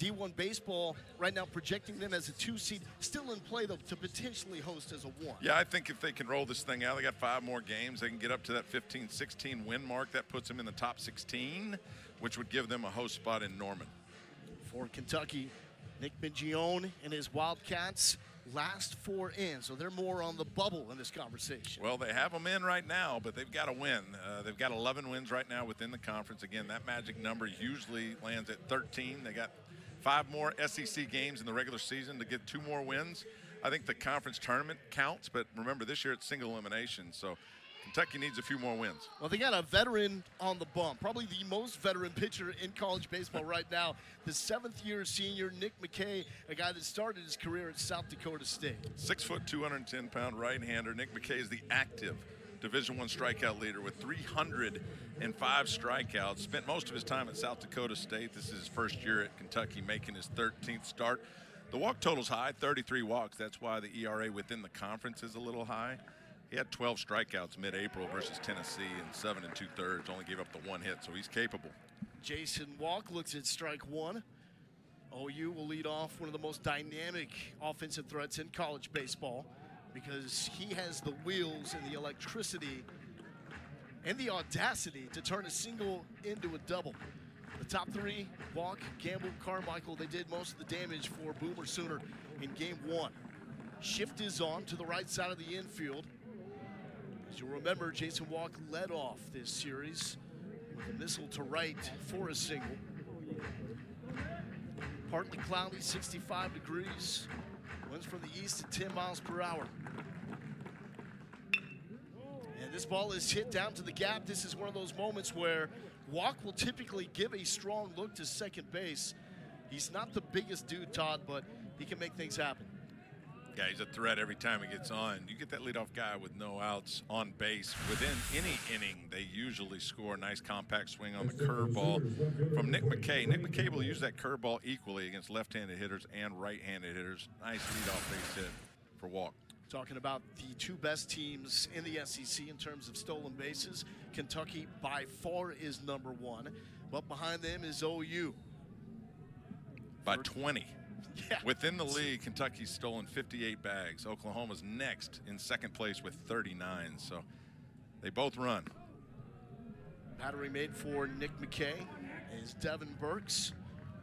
D1 baseball right now projecting them as a 2 seed, still in play though to potentially host as a 1. Yeah, I think if they can roll this thing out, they got 5 more games. They can get up to that 15-16 win mark. That puts them in the top 16, which would give them a host spot in Norman. For Kentucky, Nick Mingione and his Wildcats last 4 in, so they're more on the bubble in this conversation. Well, they have them in right now, but they've got to win. They've got 11 wins right now within the conference. Again, that magic number usually lands at 13. They got 5 more SEC games in the regular season to get 2 more wins. I think the conference tournament counts, but remember this year it's single elimination, so Kentucky needs a few more wins. Well, they got a veteran on the bump, probably the most veteran pitcher in college baseball right now. The 7th-year senior, Nick McKay, a guy that started his career at South Dakota State. 6 foot, 210-pound right-hander. Nick McKay is the active Division I strikeout leader with 305 strikeouts. Spent most of his time at South Dakota State. This is his first year at Kentucky, making his 13th start. The walk total's high, 33 walks. That's why the ERA within the conference is a little high. He had 12 strikeouts mid-April versus Tennessee and 7 2/3. Only gave up the 1 hit, so he's capable. Jason Walk looks at strike 1. OU will lead off one of the most dynamic offensive threats in college baseball because he has the wheels and the electricity and the audacity to turn a single into a double. The top 3, Walk, Gamble, Carmichael, they did most of the damage for Boomer Sooner in game 1. Shift is on to the right side of the infield. As you'll remember, Jason Walk led off this series with a missile to right for a single. Partly cloudy, 65 degrees. Winds from the east at 10 miles per hour. And this ball is hit down to the gap. This is one of those moments where Walk will typically give a strong look to second base. He's not the biggest dude, Todd, but he can make things happen. Yeah, he's a threat every time he gets on. You get that leadoff guy with no outs on base. Within any inning, they usually score a nice compact swing on the curveball from Nick McKay. Nick McKay will use that curveball equally against left-handed hitters and right-handed hitters. Nice leadoff base hit for Walk. Talking about the 2 best teams in the SEC in terms of stolen bases, Kentucky by far is number 1, but behind them is OU. By 20. Yeah. Within the league, Kentucky's stolen 58 bags. Oklahoma's next in second place with 39. So they both run. Battery made for Nick McKay is Devin Burks,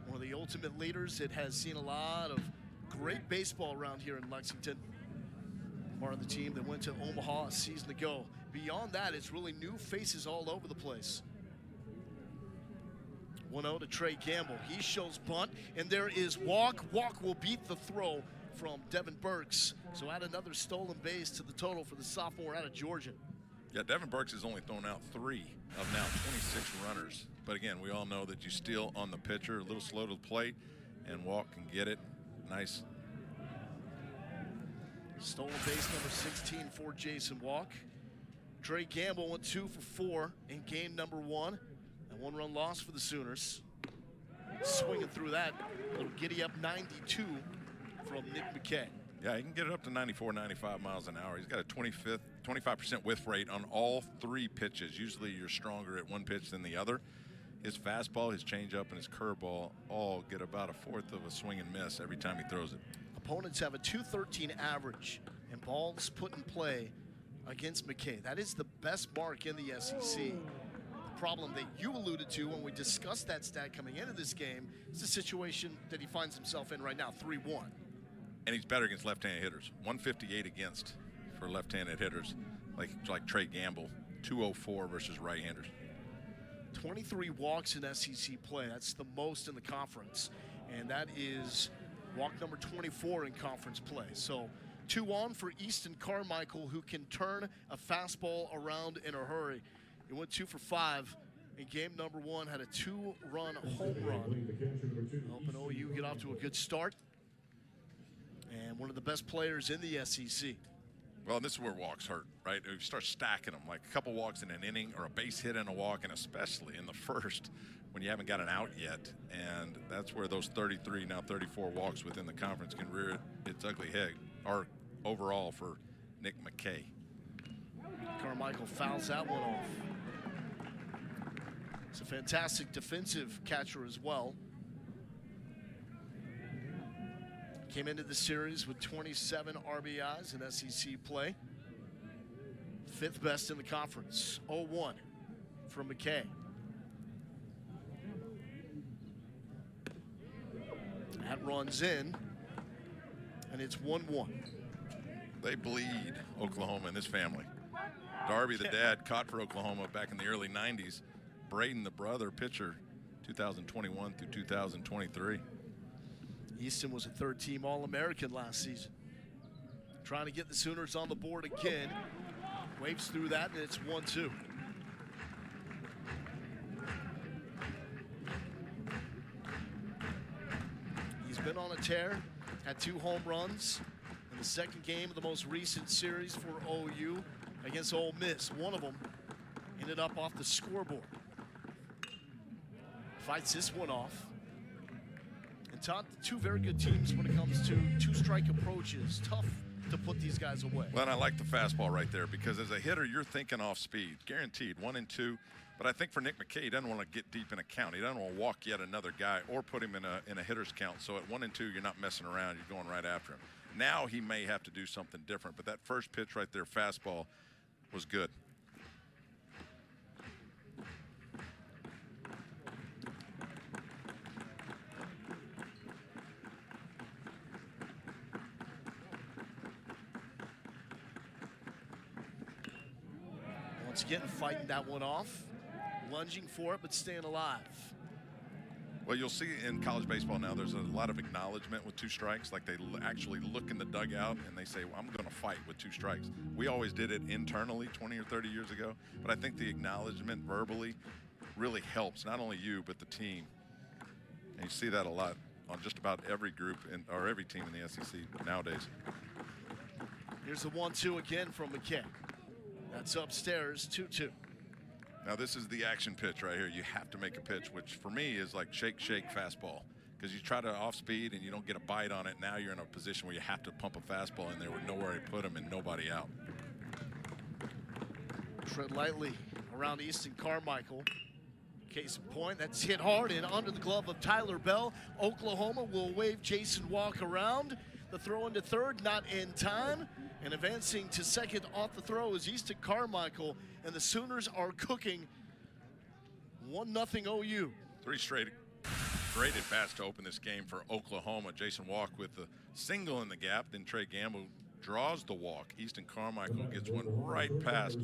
one of the ultimate leaders that has seen a lot of great baseball around here in Lexington. Part of the team that went to Omaha a season ago. Beyond that, it's really new faces all over the place. 1-0 to Trey Gamble. He shows bunt, and there is Walk. Walk will beat the throw from Devin Burks. So add another stolen base to the total for the sophomore out of Georgia. Yeah, Devin Burks has only thrown out 3 of now 26 runners. But again, we all know that you steal on the pitcher, a little slow to the plate, and Walk can get it. Nice. Stolen base number 16 for Jason Walk. Trey Gamble went 2 for 4 in game number 1. And 1-run loss for the Sooners. Swinging through that. A little giddy up 92 from Nick McKay. Yeah, he can get it up to 94, 95 miles an hour. He's got a 25% whiff rate on all 3 pitches. Usually you're stronger at one pitch than the other. His fastball, his changeup, and his curveball all get about a 1/4 of a swing and miss every time he throws it. Opponents have a .213 average and balls put in play against McKay. That is the best mark in the SEC. Problem that you alluded to when we discussed that stat coming into this game is the situation that he finds himself in right now, 3-1. And he's better against left-handed hitters. 158 against for left-handed hitters, like Trey Gamble. 204 versus right-handers. 23 walks in SEC play. That's the most in the conference. And that is walk number 24 in conference play. So 2 on for Easton Carmichael, who can turn a fastball around in a hurry. He went 2 for 5 in game number 1, had a 2-run home run. Helping OU get off to a good start. And one of the best players in the SEC. Well, this is where walks hurt, right? You start stacking them, like a couple walks in an inning or a base hit and a walk, and especially in the first when you haven't got an out yet. And that's where those 33, now 34 walks within the conference can rear its ugly head, or overall for Nick McKay. Carmichael fouls that one off. It's a fantastic defensive catcher as well. Came into the series with 27 RBIs in SEC play. 5th best in the conference. 0-1 from McKay. That runs in, and it's 1-1. They bleed Oklahoma in this family. Darby, the dad, caught for Oklahoma back in the early 90s. Braden, the brother, pitcher, 2021 through 2023. Easton was a 3rd-team All-American last season. Trying to get the Sooners on the board again. Waves through that, and it's 1-2. He's been on a tear, had 2 home runs in the 2nd game of the most recent series for OU against Ole Miss. One of them ended up off the scoreboard. Fights this one off. And Todd, 2 very good teams when it comes to 2-strike approaches. Tough to put these guys away. Well, and I like the fastball right there because as a hitter, you're thinking off speed, guaranteed, 1 and 2. But I think for Nick McKay, he doesn't want to get deep in a count. He doesn't want to walk yet another guy or put him in a hitter's count. So at 1 and 2, you're not messing around. You're going right after him. Now he may have to do something different. But that first pitch right there, fastball, was good. Once again, fighting that one off. Lunging for it, but staying alive. Well, you'll see in college baseball now there's a lot of acknowledgement with 2 strikes. Like they actually look in the dugout and they say, well, I'm going to fight with 2 strikes. We always did it internally 20 or 30 years ago. But I think the acknowledgement verbally really helps, not only you, but the team. And you see that a lot on just about every group or every team in the SEC nowadays. Here's the 1-2 again from McKay. That's upstairs, 2-2. Now this is the action pitch right here. You have to make a pitch, which for me is like shake, shake, fastball. Because you try to off speed and you don't get a bite on it. Now you're in a position where you have to pump a fastball in there with nowhere to put him and nobody out. Tread lightly around Easton Carmichael. Case in point, that's hit hard and under the glove of Tyler Bell. Oklahoma will wave Jason Walk around. The throw into 3rd, not in time. And advancing to 2nd off the throw is Easton Carmichael. And the Sooners are cooking 1-0 OU. 3 straight great at bats to open this game for Oklahoma. Jason Walk with the single in the gap. Then Trey Gamble draws the walk. Easton Carmichael gets one right past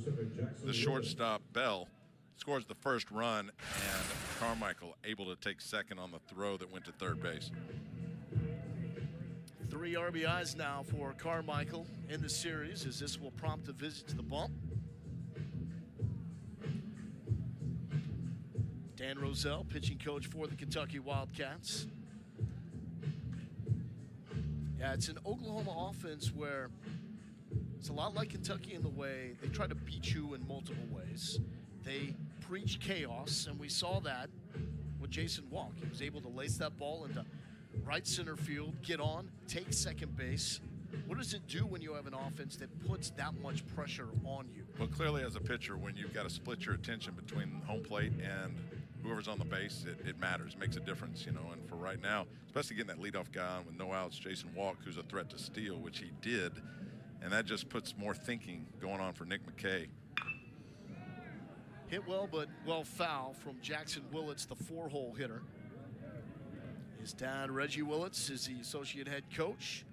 the shortstop Bell. Scores the first run, and Carmichael able to take 2nd on the throw that went to 3rd base. 3 RBIs now for Carmichael in the series, as this will prompt a visit to the bump. Dan Roselle, pitching coach for the Kentucky Wildcats. Yeah, it's an Oklahoma offense where it's a lot like Kentucky in the way they try to beat you in multiple ways. They preach chaos, and we saw that with Jason Walk. He was able to lace that ball into right center field, get on, take 2nd base. What does it do when you have an offense that puts that much pressure on you? Well, clearly as a pitcher, when you've got to split your attention between home plate and whoever's on the base, it matters, makes a difference, you know. And for right now, especially getting that leadoff guy on with no outs, Jason Walk, who's a threat to steal, which he did, and that just puts more thinking going on for Nick McKay. Hit well, but well foul from Jackson Willits, the 4-hole hitter. His dad, Reggie Willits, is the associate head coach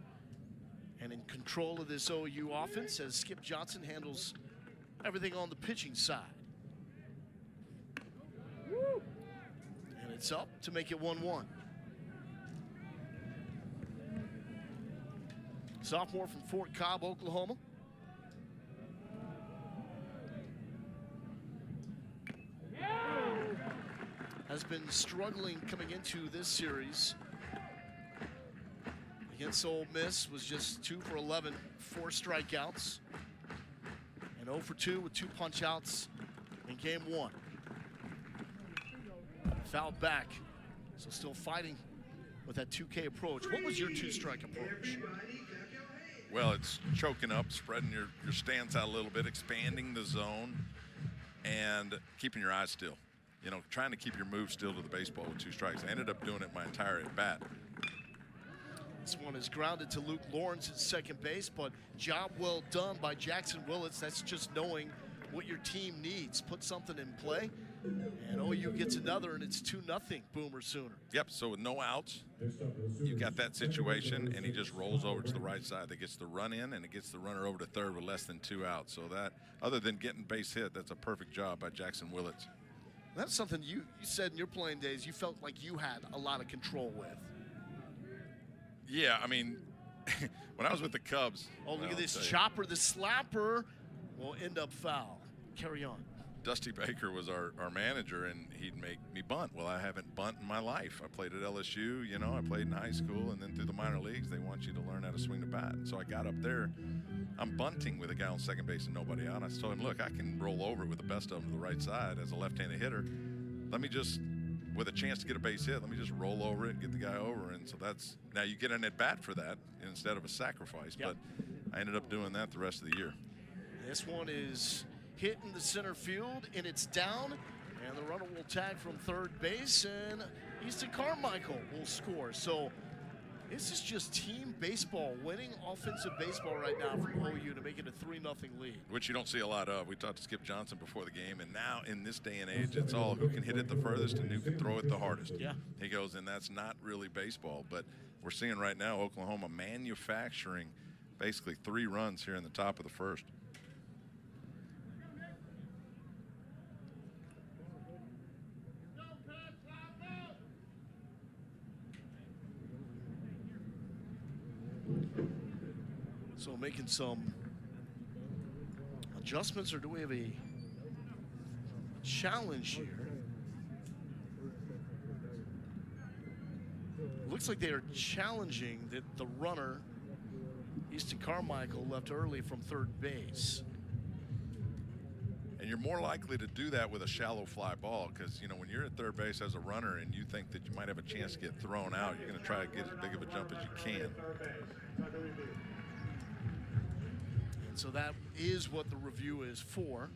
and in control of this OU offense as Skip Johnson handles everything on the pitching side. And it's up to make it 1-1. Sophomore from Fort Cobb, Oklahoma. Has been struggling coming into this series. Against Ole Miss, was just 2 for 11, 4 strikeouts. And 0 for 2 with 2 punch-outs in game 1. Fouled back, so still fighting with that 2K approach. What was your 2-strike approach? Well, it's choking up, spreading your stance out a little bit, expanding the zone, and keeping your eyes still. You know, trying to keep your move still to the baseball with 2 strikes. I ended up doing it my entire at-bat. This one is grounded to Luke Lawrence at second base, but job well done by Jackson Willits. That's just knowing what your team needs. Put something in play, and OU gets another, and it's 2-0 Boomer Sooner. Yep, so with no outs, you got that situation, and he just rolls over to the right side. That gets the run in, and it gets the runner over to third with less than 2 outs. So that, other than getting base hit, that's a perfect job by Jackson Willits. That's something you said in your playing days you felt like you had a lot of control with. Yeah, I mean, when I was with the Cubs. Oh, look at this chopper. The slapper will end up foul. Carry on. Dusty Baker was our manager, and he'd make me bunt. Well, I haven't bunt in my life. I played at LSU, you know, I played in high school, and then through the minor leagues, they want you to learn how to swing the bat. And so I got up there. I'm bunting with a guy on second base and nobody out. I told him, look, I can roll over it with the best of them to the right side as a left-handed hitter. Let me just, with a chance to get a base hit, let me just roll over it and get the guy over. And so that's, now you get an at-bat for that instead of a sacrifice. Yep. But I ended up doing that the rest of the year. This one is hit in the center field, and it's down. And the runner will tag from third base, and Easton Carmichael will score. So this is just team baseball, winning offensive baseball right now from OU to make it a 3-0 lead. Which you don't see a lot of. We talked to Skip Johnson before the game, and now in this day and age, it's all who can hit it the furthest and who can throw it the hardest. Yeah. He goes, and that's not really baseball. But we're seeing right now Oklahoma manufacturing basically 3 runs here in the top of the first. So making some adjustments, or do we have a challenge here? Looks like they are challenging that the runner, Easton Carmichael, left early from third base. And you're more likely to do that with a shallow fly ball because, you know, when you're at third base as a runner and you think that you might have a chance to get thrown out, you're going to try to get as big of a jump as you can. And so that is what the review is for.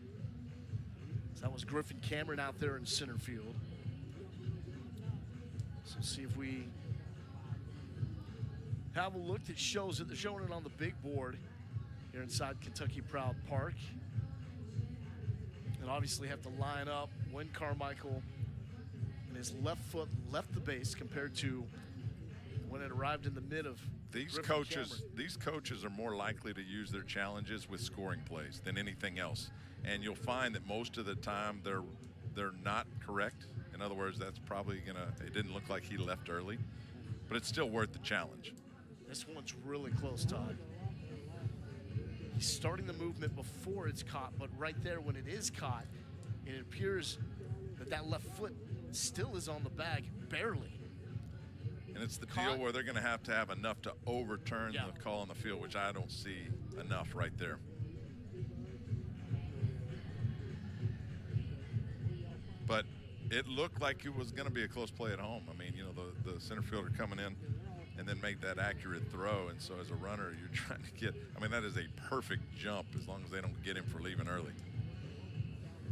So that was Griffin Cameron out there in center field. So see if we have a look that shows it. They're showing it on the big board here inside Kentucky Proud Park. And obviously have to line up when Carmichael and his left foot left the base compared to when it arrived in the mid of These Griffin coaches, Cameron. these coaches are more likely to use their challenges with scoring plays than anything else. And you'll find that most of the time they're not correct. In other words, that's probably it didn't look like he left early, but it's still worth the challenge. This one's really close, Todd. He's starting the movement before it's caught, but right there when it is caught, it appears that left foot still is on the bag, barely. And it's the deal where they're going to have enough to overturn Yeah. the call on the field, which I don't see enough right there. But it looked like it was going to be a close play at home. I mean, you know, the center fielder coming in and then make that accurate throw. And so as a runner, you're trying to get, I mean, that is a perfect jump as long as they don't get him for leaving early.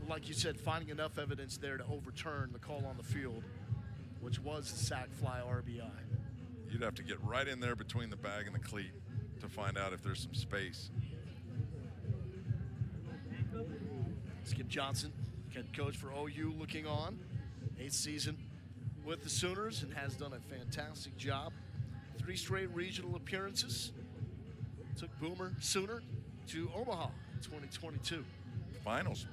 Like you said, finding enough evidence there to overturn the call on the field, which was a sac fly RBI. You'd have to get right in there between the bag and the cleat to find out if there's some space. Skip Johnson, head coach for OU, looking on. 8th season with the Sooners and has done a fantastic job. 3 straight regional appearances. Took Boomer Sooner to Omaha in 2022. Finals.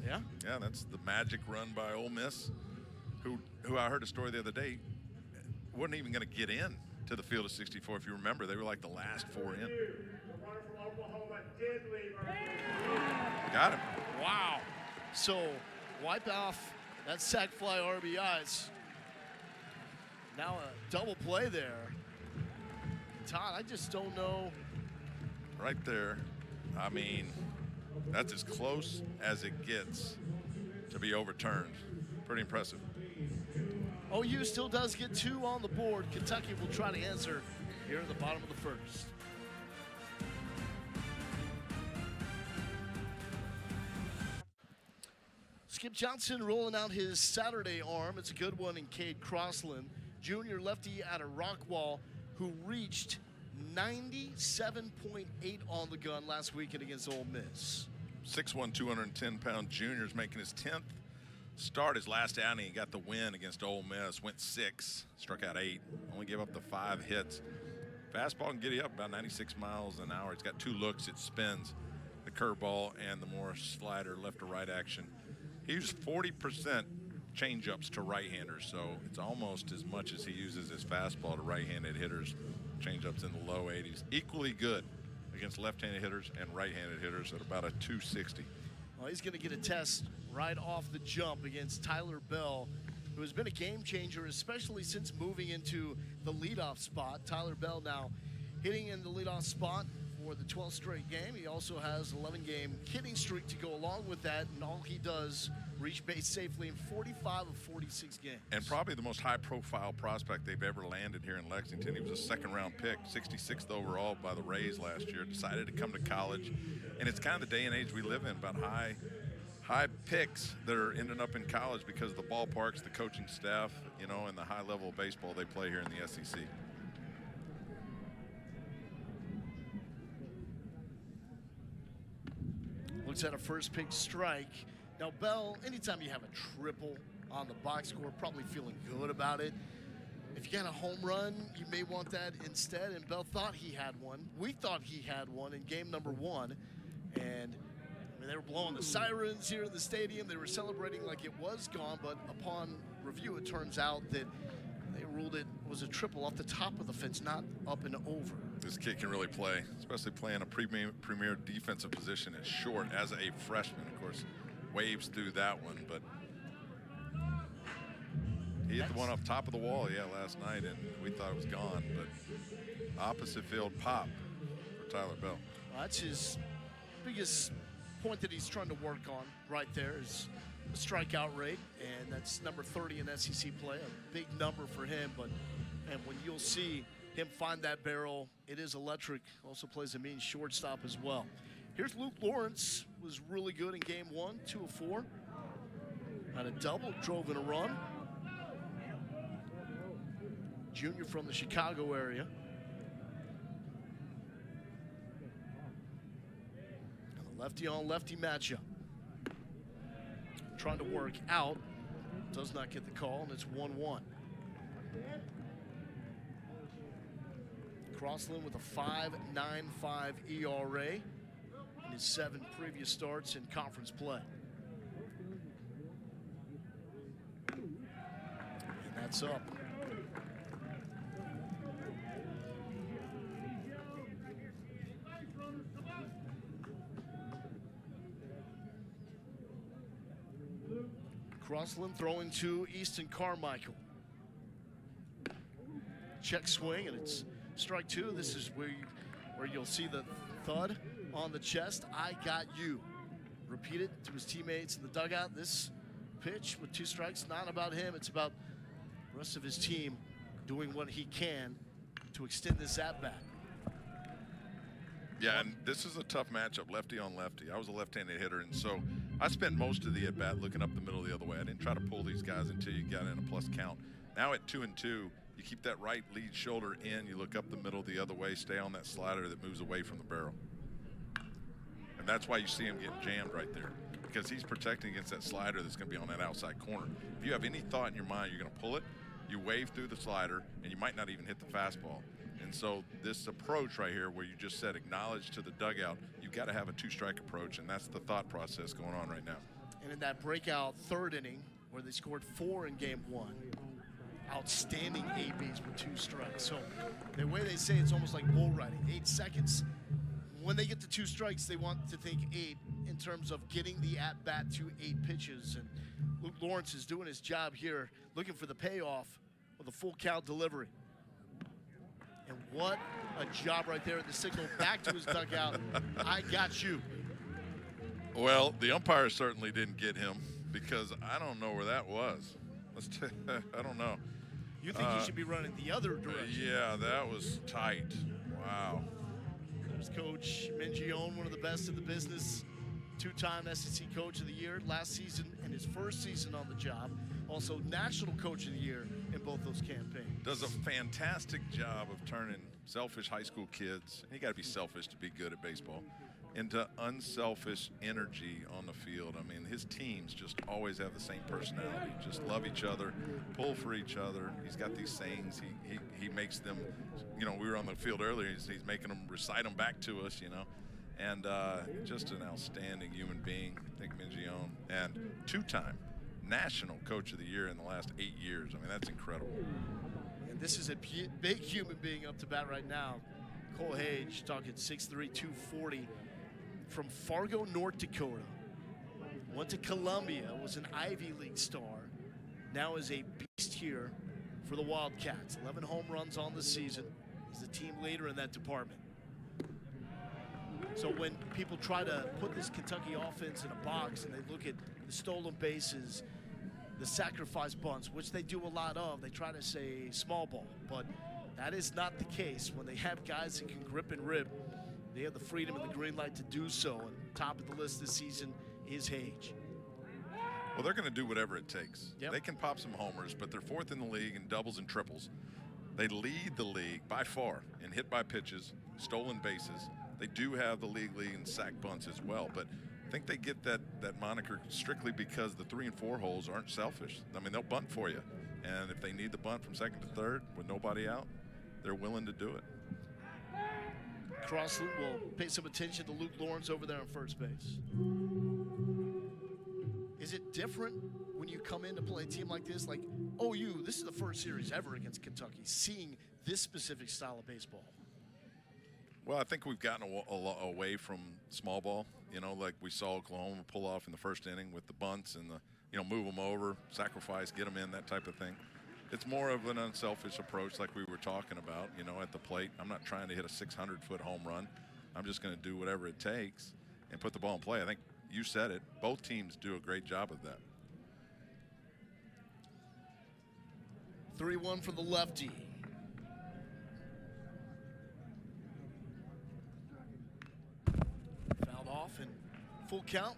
Yeah? Yeah, that's the magic run by Ole Miss, who I heard a story the other day, wasn't even going to get in to the field of 64. If you remember, they were like the last 4 in. Got him. Wow. So wipe off that sac fly RBIs. Now a double play there. Todd, I just don't know. Right there. I mean, that's as close as it gets to be overturned. Pretty impressive. OU still does get 2 on the board. Kentucky will try to answer here at the bottom of the first. Skip Johnson rolling out his Saturday arm. It's a good one in Cade Crossland. Junior lefty out of Rockwall who reached 97.8 on the gun last weekend against Ole Miss. 6'1", 210-pound junior is making his 10th start. His last outing, he got the win against Ole Miss, went 6, struck out 8, only gave up the 5 hits. Fastball can get you up about 96 miles an hour. He's got 2 looks. It spins, the curveball and the more slider, left to right action. He uses 40% changeups to right-handers, so it's almost as much as he uses his fastball to right-handed hitters. Changeups in the low 80s. Equally good against left-handed hitters and right-handed hitters at about a 260. Well, he's going to get a test right off the jump against Tyler Bell, who has been a game changer, especially since moving into the leadoff spot. Tyler Bell now hitting in the leadoff spot for the 12th straight game. He also has an 11-game hitting streak to go along with that, and all he does reach base safely in 45 of 46 games. And probably the most high-profile prospect they've ever landed here in Lexington. He was a second-round pick, 66th overall by the Rays last year. Decided to come to college, and it's kind of the day and age we live in, about high picks that are ending up in college because of the ballparks, the coaching staff, you know, and the high level of baseball they play here in the SEC. Looks at a first pitch strike. Now, Bell, anytime you have a triple on the box score, probably feeling good about it. If you got a home run, you may want that instead, and Bell thought he had one. We thought he had one in game number 1, and they were blowing the sirens here in the stadium. They were celebrating like it was gone, but upon review, it turns out that they ruled it was a triple off the top of the fence, not up and over. This kid can really play, especially playing a premier defensive position at short as a freshman. Of course, waves through that one, but he hit the one off top of the wall, last night, and we thought it was gone, but opposite field pop for Tyler Bell. Well, that's his biggest point that he's trying to work on right there is the strikeout rate, and that's number 30 in SEC play, a big number for him. And when you'll see him find that barrel, it is electric. Also plays a mean shortstop as well. Here's Luke Lawrence, was really good in game 1, 2 of 4. Had a double, drove in a run. Junior from the Chicago area. Lefty on lefty matchup. Trying to work out. Does not get the call, and it's 1-1. Crossland with a 5.95 ERA in his 7 previous starts in conference play. And that's up. Crossland throwing to Easton Carmichael. Check swing, and it's strike 2. This is where you'll see the thud on the chest. I got you. Repeated to his teammates in the dugout. This pitch with 2 strikes, not about him. It's about the rest of his team doing what he can to extend this at-bat. Yeah, and this is a tough matchup, lefty on lefty. I was a left-handed hitter, and so I spent most of the at-bat looking up the middle the other way. I didn't try to pull these guys until you got in a plus count. Now at 2-2, you keep that right lead shoulder in, you look up the middle the other way, stay on that slider that moves away from the barrel. And that's why you see him getting jammed right there, because he's protecting against that slider that's going to be on that outside corner. If you have any thought in your mind you're going to pull it, you wave through the slider, and you might not even hit the fastball. And so this approach right here where you just said acknowledge to the dugout, you've got to have a 2-strike approach, and that's the thought process going on right now. And in that breakout 3rd inning where they scored 4 in game 1, outstanding ABs with 2 strikes. So the way they say it's almost like bull riding, 8 seconds. When they get to 2 strikes, they want to think 8 in terms of getting the at-bat to 8 pitches. And Luke Lawrence is doing his job here, looking for the payoff with a full count delivery. And what a job right there at the signal back to his dugout. I got you. Well, the umpire certainly didn't get him, because I don't know where that was. I don't know. You think he should be running the other direction? Yeah, that was tight. Wow. There's Coach Mingione, one of the best in the business, 2-time SEC Coach of the Year last season and his first season on the job. also National Coach of the Year in both those campaigns. Does a fantastic job of turning selfish high school kids, and you got to be selfish to be good at baseball, into unselfish energy on the field. I mean, his teams just always have the same personality, just love each other, pull for each other. He's got these sayings. He makes them, you know, we were on the field earlier, he's making them recite them back to us, you know. And just an outstanding human being, Nick Mingione, and two-time National Coach of the Year in the last 8 years. I mean, that's incredible. And this is a big human being up to bat right now. Cole Hage, talking 6'3", 240, from Fargo, North Dakota. Went to Columbia, was an Ivy League star. Now is a beast here for the Wildcats. 11 home runs on the season. He's the team leader in that department. So when people try to put this Kentucky offense in a box and they look at the stolen bases, the sacrifice bunts, which they do a lot of, they try to say small ball, but that is not the case. When they have guys that can grip and rip, they have the freedom and the green light to do so. And top of the list this season is Hage. Well, they're going to do whatever it takes. Yep. They can pop some homers, but they're fourth in the league in doubles and triples. They lead the league by far in hit by pitches, stolen bases. They do have the league lead in sack bunts as well, but I think they get that moniker strictly because the 3 and 4 holes aren't selfish. I mean, they'll bunt for you, and if they need the bunt from second to third with nobody out, they're willing to do it. Crossland will pay some attention to Luke Lawrence over there on first base. Is it different when you come in to play a team like this? Like OU, this is the first series ever against Kentucky, seeing this specific style of baseball. Well, I think we've gotten away from small ball, you know, like we saw Oklahoma pull off in the first inning with the bunts and the, you know, move them over, sacrifice, get them in, that type of thing. It's more of an unselfish approach like we were talking about, you know, at the plate. I'm not trying to hit a 600-foot home run. I'm just going to do whatever it takes and put the ball in play. I think you said it. Both teams do a great job of that. 3-1 for the lefty. Fouled off and full count.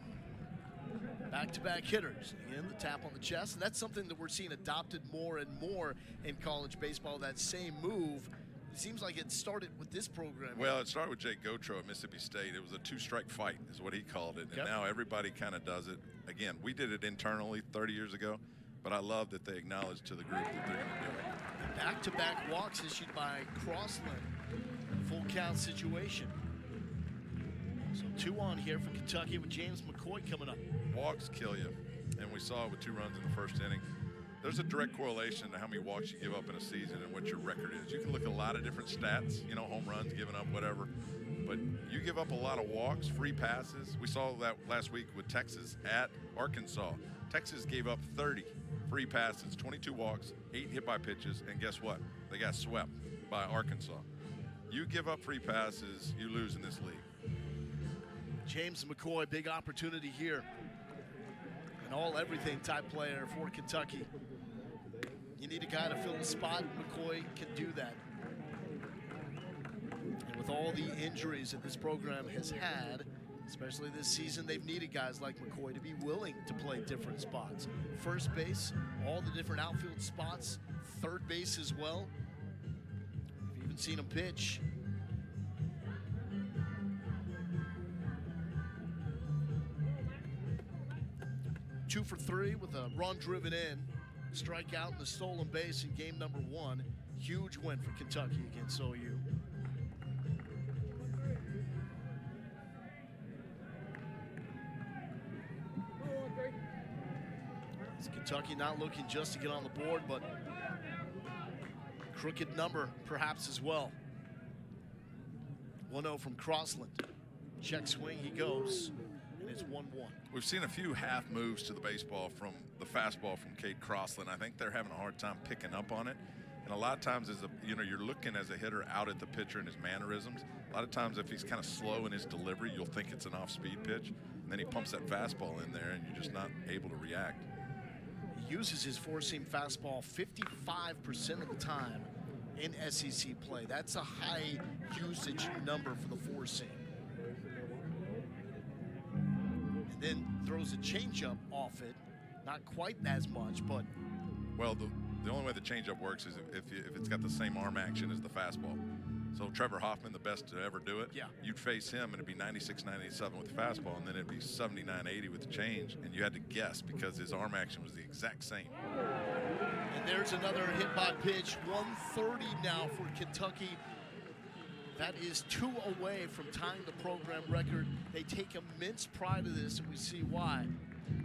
Back-to-back hitters. Again, the tap on the chest. And that's something that we're seeing adopted more and more in college baseball, that same move. It seems like it started with this program. Well, it started with Jake Gautreaux at Mississippi State. It was a 2-strike fight is what he called it. And now everybody kind of does it. Again, we did it internally 30 years ago, but I love that they acknowledge to the group that they're going to do it. Back-to-back walks issued by Crossland. Full count situation. So 2 on here for Kentucky with James McCoy coming up. Walks kill you, and we saw it with 2 runs in the first inning. There's a direct correlation to how many walks you give up in a season and what your record is. You can look at a lot of different stats, you know, home runs, giving up, whatever. But you give up a lot of walks, free passes. We saw that last week with Texas at Arkansas. Texas gave up 30 free passes, 22 walks, 8 hit by pitches, and guess what? They got swept by Arkansas. You give up free passes, you lose in this league. James McCoy, big opportunity here. An all-everything type player for Kentucky. You need a guy to fill the spot. McCoy can do that. And with all the injuries that this program has had, especially this season, they've needed guys like McCoy to be willing to play different spots. First base, all the different outfield spots, third base as well. We've even seen him pitch. Two for 3 with a run driven in. Strikeout and the stolen base in game number 1. Huge win for Kentucky against OU. It's Kentucky not looking just to get on the board, but crooked number perhaps as well. 1-0 from Crossland. Check swing, he goes, and it's 1-1. We've seen a few half moves to the baseball from the fastball from Cade Crossland. I think they're having a hard time picking up on it. And a lot of times, you're looking as a hitter out at the pitcher and his mannerisms. A lot of times, if he's kind of slow in his delivery, you'll think it's an off-speed pitch. And then he pumps that fastball in there, and you're just not able to react. He uses his four-seam fastball 55% of the time in SEC play. That's a high usage number for the four-seam. And then throws a changeup off it Not quite as much, but Well, the only way the changeup works is if it's got the same arm action as the fastball. So Trevor Hoffman, the best to ever do it, yeah. you'd face him and it'd be 96, 97 with the fastball, and then it'd be 79, 80 with the change, and you had to guess because his arm action was the exact same. And there's another hit by pitch, 130 now for Kentucky. That is 2 away from tying the program record. They take immense pride in this, and we see why.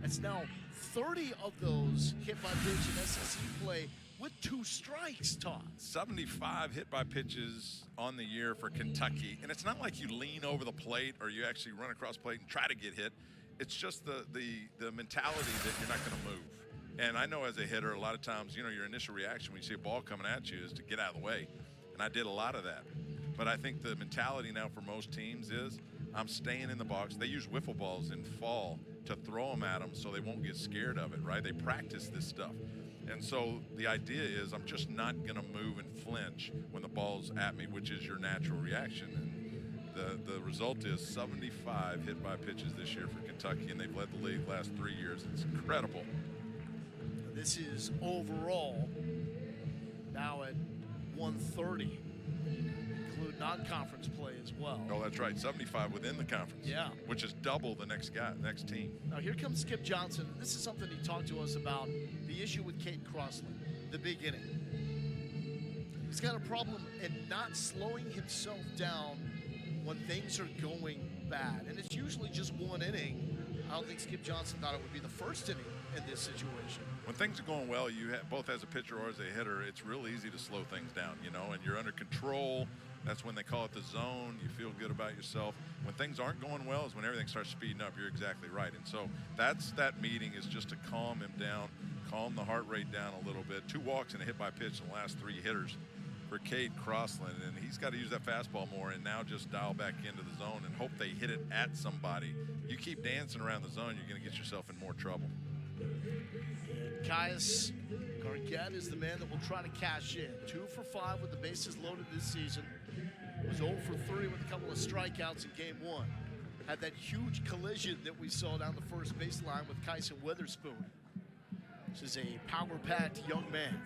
It's now 30 of those hit by pitch in SEC play with 2 strikes, Todd. 75 hit by pitches on the year for Kentucky, and it's not like you lean over the plate or you actually run across plate and try to get hit. It's just the mentality that you're not going to move. And I know as a hitter, a lot of times, you know, your initial reaction when you see a ball coming at you is to get out of the way, and I did a lot of that. But I think the mentality now for most teams is I'm staying in the box. They use wiffle balls in fall to throw them at them so they won't get scared of it, right? They practice this stuff. And so the idea is I'm just not going to move and flinch when the ball's at me, which is your natural reaction. And the result is 75 hit by pitches this year for Kentucky, and they've led the league the last 3 years. It's incredible. This is overall now at 130. Include non-conference play as well. Oh, that's right, 75 within the conference. Yeah. Which is double the next team. Now here comes Skip Johnson. This is something he talked to us about, the issue with Cade Crossland, the big inning. He's got a problem in not slowing himself down when things are going bad. And it's usually just one inning. I don't think Skip Johnson thought it would be the first inning in this situation. When things are going well, you have, both as a pitcher or as a hitter, it's real easy to slow things down, you know, and you're under control. That's when they call it the zone. You feel good about yourself. When things aren't going well is when everything starts speeding up. You're exactly right. And so that meeting is just to calm him down, calm the heart rate down a little bit. 2 walks and a hit by pitch in the last 3 hitters for Cade Crossland. And he's got to use that fastball more and now just dial back into the zone and hope they hit it at somebody. You keep dancing around the zone, you're going to get yourself in more trouble. Caius Gargett is the man that will try to cash in. 2 for 5 with the bases loaded this season. Was 0 for 3 with a couple of strikeouts in game 1. Had that huge collision that we saw down the first baseline with Kyson Witherspoon. This is a power-packed young man.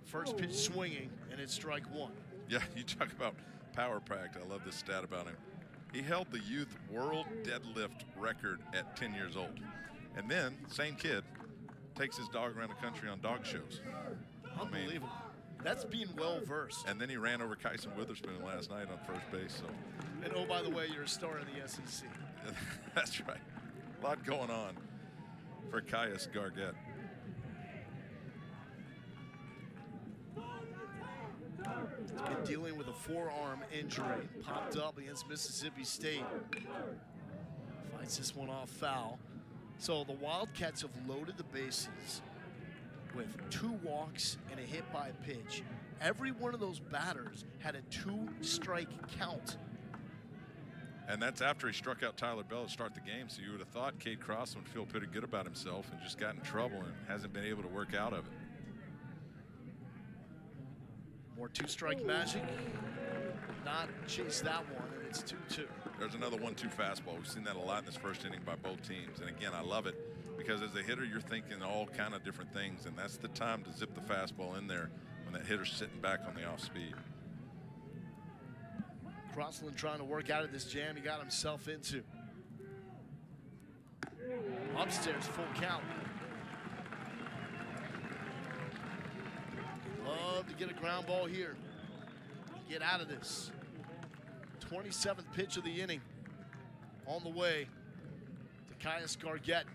First pitch swinging, and it's strike 1. Yeah, you talk about power-packed. I love this stat about him. He held the youth world deadlift record at 10 years old. And then, same kid, takes his dog around the country on dog shows. Unbelievable. That's being well-versed. And then he ran over Kyson Witherspoon last night on first base. So. And oh, by the way, you're a star in the SEC. That's right. A lot going on for Caius Gargett. He's been dealing with a forearm injury. Popped up against Mississippi State. Fights this one off foul. So the Wildcats have loaded the bases with 2 walks and a hit by pitch. Every one of those batters had a 2-strike count. And that's after he struck out Tyler Bell to start the game. So you would have thought Cade Crossland would feel pretty good about himself and just got in trouble and hasn't been able to work out of it. More 2-strike magic. Not chase that one, and it's 2-2. There's another 1-2 fastball. We've seen that a lot in this first inning by both teams. And again, I love it because as a hitter, you're thinking all kind of different things. And that's the time to zip the fastball in there when that hitter's sitting back on the off speed. Crossland trying to work out of this jam he got himself into. Upstairs, full count. Love to get a ground ball here. Get out of this. 27th pitch of the inning. On the way to Caius Gargett.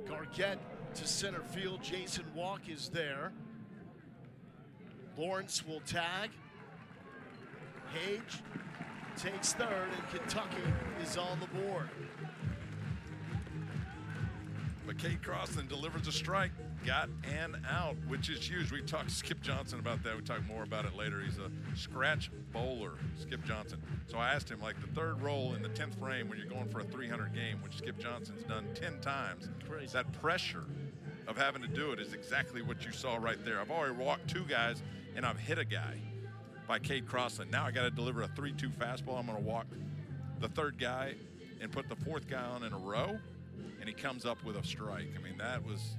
Gargett to center field. Jason Walk is there. Lawrence will tag. Hage takes third, and Kentucky is on the board. But Cade Crossland delivers a strike, got an out, which is huge. We talked to Skip Johnson about that. We talk more about it later. He's a scratch bowler, Skip Johnson. So I asked him, like the third roll in the 10th frame when you're going for a 300 game, which Skip Johnson's done 10 times, Crazy. That pressure of having to do it is exactly what you saw right there. I've already walked 2 guys, and I've hit a guy. by Cade Crossland. Now I got to deliver a 3-2 fastball. I'm going to walk the third guy and put the fourth guy on in a row, and he comes up with a strike. I mean, that was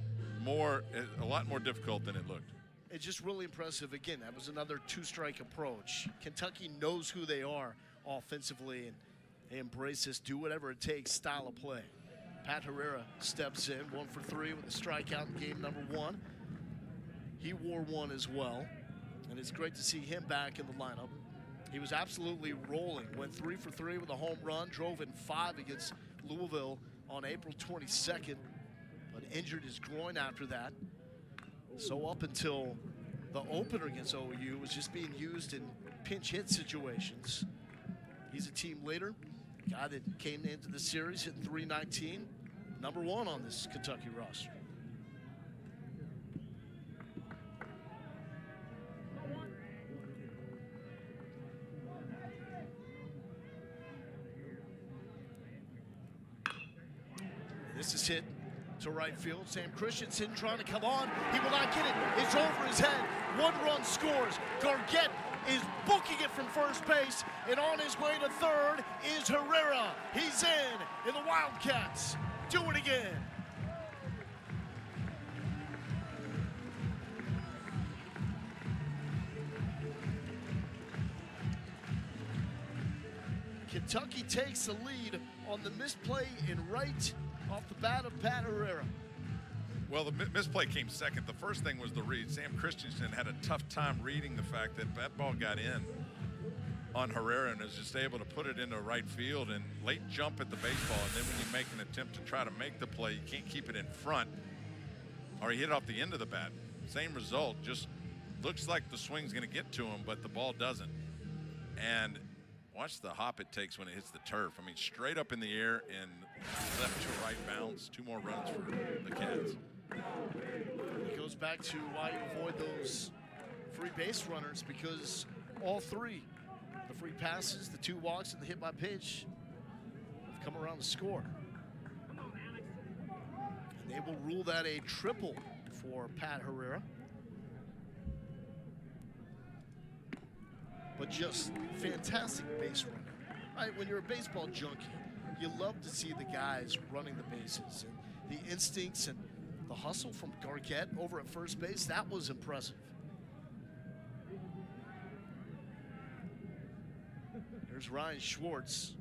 a lot more difficult than it looked. It's just really impressive. Again, that was another two-strike approach. Kentucky knows who they are offensively, and they embrace this do whatever it takes style of play. Pat Herrera steps in, 1 for 3 with a strikeout in game number 1. He wore 1 as well, and it's great to see him back in the lineup. He was absolutely rolling, went 3 for 3 with a home run, drove in 5 against Louisville on April 22nd, but injured his groin after that. So up until the opener against OU was just being used in pinch hit situations. He's a team leader, a guy that came into the series hitting .319, number 1 on this Kentucky roster. This is hit to right field. Sam Christensen trying to come on. He will not get it. It's over his head. 1 run scores. Gargett is booking it from first base, and on his way to third is Herrera. He's in the Wildcats do it again. Kentucky takes the lead on the misplay in right off the bat of Pat Herrera. Well, the misplay came second. The first thing was the read. Sam Christensen had a tough time reading the fact that that ball got in on Herrera and is just able to put it into right field and late jump at the baseball. And then when you make an attempt to try to make the play, you can't keep it in front, or he hit it off the end of the bat. Same result, just looks like the swing's going to get to him, but the ball doesn't. And watch the hop it takes when it hits the turf. I mean, straight up in the air and left to right bounce. 2 more runs for the Cats. It goes back to why you avoid those free base runners, because all 3, the free passes, the 2 walks, and the hit by pitch, have come around to score. And they will rule that a triple for Pat Herrera. But just fantastic base running. Right, when you're a baseball junkie, you love to see the guys running the bases, and the instincts and the hustle from Gargett over at first base. That was impressive. There's Ryan Schwartz.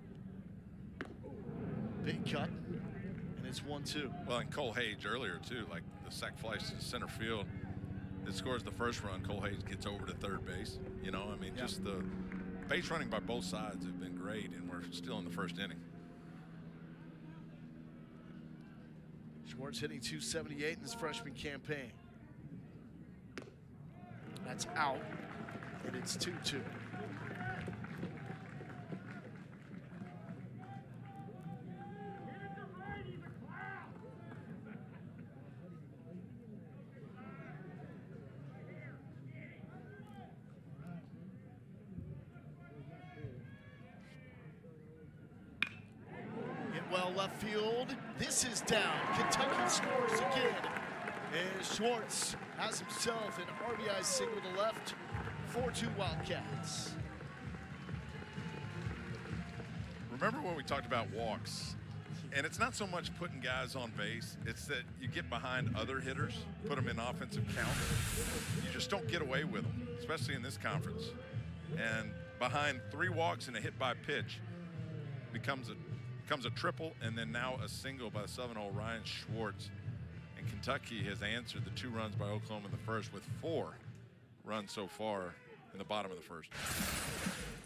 Big cut, and it's 1-2. Well, and Cole Hage earlier too, like the sac fly to center field. It scores the first run. Cole Hayes gets over to third base. You know, I mean, just the base running by both sides have been great, and we're still in the first inning. Schwartz hitting .278 in his freshman campaign. That's out, and it's 2-2. Well, left field. This is down. Kentucky scores again. And Schwartz has himself an RBI single to left. 4-2 Wildcats. Remember when we talked about walks? And it's not so much putting guys on base. It's that you get behind other hitters, put them in offensive count. You just don't get away with them, especially in this conference. And behind 3 walks and a hit by pitch becomes a triple, and then now a single by the 7-hole Ryan Schwartz. And Kentucky has answered the 2 runs by Oklahoma in the first with 4 runs so far in the bottom of the first.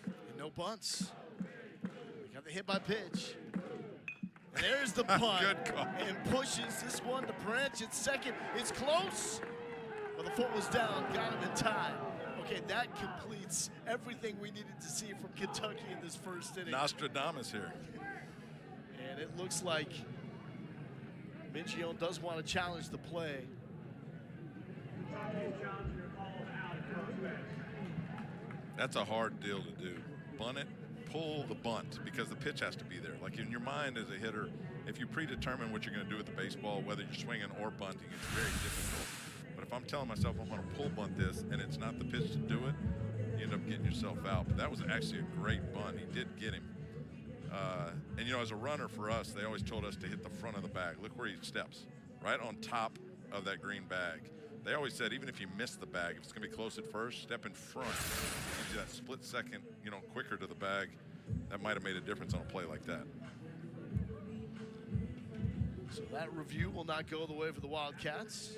And no bunts. Got the hit by pitch. And there's the bunt. Good call. And pushes this one to Branch at second. It's close. But the foot was down. Got him in time. Okay, that completes everything we needed to see from Kentucky in this first inning. Nostradamus here. And it looks like Mingione does want to challenge the play. That's a hard deal to do. Bunt it, pull the bunt, because the pitch has to be there. Like in your mind as a hitter, if you predetermine what you're going to do with the baseball, whether you're swinging or bunting, it's very difficult. But if I'm telling myself I'm going to pull bunt this and it's not the pitch to do it, you end up getting yourself out. But that was actually a great bunt. He did get him. And, you know, as a runner for us, they always told us to hit the front of the bag. Look where he steps, right on top of that green bag. They always said, even if you miss the bag, if it's going to be close at first, step in front. Gives you that split second, you know, quicker to the bag. That might have made a difference on a play like that. So that review will not go the way for the Wildcats.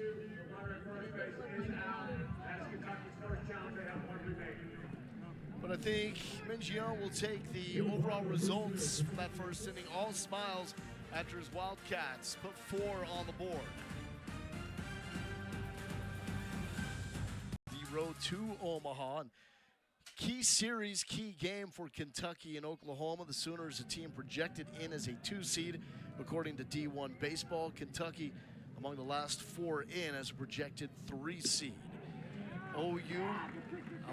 But I think Mingione will take the overall results from that first inning. All smiles after his Wildcats put 4 on the board. The road to Omaha. Key series, key game for Kentucky and Oklahoma. The Sooners, a team projected in as a 2 seed, according to D1 Baseball. Kentucky, among the last 4 in, as a projected 3 seed. OU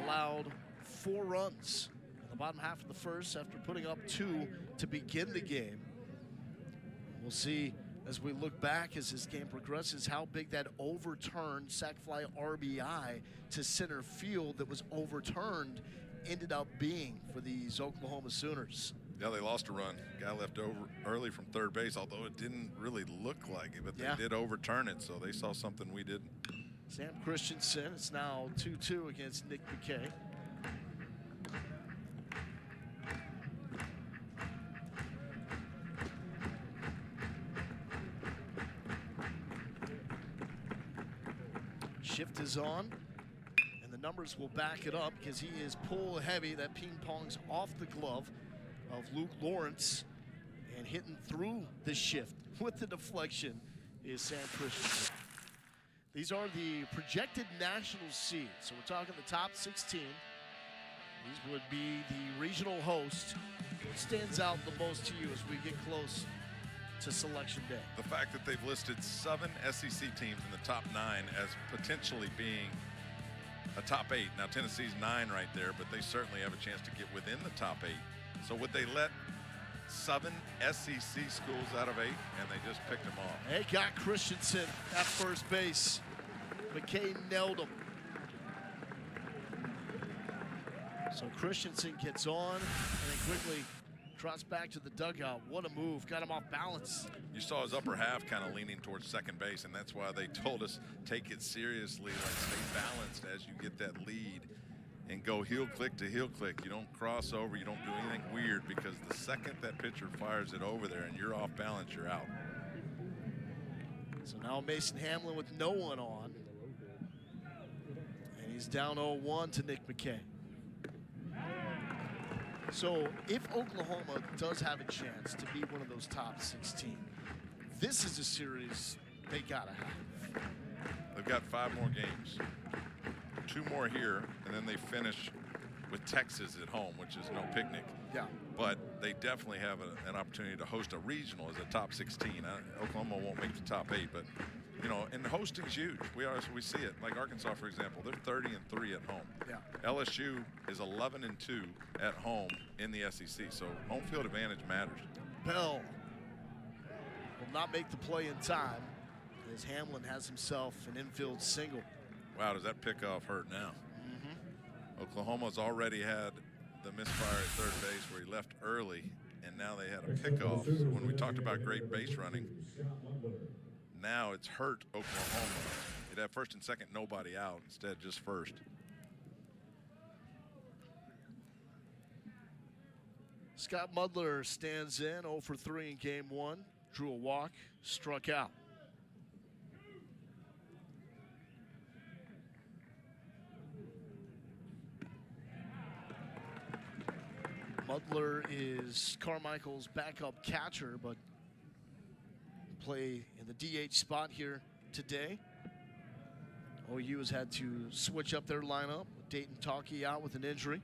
allowed 4 runs in the bottom half of the first after putting up 2 to begin the game. We'll see as we look back as this game progresses how big that overturned sac fly RBI to center field that was overturned ended up being for these Oklahoma Sooners. Yeah, they lost a run. Guy left over early from third base, although it didn't really look like it, but they did overturn it, so they saw something we didn't. Sam Christensen, it's now 2-2 against Nick McKay. Shift is on, and the numbers will back it up because he is pull heavy. That ping pong's off the glove of Luke Lawrence, and hitting through the shift with the deflection is Sam Christensen. These are the projected national seeds. So we're talking the top 16. These would be the regional host. What stands out the most to you as we get close to Selection Day? The fact that they've listed 7 SEC teams in the top 9 as potentially being a top 8. Now Tennessee's 9 right there, but they certainly have a chance to get within the top 8. So would they let 7 SEC schools out of 8, and they just picked them off? They got Christensen at first base. McKay nailed him. So Christensen gets on and then quickly trots back to the dugout. What a move. Got him off balance. You saw his upper half kind of leaning towards second base, and that's why they told us take it seriously, like stay balanced as you get that lead and go heel click to heel click. You don't cross over, you don't do anything weird, because the second that pitcher fires it over there and you're off balance, you're out. So now Mason Hamlin with no one on. And he's down 0-1 to Nick McKay. So if Oklahoma does have a chance to be one of those top 16, this is a series they gotta have. They've got 5 more games. 2 more here, and then they finish with Texas at home, which is no picnic. Yeah. But they definitely have an opportunity to host a regional as a top 16. Oklahoma won't make the top 8, but you know, and hosting's huge. We see it. Like Arkansas, for example, they're 30-3 at home. Yeah. LSU is 11-2 at home in the SEC. So home field advantage matters. Bell will not make the play in time as Hamlin has himself an infield single. Wow, does that pickoff hurt now? Oklahoma's already had the misfire at third base where he left early, and now they had a pickoff. So when we talked about great base running, now it's hurt Oklahoma. It had first and second, nobody out, instead just first. Scott Mudler stands in 0 for 3 in game 1. Drew a walk, struck out. Mudler is Carmichael's backup catcher, but play in the DH spot here today. OU has had to switch up their lineup with Dayton Talkie out with an injury.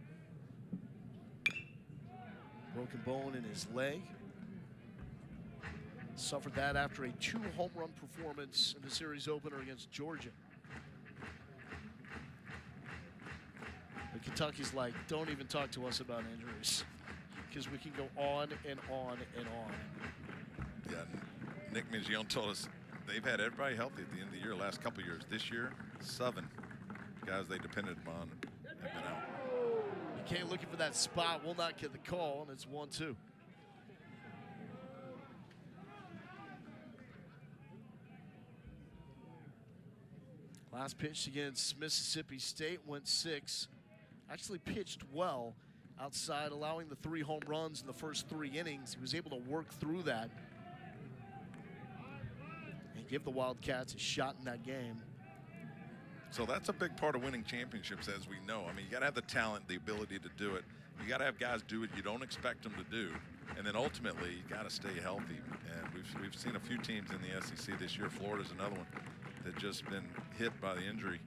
Broken bone in his leg. Suffered that after a 2-home-run performance in the series opener against Georgia. But Kentucky's like, don't even talk to us about injuries, because we can go on and on and on. Yeah, Nick Mingione told us they've had everybody healthy at the end of the year, last couple of years. This year, 7 guys they depended upon have been out. McKay looking for that spot, will not get the call, and it's 1-2. Last pitch against Mississippi State went 6. Actually pitched well outside, allowing the 3 home runs in the first 3 innings. He was able to work through that and give the Wildcats a shot in that game. So that's a big part of winning championships, as we know. I mean, you got to have the talent, the ability to do it. You got to have guys do what you don't expect them to do. And then ultimately, you got to stay healthy. And we've seen a few teams in the SEC this year. Florida's another one that just been hit by the injury.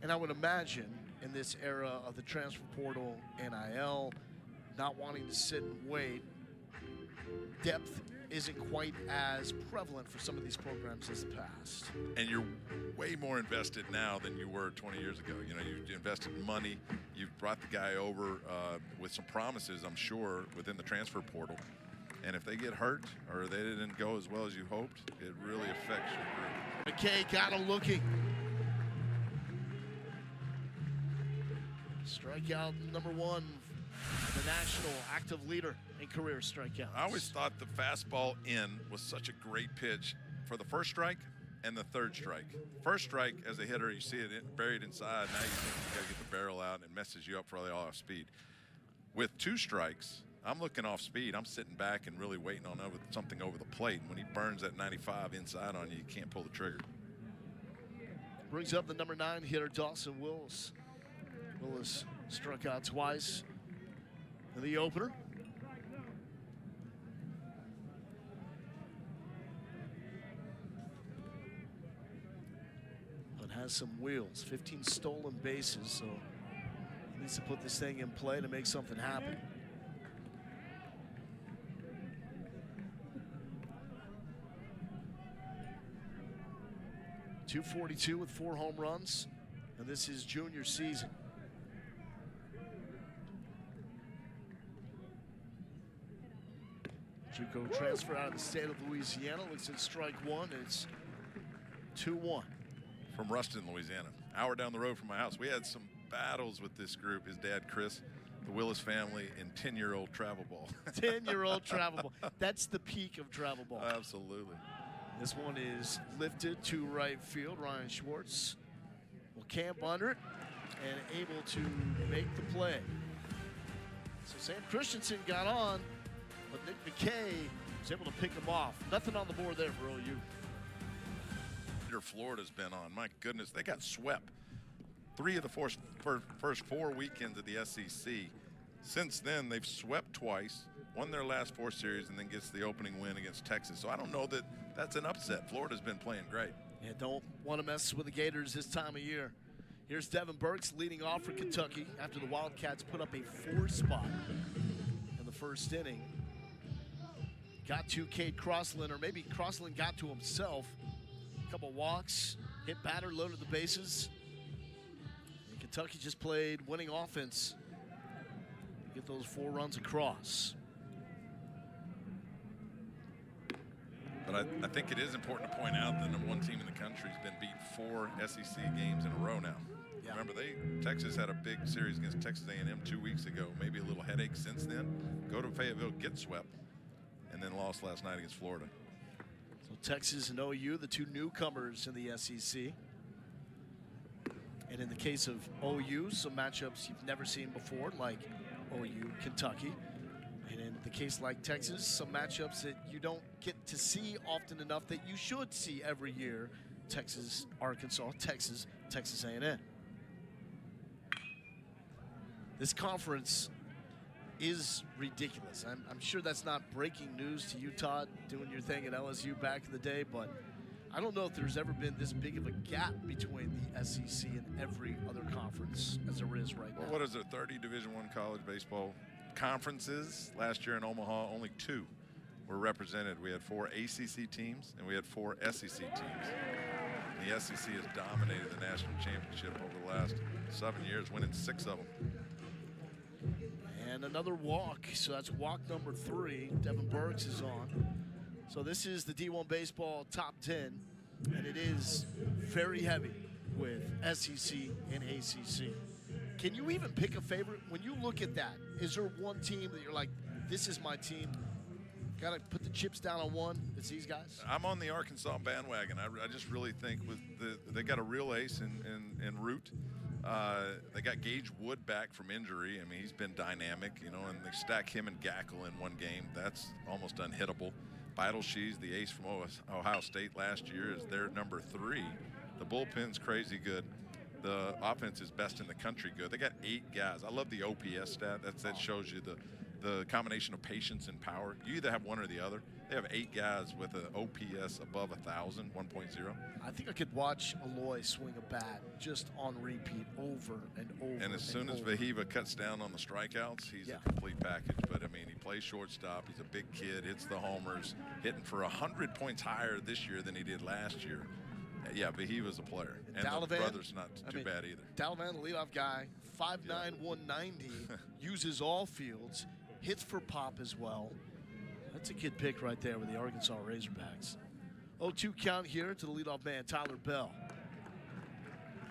And I would imagine in this era of the transfer portal, NIL, not wanting to sit and wait, depth isn't quite as prevalent for some of these programs as the past. And you're way more invested now than you were 20 years ago. You know, you invested money. You've brought the guy over with some promises, I'm sure, within the transfer portal. And if they get hurt or they didn't go as well as you hoped, it really affects your group. McKay got him looking. Strikeout number 1, the national active leader in career strikeouts. I always thought the fastball in was such a great pitch for the first strike and the third strike. First strike, as a hitter, you see it buried inside. Now you think you got to get the barrel out, and it messes you up for the off speed. With 2 strikes, I'm looking off speed. I'm sitting back and really waiting on something over the plate. And when he burns that 95 inside on you, you can't pull the trigger. Brings up the number 9 hitter, Dawson Willis. Willis struck out twice in the opener. But has some wheels, 15 stolen bases, so he needs to put this thing in play to make something happen. .242 with 4 home runs, and this is junior season. JUCO transfer out of the state of Louisiana. Looks at strike 1. It's 2-1. From Ruston, Louisiana. Hour down the road from my house. We had some battles with this group. His dad, Chris, the Willis family, and 10-year-old travel ball. 10-year-old travel ball. That's the peak of travel ball. Absolutely. This one is lifted to right field. Ryan Schwartz will camp under it and able to make the play. So Sam Christensen got on, but Nick McKay was able to pick him off. Nothing on the board there for OU. Florida's been on. My goodness, they got swept 3 of the first 4 weekends of the SEC. Since then, they've swept twice, won their last 4 series, and then gets the opening win against Texas. So I don't know that that's an upset. Florida's been playing great. Yeah, don't want to mess with the Gators this time of year. Here's Devin Burks leading off for Kentucky after the Wildcats put up a 4 spot in the first inning. Got to Cade Crossland, or maybe Crossland got to himself. A couple walks, hit batter, loaded the bases. And Kentucky just played winning offense to get those 4 runs across. But I think it is important to point out that the #1 team in the country has been beat 4 SEC games in a row now. Yeah. Remember, Texas had a big series against Texas A&M 2 weeks ago. Maybe a little headache since then. Go to Fayetteville, get swept, and then lost last night against Florida. So Texas and OU, the 2 newcomers in the SEC. And in the case of OU, some matchups you've never seen before, like OU, Kentucky. And in the case like Texas, some matchups that you don't get to see often enough that you should see every year. Texas, Arkansas, Texas, Texas A&M. This conference is ridiculous. I'm sure that's not breaking news to you, Todd, doing your thing at LSU back in the day, but I don't know if there's ever been this big of a gap between the SEC and every other conference as there is right now. Well, what is there, 30 Division I college baseball conferences? Last year in Omaha, only 2 were represented. We had 4 ACC teams and we had 4 SEC teams. And the SEC has dominated the national championship over the last 7 years, winning 6 of them. And another walk, so that's walk number 3. Devin Burks is on. So this is the D1 Baseball Top 10, and it is very heavy with SEC and ACC. Can you even pick a favorite? When you look at that, is there one team that you're like, this is my team? Got to put the chips down on one. It's these guys. I'm on the Arkansas bandwagon. I just really think they got a real ace in Root. They got Gage Wood back from injury. I mean, he's been dynamic, and they stack him and Gackle in one game. That's almost unhittable. Beidle Shees, the ace from Ohio State last year, is their number 3. The bullpen's crazy good. The offense is best in the country good. They got 8 guys. I love the OPS stat. That shows you the combination of patience and power. You either have one or the other. They have 8 guys with an OPS above 1,000, 1.0. I think I could watch Aloy swing a bat just on repeat over and over. And as soon as Vahiva cuts down on the strikeouts, he's a complete package. But, I mean, he plays shortstop. He's a big kid, hits the homers, hitting for 100 points higher this year than he did last year. Yeah, Vahiva's a player. And the brother's not too bad either. Dalavan, the leadoff guy, 5'9", 190, uses all fields, hits for pop as well. That's a kid pick right there with the Arkansas Razorbacks. 0-2 count here to the leadoff man, Tyler Bell.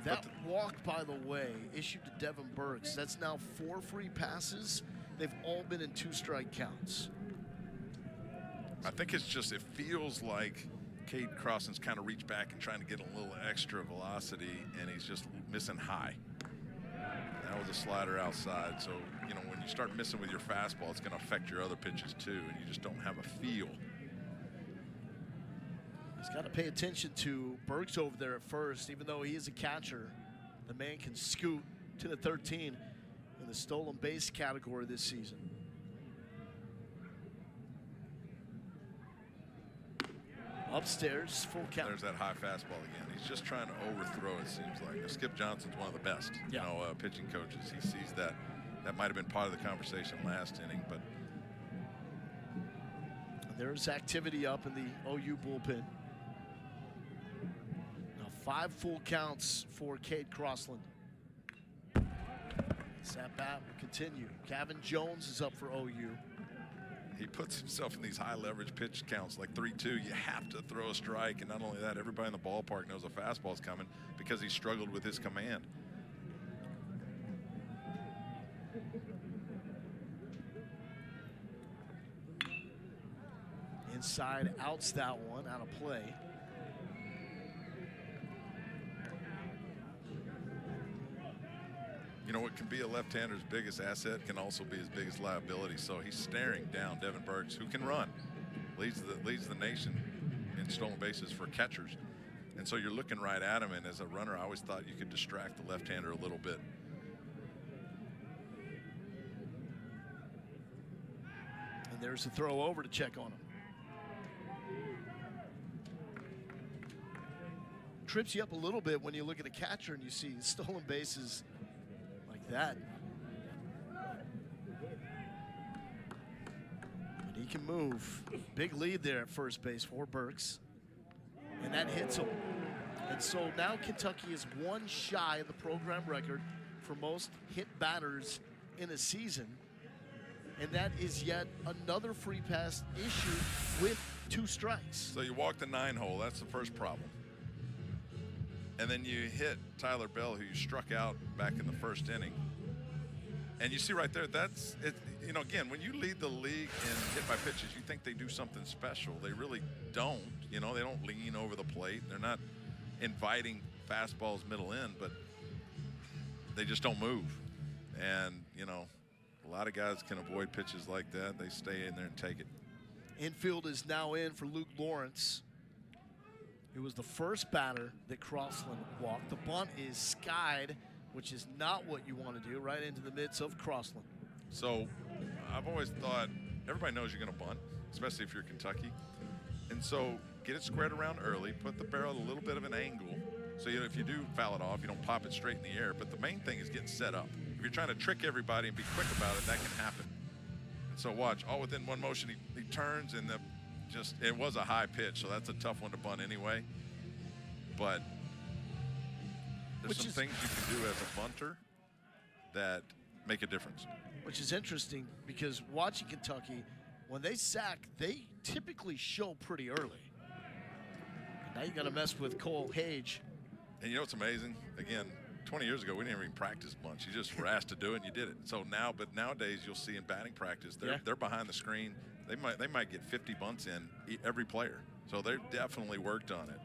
That walk, by the way, issued to Devin Burks. That's now 4 free passes. They've all been in 2-strike counts. I think it feels like Cade Crossland's kind of reached back and trying to get a little extra velocity, and he's just missing high. That was a slider outside, so when you start missing with your fastball, it's going to affect your other pitches too, and you just don't have a feel. He's got to pay attention to Burks over there at first. Even though he is a catcher, the man can scoot to the 13 in the stolen base category this season. Upstairs, full count. There's that high fastball again. He's just trying to overthrow, it seems like. Skip Johnson's one of the best, pitching coaches. He sees that. That might have been part of the conversation last inning, but there's activity up in the OU bullpen. Now 5 full counts for Cade Crossland. This at-bat will continue. Gavin Jones is up for OU. He puts himself in these high leverage pitch counts like 3-2. You have to throw a strike, and not only that, everybody in the ballpark knows a fastball's coming because he struggled with his command. Inside, outs that one, out of play. What can be a left-hander's biggest asset can also be his biggest liability. So he's staring down Devin Burks, who can run, leads the nation in stolen bases for catchers. And so you're looking right at him, and as a runner, I always thought you could distract the left-hander a little bit. And there's a throw over to check on him. Trips you up a little bit when you look at a catcher and you see stolen bases like that. But he can move. Big lead there at first base for Burks. And that hits him. And so now Kentucky is 1 shy of the program record for most hit batters in a season. And that is yet another free pass issued with 2 strikes. So you walk the 9-hole, that's the first problem. And then you hit Tyler Bell, who you struck out back in the first inning. And you see right there, that's it. Again, when you lead the league in hit by pitches, you think they do something special. They really don't. They don't lean over the plate. They're not inviting fastballs middle in, but they just don't move. And, a lot of guys can avoid pitches like that. They stay in there and take it. Infield is now in for Luke Lawrence. It was the first batter that Crossland walked. The bunt is skied, which is not what you want to do, right into the midst of Crossland. So I've always thought everybody knows you're going to bunt, especially if you're Kentucky. And so get it squared around early, put the barrel at a little bit of an angle. So if you do foul it off, you don't pop it straight in the air. But the main thing is getting set up. If you're trying to trick everybody and be quick about it, that can happen. And so watch, all within one motion, he turns, and it was a high pitch, so that's a tough one to bunt anyway. But there's some things you can do as a bunter that make a difference. Which is interesting because watching Kentucky, when they sack, they typically show pretty early. Now you got to mess with Cole Hage. And what's amazing? Again, 20 years ago, we didn't even practice bunts. You just were asked to do it, and you did it. So now, but nowadays, you'll see in batting practice, they're behind the screen. They might get 50 bunts in every player. So they've definitely worked on it.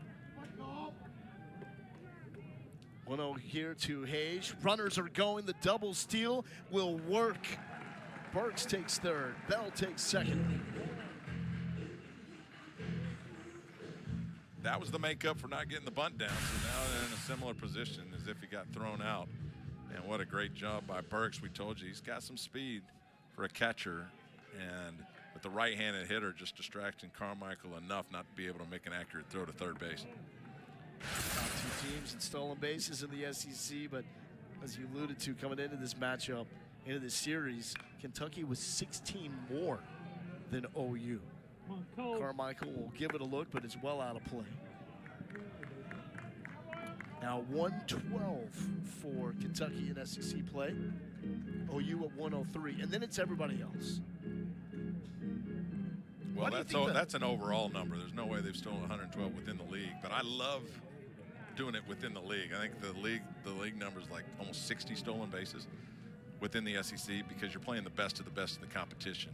1-0 here to Hage. Runners are going. The double steal will work. Burks takes third. Bell takes second. That was the makeup for not getting the bunt down. So now they're in a similar position as if he got thrown out. And what a great job by Burks. We told you he's got some speed for a catcher. And with the right-handed hitter just distracting Carmichael enough not to be able to make an accurate throw to third base. Top two teams in stolen bases in the SEC, but as you alluded to, coming into this matchup, into this series, Kentucky was 16 more than OU. Carmichael will give it a look, but it's well out of play. Now 112 for Kentucky in SEC play. OU at 103, and then it's everybody else. Well, that's an overall number. There's no way they've stolen 112 within the league, but I love doing it within the league. I think the league number is like almost 60 stolen bases within the SEC because you're playing the best of the competition.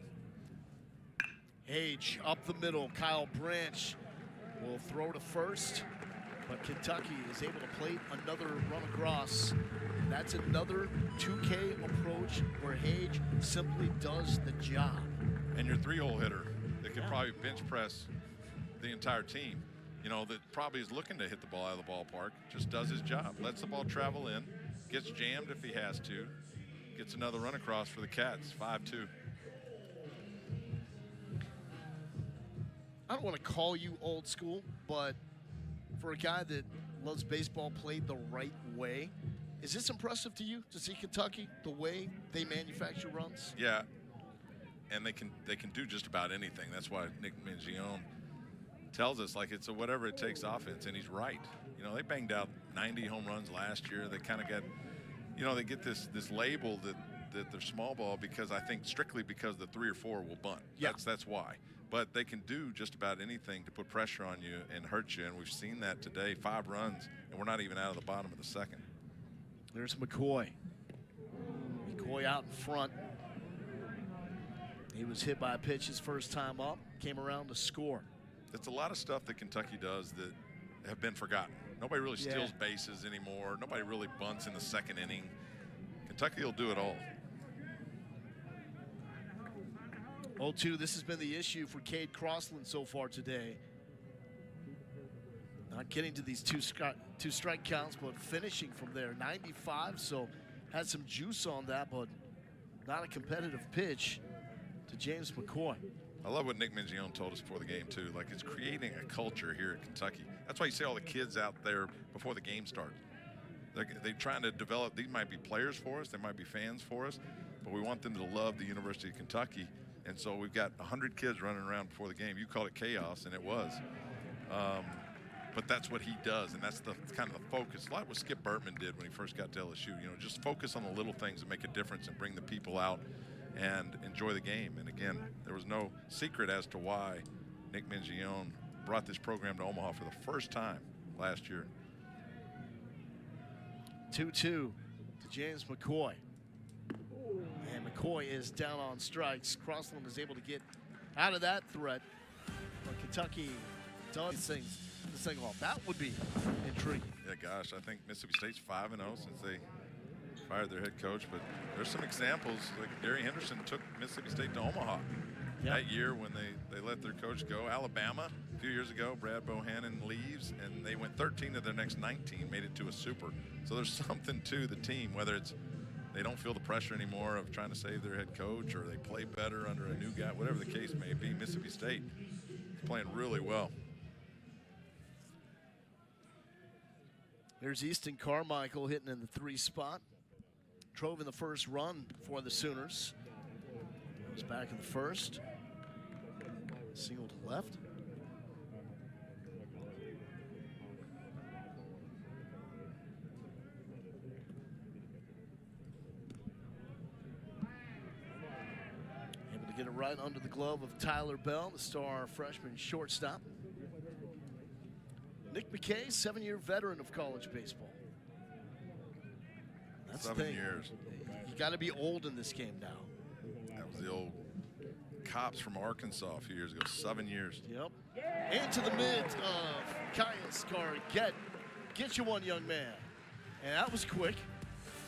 Hage up the middle. Kyle Branch will throw to first, but Kentucky is able to plate another run across. That's another 2K approach where Hage simply does the job. And your three-hole hitter that could probably bench press the entire team, you know, that probably is looking to hit the ball out of the ballpark, just does his job, lets the ball travel in, gets jammed if he has to, gets another run across for the Cats, 5-2. I don't want to call you old school, but for a guy that loves baseball played the right way, is this impressive to you to see Kentucky, the way they manufacture runs? Yeah, and they can do just about anything. That's why Nick Mingione tells us like it's a whatever it takes offense, and he's right. You know, they banged out 90 home runs last year. They kind of got, you know, they get this label that they're small ball because I think strictly because the 3 or 4 will bunt. Yeah. That's why. But they can do just about anything to put pressure on you and hurt you, and we've seen that today. 5 runs, and we're not even out of the bottom of the second. There's McCoy. McCoy out in front. He was hit by a pitch his first time up, came around to score. It's a lot of stuff that Kentucky does that have been forgotten. Nobody really steals bases anymore. Nobody really bunts in the second inning. Kentucky will do it all. 0-2, this has been the issue for Cade Crossland so far today. Not getting to these two strike counts, but finishing from there. 95, so had some juice on that, but not a competitive pitch to James McCoy. I love what Nick Mingione told us before the game, too. Like, it's creating a culture here at Kentucky. That's why you see all the kids out there before the game starts. They're trying to develop. These might be players for us. They might be fans for us. But we want them to love the University of Kentucky. And so we've got 100 kids running around before the game. You called it chaos, and it was. But that's what he does, and that's the kind of the focus. A lot what Skip Bertman did when he first got to LSU. You know, just focus on the little things that make a difference and bring the people out and enjoy the game. And again, there was no secret as to why Nick Mingione brought this program to Omaha for the first time last year. 2-2 to James McCoy. And McCoy is down on strikes. Crossland is able to get out of that threat. But Kentucky does this thing off. That would be intriguing. Yeah, gosh, I think Mississippi State's 5-0 since they fired their head coach. But there's some examples, like Gary Henderson took Mississippi State to Omaha that year when they let their coach go. Alabama, a few years ago, Brad Bohannon leaves, and they went 13 of their next 19, made it to a super. So there's something to the team, whether it's they don't feel the pressure anymore of trying to save their head coach or they play better under a new guy, whatever the case may be. Mississippi State is playing really well. There's Easton Carmichael hitting in the 3 spot. Drove in the first run for the Sooners. Goes back in the first. Single to left. Able to get it right under the glove of Tyler Bell, the star freshman shortstop. Nick McKay, 7-year veteran of college baseball. That's 7 the thing. years. You got to be old in this game now. That was the old Cops from Arkansas a few years ago. 7 years. Yep. Into the mids of Caius Gargett. Get you one, young man. And that was quick.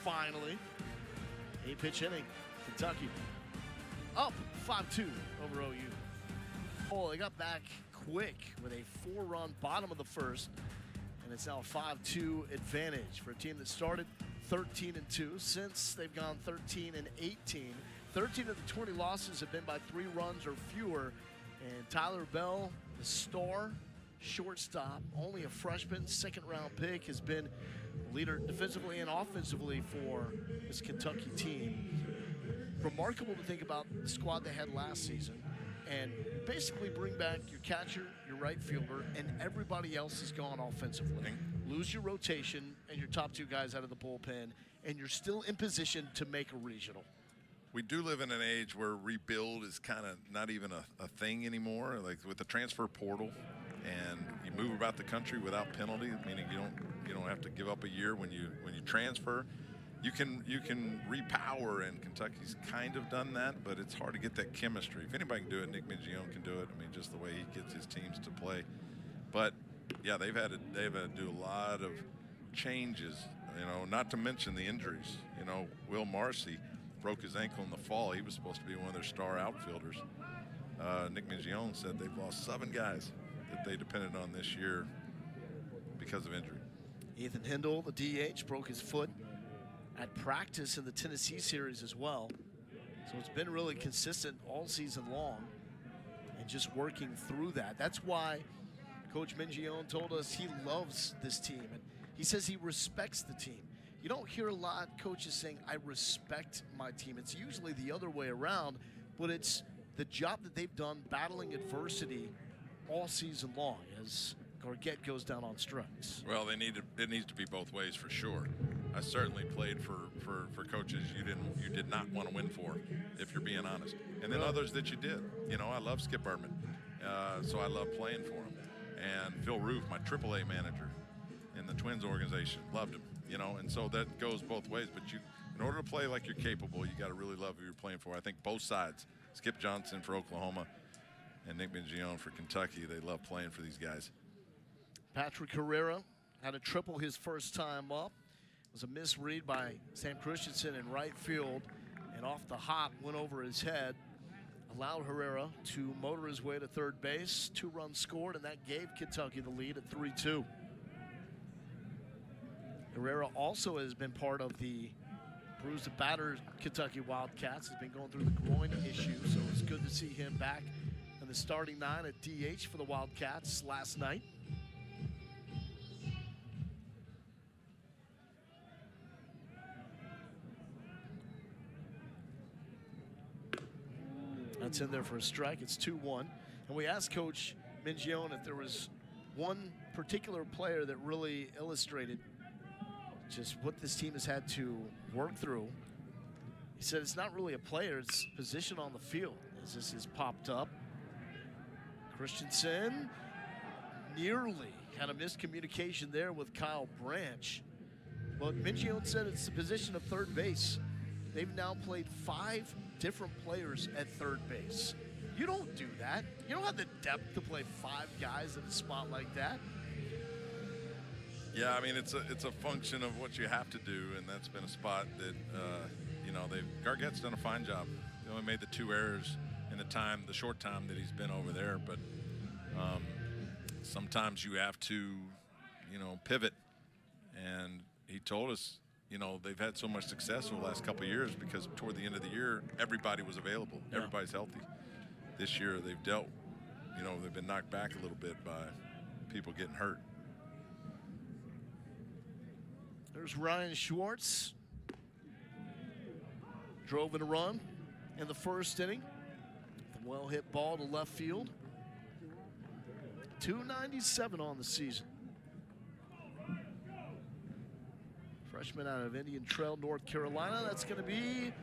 Finally. 8-pitch inning. Kentucky up 5-2 over OU. Oh, they got back quick with a 4-run bottom of the first. And it's now a 5-2 advantage for a team that started 13-2. Since they've gone 13-18. 13 of the 20 losses have been by 3 runs or fewer. And Tyler Bell, the star shortstop, only a freshman, second-round pick, has been leader defensively and offensively for this Kentucky team. Remarkable to think about the squad they had last season and basically bring back your catcher, your right fielder, and everybody else is gone offensively. Lose your rotation and your top 2 guys out of the bullpen, and you're still in position to make a regional. We do live in an age where rebuild is kind of not even a thing anymore. Like with the transfer portal, and you move about the country without penalty, meaning you don't have to give up a year when you transfer. You can repower, and Kentucky's kind of done that, but it's hard to get that chemistry. If anybody can do it, Nick Mingione can do it. I mean, just the way he gets his teams to play. But yeah, they've had to do a lot of changes. Not to mention the injuries. Will Marcy broke his ankle in the fall. He was supposed to be one of their star outfielders. Nick Mingione said they've lost 7 guys that they depended on this year because of injury. Ethan Hindle, the DH, broke his foot at practice in the Tennessee series as well. So it's been really consistent all season long and just working through that. That's why Coach Mingione told us he loves this team, and he says he respects the team. You don't hear a lot coaches saying, I respect my team. It's usually the other way around, but it's the job that they've done battling adversity all season long as Gargett goes down on strikes. Well, it needs to be both ways for sure. I certainly played for coaches you did not want to win for, if you're being honest. And then others that you did. I love Skip Berman, so I love playing for him. And Phil Roof, my AAA manager in the Twins organization, loved him. And so that goes both ways. But in order to play like you're capable, you got to really love who you're playing for. I think both sides, Skip Johnson for Oklahoma and Nick Mingione for Kentucky, they love playing for these guys. Patrick Herrera had a triple his first time up. It was a misread by Sam Christensen in right field, and off the hop went over his head, allowed Herrera to motor his way to third base. 2 runs scored, and that gave Kentucky the lead at 3-2. Herrera also has been part of the bruised and battered Kentucky Wildcats. Has been going through the groin issue, so it's good to see him back in the starting 9 at DH for the Wildcats last night. That's in there for a strike. It's 2-1. And we asked Coach Mingione if there was one particular player that really illustrated just what this team has had to work through. He said it's not really a player, it's position on the field as this has popped up. Christensen nearly had a miscommunication there with Kyle Branch. But Mingione said it's the position of third base. They've now played 5 different players at third base. You don't do that. You don't have the depth to play 5 guys at a spot like that. Yeah, I mean, it's a function of what you have to do, and that's been a spot that, Gargett's done a fine job. He only made the 2 errors in the short time that he's been over there, but sometimes you have to, pivot. And he told us, they've had so much success over the last couple of years because toward the end of the year, everybody was available. Yeah. Everybody's healthy. This year, they've they've been knocked back a little bit by people getting hurt. There's Ryan Schwartz. Drove in a run in the first inning. The well-hit ball to left field. 297 on the season. Freshman out of Indian Trail, North Carolina. That's going to be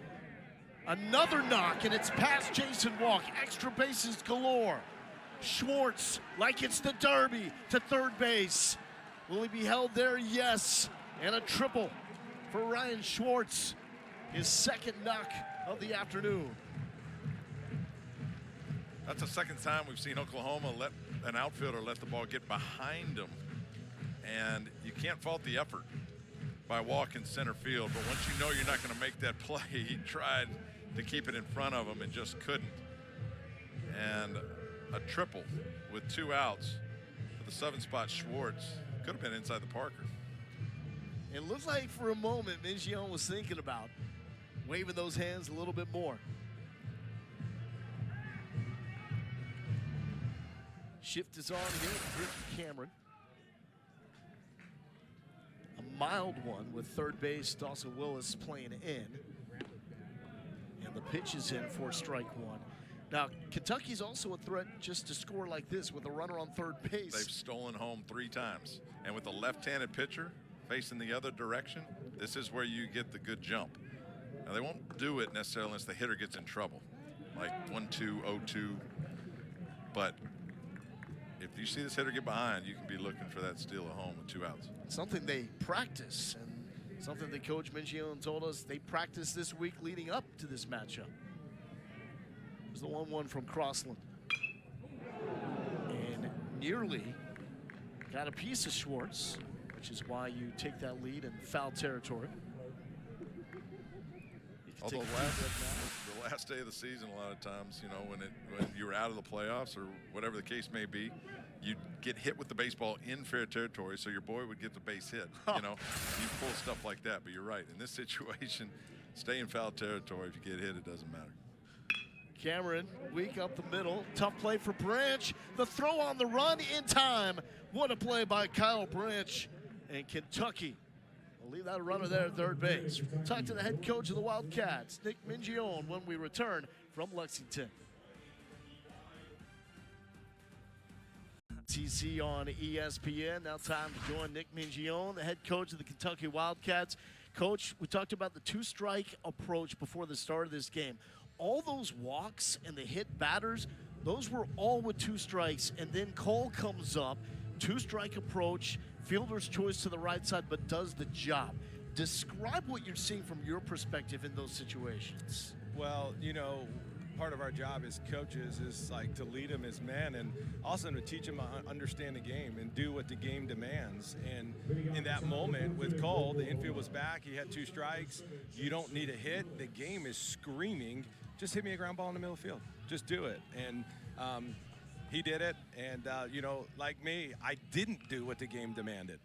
another knock, and it's past Jason Walk. Extra bases galore. Schwartz, like it's the Derby, to third base. Will he be held there? Yes. And a triple for Ryan Schwartz, his second knock of the afternoon. That's the second time we've seen Oklahoma let an outfielder let the ball get behind them. And you can't fault the effort by walking center field. But once you know you're not going to make that play, he tried to keep it in front of him and just couldn't. And a triple with 2 outs for the 7-spot Schwartz. Could have been inside the Parker. It looked like for a moment Mingione was thinking about waving those hands a little bit more. Shift is on here with Ricky Cameron. A mild one with third base, Dawson Willis playing in. And the pitch is in for strike 1. Now, Kentucky's also a threat just to score like this with a runner on third base. They've stolen home 3 times. And with a left-handed pitcher facing the other direction, this is where you get the good jump. Now, they won't do it necessarily unless the hitter gets in trouble, like 1-2, 0-2. But if you see this hitter get behind, you can be looking for that steal at home with 2 outs. Something they practice, and something that Coach Mingione told us they practiced this week leading up to this matchup. There's the 1-1 from Crossland. And nearly got a piece of Schwartz, which is why you take that lead in foul territory. Although the last day of the season, a lot of times, you know, when you're out of the playoffs or whatever the case may be, you get hit with the baseball in fair territory, so your boy would get the base hit. You know, you pull stuff like that. But you're right. In this situation, stay in foul territory. If you get hit, it doesn't matter. Cameron, weak up the middle. Tough play for Branch. The throw on the run in time. What a play by Kyle Branch. And Kentucky will leave that runner there at third base. We'll talk to the head coach of the Wildcats, Nick Mingione, when we return from Lexington. TC on ESPN. Now time to join Nick Mingione, the head coach of the Kentucky Wildcats. Coach, we talked about the 2-strike approach before the start of this game. All those walks and the hit batters, those were all with 2 strikes. And then Cole comes up, 2-strike approach, fielder's choice to the right side, but does the job. Describe what you're seeing from your perspective in those situations. Well, you know, part of our job as coaches is like to lead them as men and also to teach them to understand the game and do what the game demands. And in that moment with Cole, the infield was back. He had 2 strikes. You don't need a hit. The game is screaming, just hit me a ground ball in the middle of the field. Just do it. And he did it. And, you know, like me, I didn't do what the game demanded.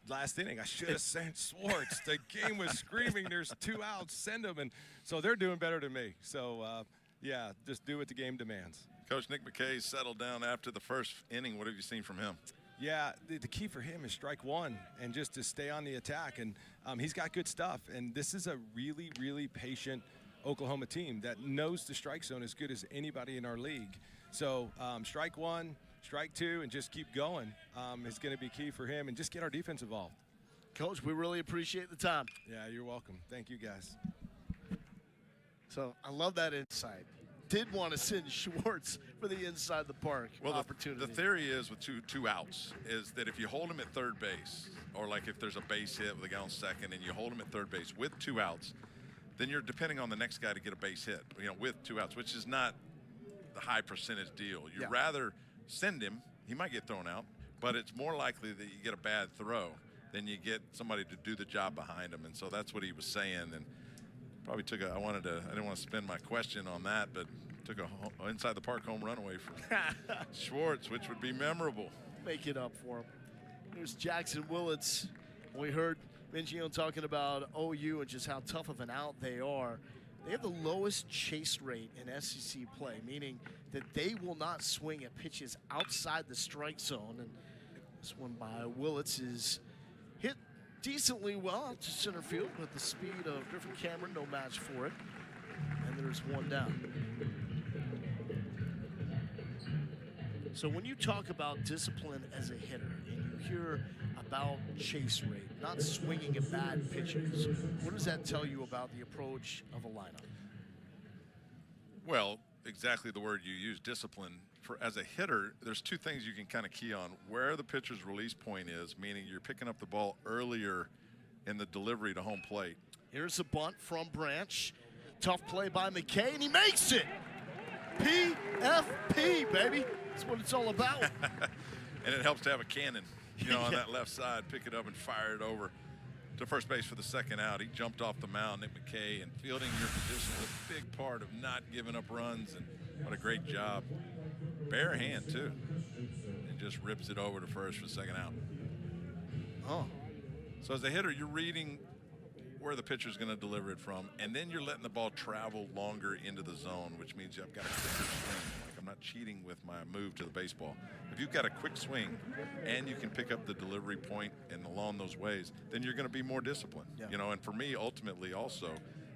Last inning, I should have sent Schwartz. The game was screaming, there's 2 outs, send them. And so they're doing better than me. So, yeah, just do what the game demands. Coach Nick McKay settled down after the first inning. What have you seen from him? Yeah, the key for him is strike 1 and just to stay on the attack. And he's got good stuff. And this is a really, really patient Oklahoma team that knows the strike zone as good as anybody in our league. So strike 1, strike 2, and just keep going is going to be key for him, and just get our defense involved. Coach, we really appreciate the time. Yeah, you're welcome. Thank you, guys. So I love that insight. Did want to send Schwartz for the inside the park opportunity. The theory is with two outs is that if you hold him at third base, or like if there's a base hit with a guy on second and you hold him at third base with 2 outs, then you're depending on the next guy to get a base hit, you know, with 2 outs, which is not the high percentage deal. You'd rather send him, he might get thrown out, but it's more likely that you get a bad throw than you get somebody to do the job behind him. And so that's what he was saying. And probably took I didn't want to spend my question on that, but took a inside the park home run away from Schwartz, which would be memorable. Make it up for him. Here's Jackson Willits. We heard Mingione talking about OU and just how tough of an out they are. They have the lowest chase rate in SEC play, meaning that they will not swing at pitches outside the strike zone. And this one by Willits is hit decently well out to center field with the speed of Griffin Cameron, no match for it. And there's 1 down. So when you talk about discipline as a hitter and you hear about chase rate, not swinging at bad pitches, what does that tell you about the approach of a lineup? Well, exactly the word you use, discipline. As a hitter, there's 2 things you can kind of key on. Where the pitcher's release point is, meaning you're picking up the ball earlier in the delivery to home plate. Here's a bunt from Branch. Tough play by McKay, and he makes it. PFP, baby. That's what it's all about. And it helps to have a cannon, on that left side. Pick it up and fire it over to first base for the second out. He jumped off the mound, Nick McKay, and fielding your position is a big part of not giving up runs, and what a great job. Bare hand, too, and just rips it over to first for the second out. Oh. So as a hitter, you're reading where the pitcher's going to deliver it from, and then you're letting the ball travel longer into the zone, which means I've got a quicker swing. Like, I'm not cheating with my move to the baseball. If you've got a quick swing and you can pick up the delivery point and along those ways, then you're going to be more disciplined. Yeah. And for me, ultimately, also,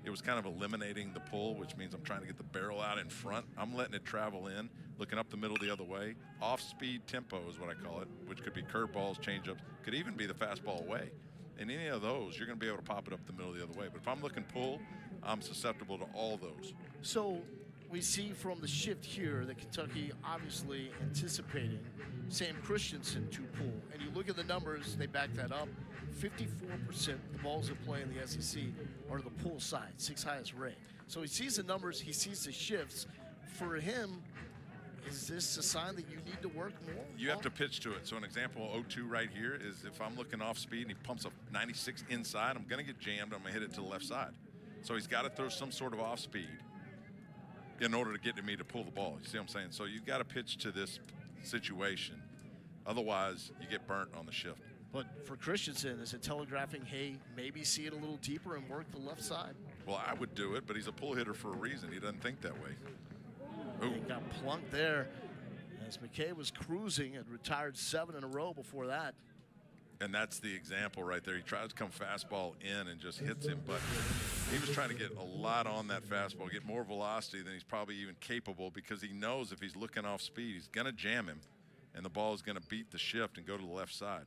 it was kind of eliminating the pull, which means I'm trying to get the barrel out in front. I'm letting it travel in, looking up the middle the other way. Off-speed tempo is what I call it, which could be curveballs, changeups, could even be the fastball away. In any of those, you're going to be able to pop it up the middle the other way. But if I'm looking pull, I'm susceptible to all those. So we see from the shift here that Kentucky obviously anticipating Sam Christensen to pull. And you look at the numbers, they back that up. 54% of the balls that play in the SEC are to the pull side, 6th highest rate. So he sees the numbers, he sees the shifts. For him, is this a sign that you need to work more? You have to pitch to it. So an example, 0-2 right here is if I'm looking off speed and he pumps a 96 inside, I'm going to get jammed. I'm going to hit it to the left side. So he's got to throw some sort of off speed in order to get to me to pull the ball. You see what I'm saying? So you've got to pitch to this situation. Otherwise, you get burnt on the shift. But for Christensen, is it telegraphing, hey, maybe see it a little deeper and work the left side? Well, I would do it, but he's a pull hitter for a reason. He doesn't think that way. Ooh. He got plunked there as McKay was cruising and retired 7 in a row before that. And that's the example right there. He tries to come fastball in and just hits him, but he was trying to get a lot on that fastball, get more velocity than he's probably even capable, because he knows if he's looking off speed, he's going to jam him, and the ball is going to beat the shift and go to the left side.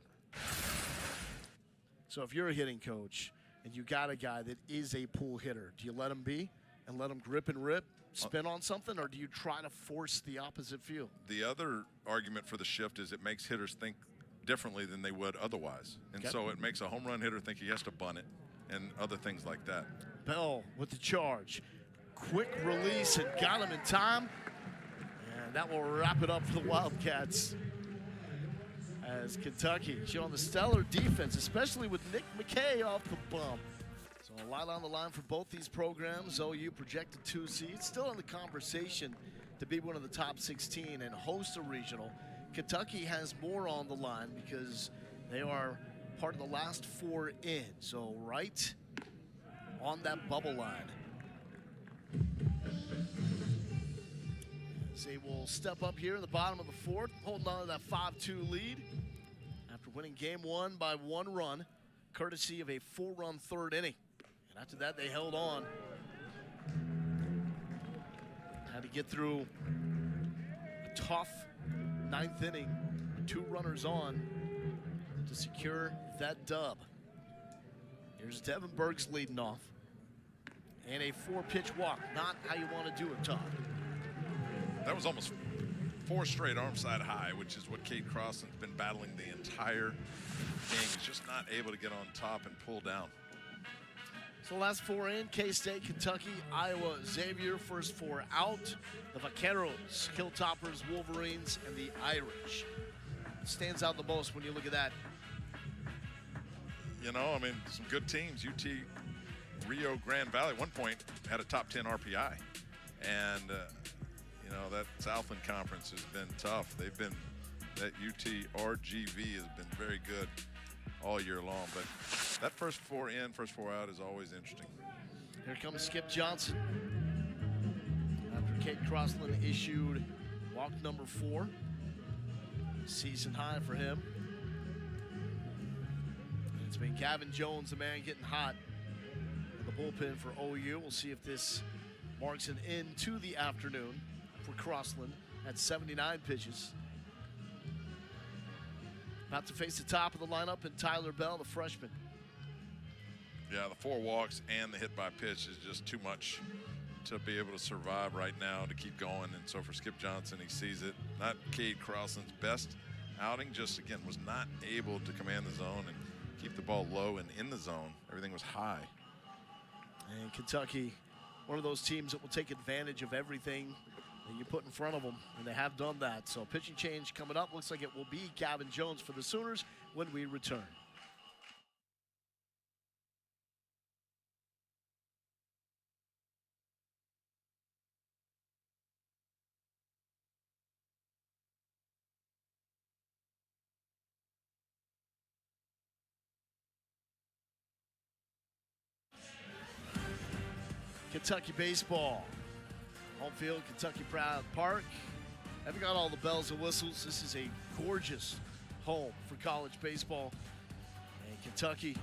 So if you're a hitting coach and you got a guy that is a pull hitter, do you let him be and let him grip and rip, spin on something, or do you try to force the opposite field? The other argument for the shift is it makes hitters think differently than they would otherwise. And so it makes a home run hitter think he has to bunt it and other things like that. Bell with the charge. Quick release and got him in time. And that will wrap it up for the Wildcats. As Kentucky showing the stellar defense, especially with Nick McKay off the bump. So a lot on the line for both these programs. OU projected 2 seeds, still in the conversation to be one of the top 16 and host a regional. Kentucky has more on the line because they are part of the last 4 in. So right on that bubble line. As they will step up here in the bottom of the 4th, holding on to that 5-2 lead after winning game 1 by 1 run, courtesy of a 4-run 3rd inning. And after that, they held on. Had to get through a tough 9th inning, 2 runners on to secure that dub. Here's Devin Burks leading off. And a 4-pitch walk. Not how you want to do it, Todd. That was almost 4 straight arm side high, which is what Cade Crossland's been battling the entire game. He's just not able to get on top and pull down. So last 4 in, K-State, Kentucky, Iowa, Xavier. First 4 out. The Vaqueros, Hilltoppers, Wolverines, and the Irish. Stands out the most when you look at that. You know, I mean, some good teams. UT Rio Grande Valley at one point had a top 10 RPI. And, you know, that Southland Conference has been tough. They've been, that UT RGV has been very good all year long. But that first 4 in, first 4 out is always interesting. Here comes Skip Johnson. After Cade Crossland issued walk number 4. Season high for him. And it's been Gavin Jones, the man getting hot in the bullpen for OU. We'll see if this marks an end to the afternoon for Crossland at 79 pitches. About to face the top of the lineup, and Tyler Bell, the freshman. Yeah, the 4 walks and the hit by pitch is just too much to be able to survive right now, to keep going. And so for Skip Johnson, he sees it. Not Cade Crossland's best outing, just again was not able to command the zone and keep the ball low and in the zone. Everything was high. And Kentucky, one of those teams that will take advantage of everything that you put in front of them, and they have done that. So pitching change coming up. Looks like it will be Gavin Jones for the Sooners when we return. Kentucky baseball. Home field, Kentucky Proud Park. Haven't got all the bells and whistles. This is a gorgeous home for college baseball. And Kentucky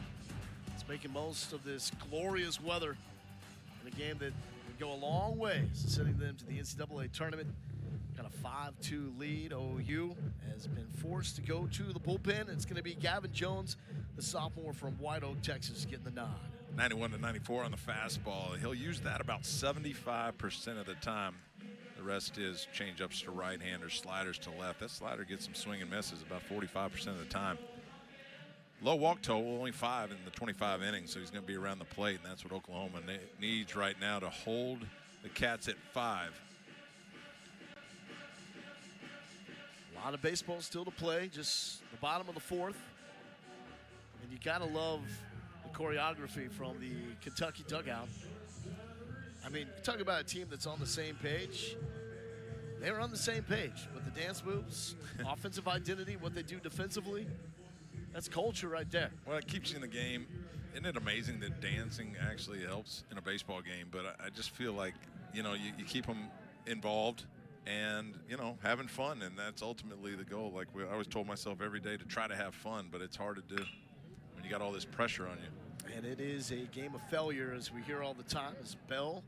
is making most of this glorious weather in a game that would go a long way, sending them to the NCAA tournament. Got a 5-2 lead. OU has been forced to go to the bullpen. It's going to be Gavin Jones, the sophomore from White Oak, Texas, getting the nod. 91-94 on the fastball. He'll use that about 75% of the time. The rest is change-ups to right-handers, sliders to left. That slider gets some swing and misses about 45% of the time. Low walk total, only 5 in the 25 innings, so he's going to be around the plate, and that's what Oklahoma needs right now to hold the Cats at 5. A lot of baseball still to play, just the bottom of the 4th. And you got to love the choreography from the Kentucky dugout. I mean, you talk about a team that's on the same page. They were on the same page with the dance moves, offensive identity, what they do defensively. That's culture right there. Well, it keeps you in the game. Isn't it amazing that dancing actually helps in a baseball game? But I just feel like, you keep them involved and, having fun, and that's ultimately the goal. Like I always told myself every day to try to have fun, but it's hard to do when you got all this pressure on you. And it is a game of failure, as we hear all the time, as Bell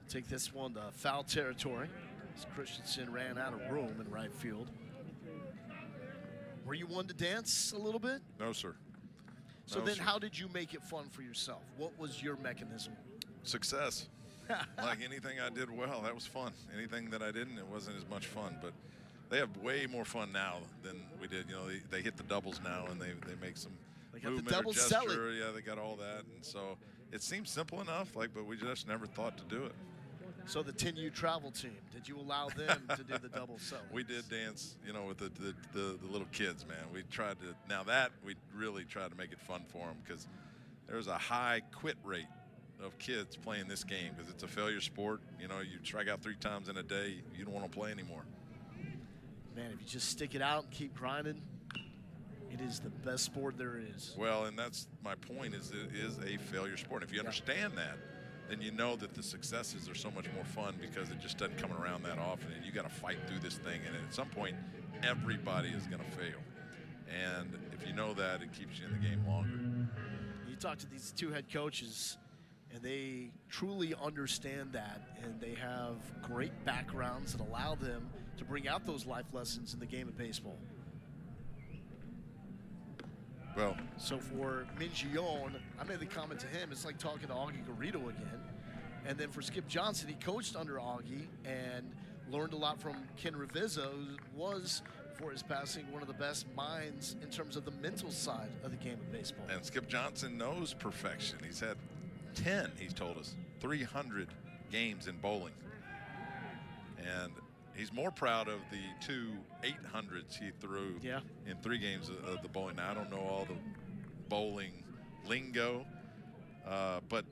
take this one to foul territory, as Christensen ran out of room in right field. Were you one to dance a little bit? No, sir. So then how did you make it fun for yourself? What was your mechanism? Success. Like anything I did well, that was fun. Anything that I didn't, it wasn't as much fun. But they have way more fun now than we did. They hit the doubles now, and they make some movement or gesture. Yeah, they got all that. And so it seems simple enough, but we just never thought to do it. So the 10U travel team, did you allow them to do the double selling? We did dance, with the little kids, man. We tried to, now that we really tried to make it fun for them, because there's a high quit rate of kids playing this game, because it's a failure sport. You strike out 3 times in a day, you don't want to play anymore. Man, if you just stick it out and keep grinding, it is the best sport there is. Well, and that's my point, is it is a failure sport. If you understand that, then you know that the successes are so much more fun, because it just doesn't come around that often, and you got to fight through this thing, and at some point everybody is going to fail, and if you know that, it keeps you in the game longer. You talk to these 2 head coaches, and they truly understand that, and they have great backgrounds that allow them to bring out those life lessons in the game of baseball. Well, so for Mingione, I made the comment to him, it's like talking to Augie Garrido again. And then for Skip Johnson, he coached under Augie and learned a lot from Ken Ravizza, who was, before his passing, one of the best minds in terms of the mental side of the game of baseball. And Skip Johnson knows perfection. He's had 10, he's told us, 300 games in bowling. And he's more proud of the 2 800s he threw in 3 games of the bowling. Now, I don't know all the bowling lingo, but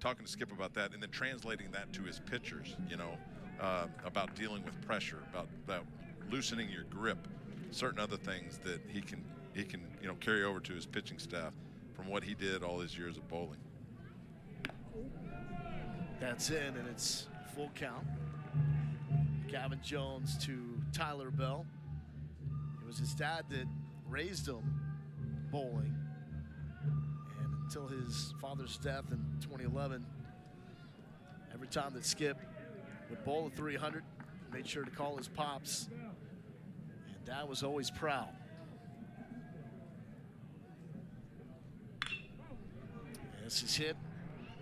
talking to Skip about that, and then translating that to his pitchers, about dealing with pressure, about loosening your grip, certain other things that he can carry over to his pitching staff from what he did all his years of bowling. That's in, and it's full count. Gavin Jones to Tyler Bell. It was his dad that raised him bowling, and until his father's death in 2011, every time that Skip would bowl a 300, he made sure to call his pops, and Dad was always proud. And this is hit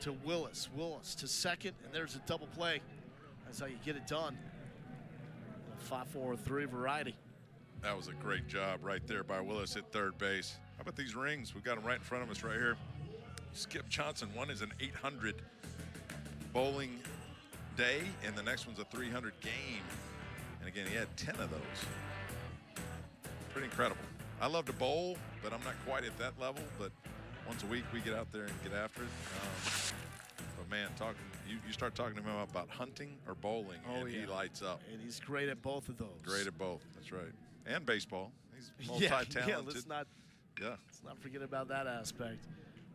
to Willis to second, and there's a double play. That's how you get it done. 5-4-3 variety. That was a great job right there by Willis at third base. How about these rings? We've got them right in front of us right here. Skip Johnson, one is an 800 bowling day, and the next one's a 300 game. And again, he had 10 of those. Pretty incredible. I love to bowl, but I'm not quite at that level. But once a week, we get out there and get after it. But man, you start talking to him about hunting or bowling, and he lights up. And he's great at both of those. Great at both. That's right. And baseball. He's Yeah, multi-talented. let's not forget about that aspect.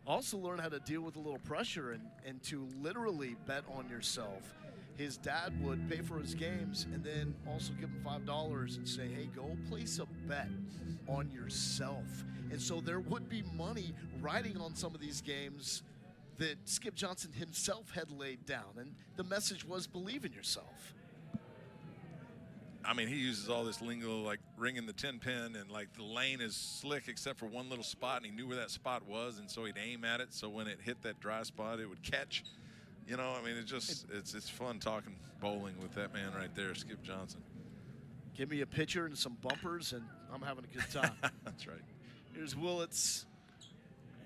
Also learn how to deal with a little pressure and to literally bet on yourself. His dad would pay for his games and then also give him $5 and say, hey, go place a bet on yourself. And so there would be money riding on some of these games that Skip Johnson himself had laid down. And the message was, believe in yourself. I mean, he uses all this lingo like ringing the 10 pin, and like the lane is slick except for one little spot, and he knew where that spot was, and so he'd aim at it. So when it hit that dry spot, it would catch. You know, I mean, it's fun talking bowling with that man right there, Skip Johnson. Give me a pitcher and some bumpers, and I'm having a good time. That's right. Here's Willits,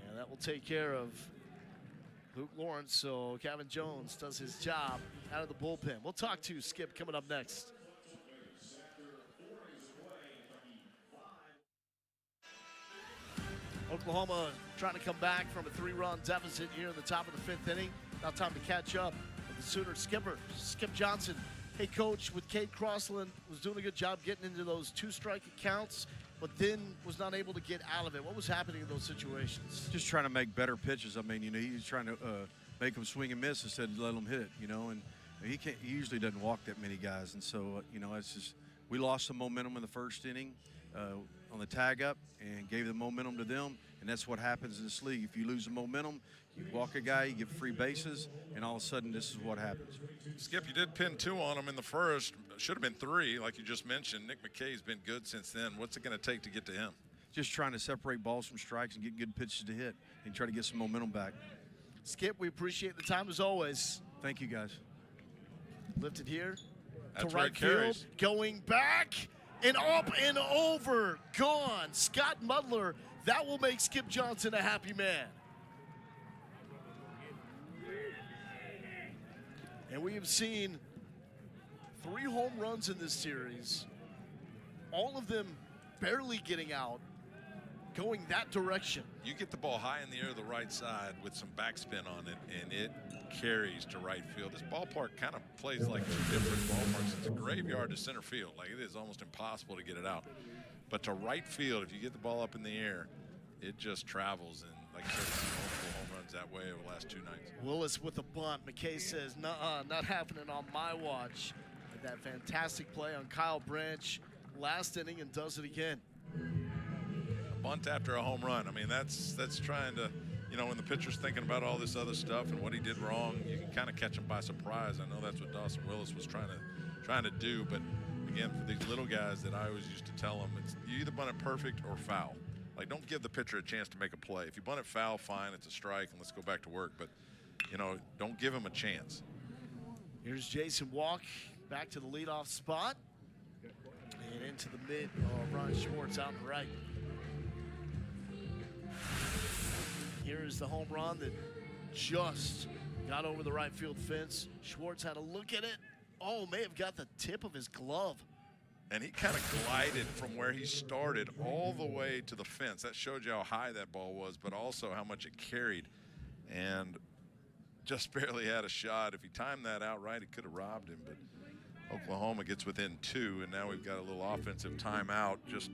and that will take care of Luke Lawrence. So Kevin Jones does his job out of the bullpen. We'll talk to Skip coming up next. Oklahoma trying to come back from a 3-run deficit here in the top of the 5th inning. Now time to catch up with the Sooner skipper, Skip Johnson. Hey, Coach, with Cade Crossland, was doing a good job getting into those 2-strike accounts, but then was not able to get out of it. What was happening in those situations? Just trying to make better pitches. I mean, he's trying to make them swing and miss instead of let them hit, and he usually doesn't walk that many guys. And so, it's just we lost some momentum in the first inning on the tag up and gave the momentum to them, and that's what happens in this league. If you lose the momentum, you walk a guy, you give free bases, and all of a sudden this is what happens. Skip, you did pin 2 on him in the first. Should have been 3, like you just mentioned. Nick McKay's been good since then. What's it going to take to get to him? Just trying to separate balls from strikes and get good pitches to hit and try to get some momentum back. Skip, we appreciate the time as always. Thank you, guys. Lifted here That's to where right it carries. field, going back and up and over, gone. Scott Mudler, that will make Skip Johnson a happy man. And we have seen 3 home runs in this series, all of them barely getting out, going that direction. You get the ball high in the air to the right side with some backspin on it, and it carries to right field. This ballpark kind of plays like 2 different ballparks. It's a graveyard to center field. Like, it is almost impossible to get it out. But to right field, if you get the ball up in the air, it just travels. And like I said, we've seen multiple home runs that way over the last 2 nights. Willis with a bunt. McKay says, nuh-uh, not happening on my watch. And that fantastic play on Kyle Branch last inning, and does it again. A bunt after a home run. I mean, that's trying to, when the pitcher's thinking about all this other stuff and what he did wrong, you can kind of catch him by surprise. I know that's what Dawson Willis was trying to do, but again, for these little guys that I always used to tell them, it's you either bunt it perfect or foul. Like, don't give the pitcher a chance to make a play. If you bunt it foul, fine, it's a strike, and let's go back to work. But, don't give him a chance. Here's Jason Walk back to the leadoff spot. And into the mid, Ron Schwartz out and right. Here is the home run that just got over the right field fence. Schwartz had a look at it. Oh, may have got the tip of his glove. And he kind of glided from where he started all the way to the fence. That showed you how high that ball was, but also how much it carried. And just barely had a shot. If he timed that out right, he could have robbed him. But Oklahoma gets within 2, and now we've got a little offensive timeout just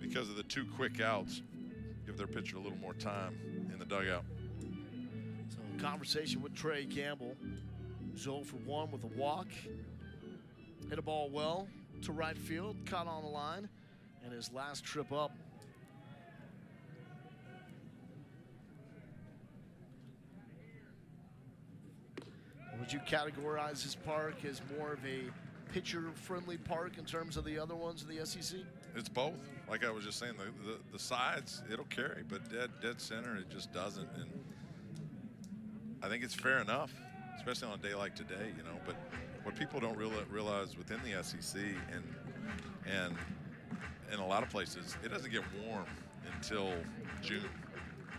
because of the 2 quick outs. Give their pitcher a little more time in the dugout. So conversation with Trey Campbell. 0 for 1 with a walk. Hit a ball well to right field, caught on the line, and his last trip up. Would you categorize this park as more of a pitcher-friendly park in terms of the other ones in the SEC? It's both. Like I was just saying, the sides, it'll carry, but dead center, it just doesn't. And I think it's fair enough, especially on a day like today, But what people don't realize within the SEC, and And in a lot of places, it doesn't get warm until June.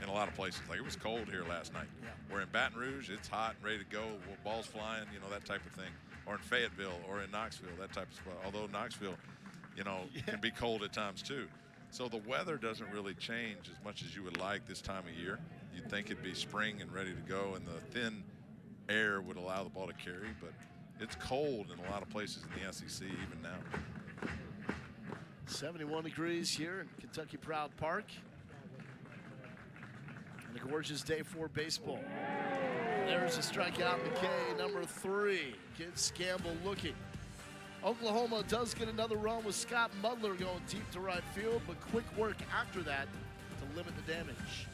In a lot of places, like it was cold here last night. Yeah. We're in Baton Rouge, it's hot and ready to go, balls flying, you know, that type of thing. Or in Fayetteville or in Knoxville, that type of spot. Although Knoxville, you know, can be cold at times too. So the weather doesn't really change as much as you would like this time of year. You'd think it'd be spring and ready to go, and the thin air would allow the ball to carry, but it's cold in a lot of places in the SEC even now. 71 degrees here in Kentucky Proud Park. And a gorgeous day for baseball. There's a strikeout, McKay, number 3. Gets Gamble looking. Oklahoma does get another run with Scott Mudler going deep to right field, but quick work after that to limit the damage.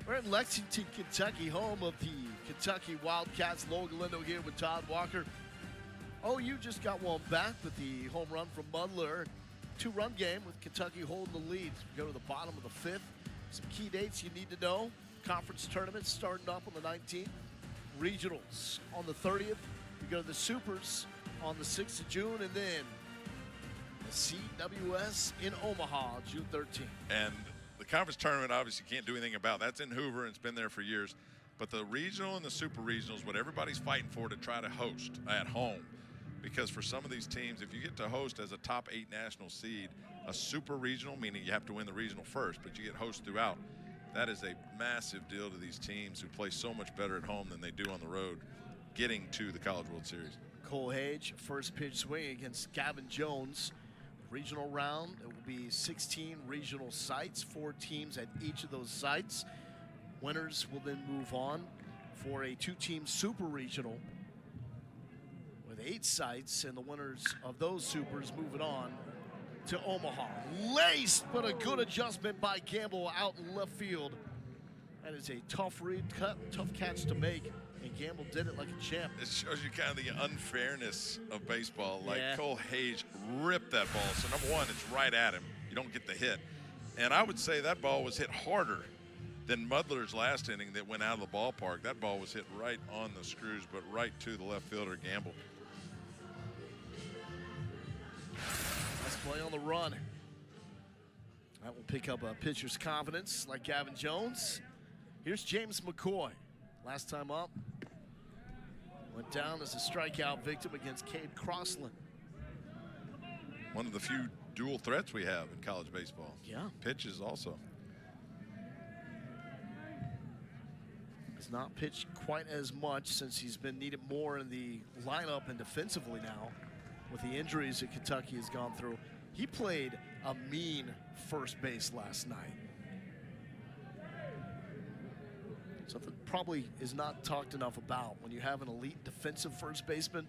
We're in Lexington, Kentucky, home of the Kentucky Wildcats. Logan Lindo here with Todd Walker. OU just got one back with the home run from Mudler. 2-run game with Kentucky holding the lead. We go to the bottom of the 5th. Some key dates you need to know. Conference tournament starting up on the 19th. Regionals on the 30th. We go to the Supers on the 6th of June, and then the CWS in Omaha, June 13th. And the conference tournament, obviously, you can't do anything about. That's in Hoover, and it's been there for years. But the regional and the super regionals, what everybody's fighting for to try to host at home. Because for some of these teams, if you get to host as a top 8 national seed, a super regional, meaning you have to win the regional first, but you get host throughout, that is a massive deal to these teams who play so much better at home than they do on the road, getting to the College World Series. Cole Hage, first pitch swing against Gavin Jones. Regional round, it will be 16 regional sites, 4 teams at each of those sites. Winners will then move on for a 2-team super regional with 8 sites, and the winners of those supers moving on to Omaha. Laced, but a good adjustment by Gamble out in left field. That is a tough read, tough catch to make, and Gamble did it like a champ. It shows you kind of the unfairness of baseball. Like Yeah. Cole Hage ripped that ball. So number one, it's right at him. You don't get the hit. And I would say that ball was hit harder than Mudler's last inning that went out of the ballpark. That ball was hit right on the screws, but right to the left fielder, Gamble. Let's play on the run. That will pick up a pitcher's confidence like Gavin Jones. Here's James McCoy. Last time up, went down as a strikeout victim against Cade Crossland. One of the few dual threats we have in college baseball. Yeah. Pitches also. Has not pitched quite as much since he's been needed more in the lineup and defensively now with the injuries that Kentucky has gone through. He played a mean first base last night. Something probably is not talked enough about when you have an elite defensive first baseman,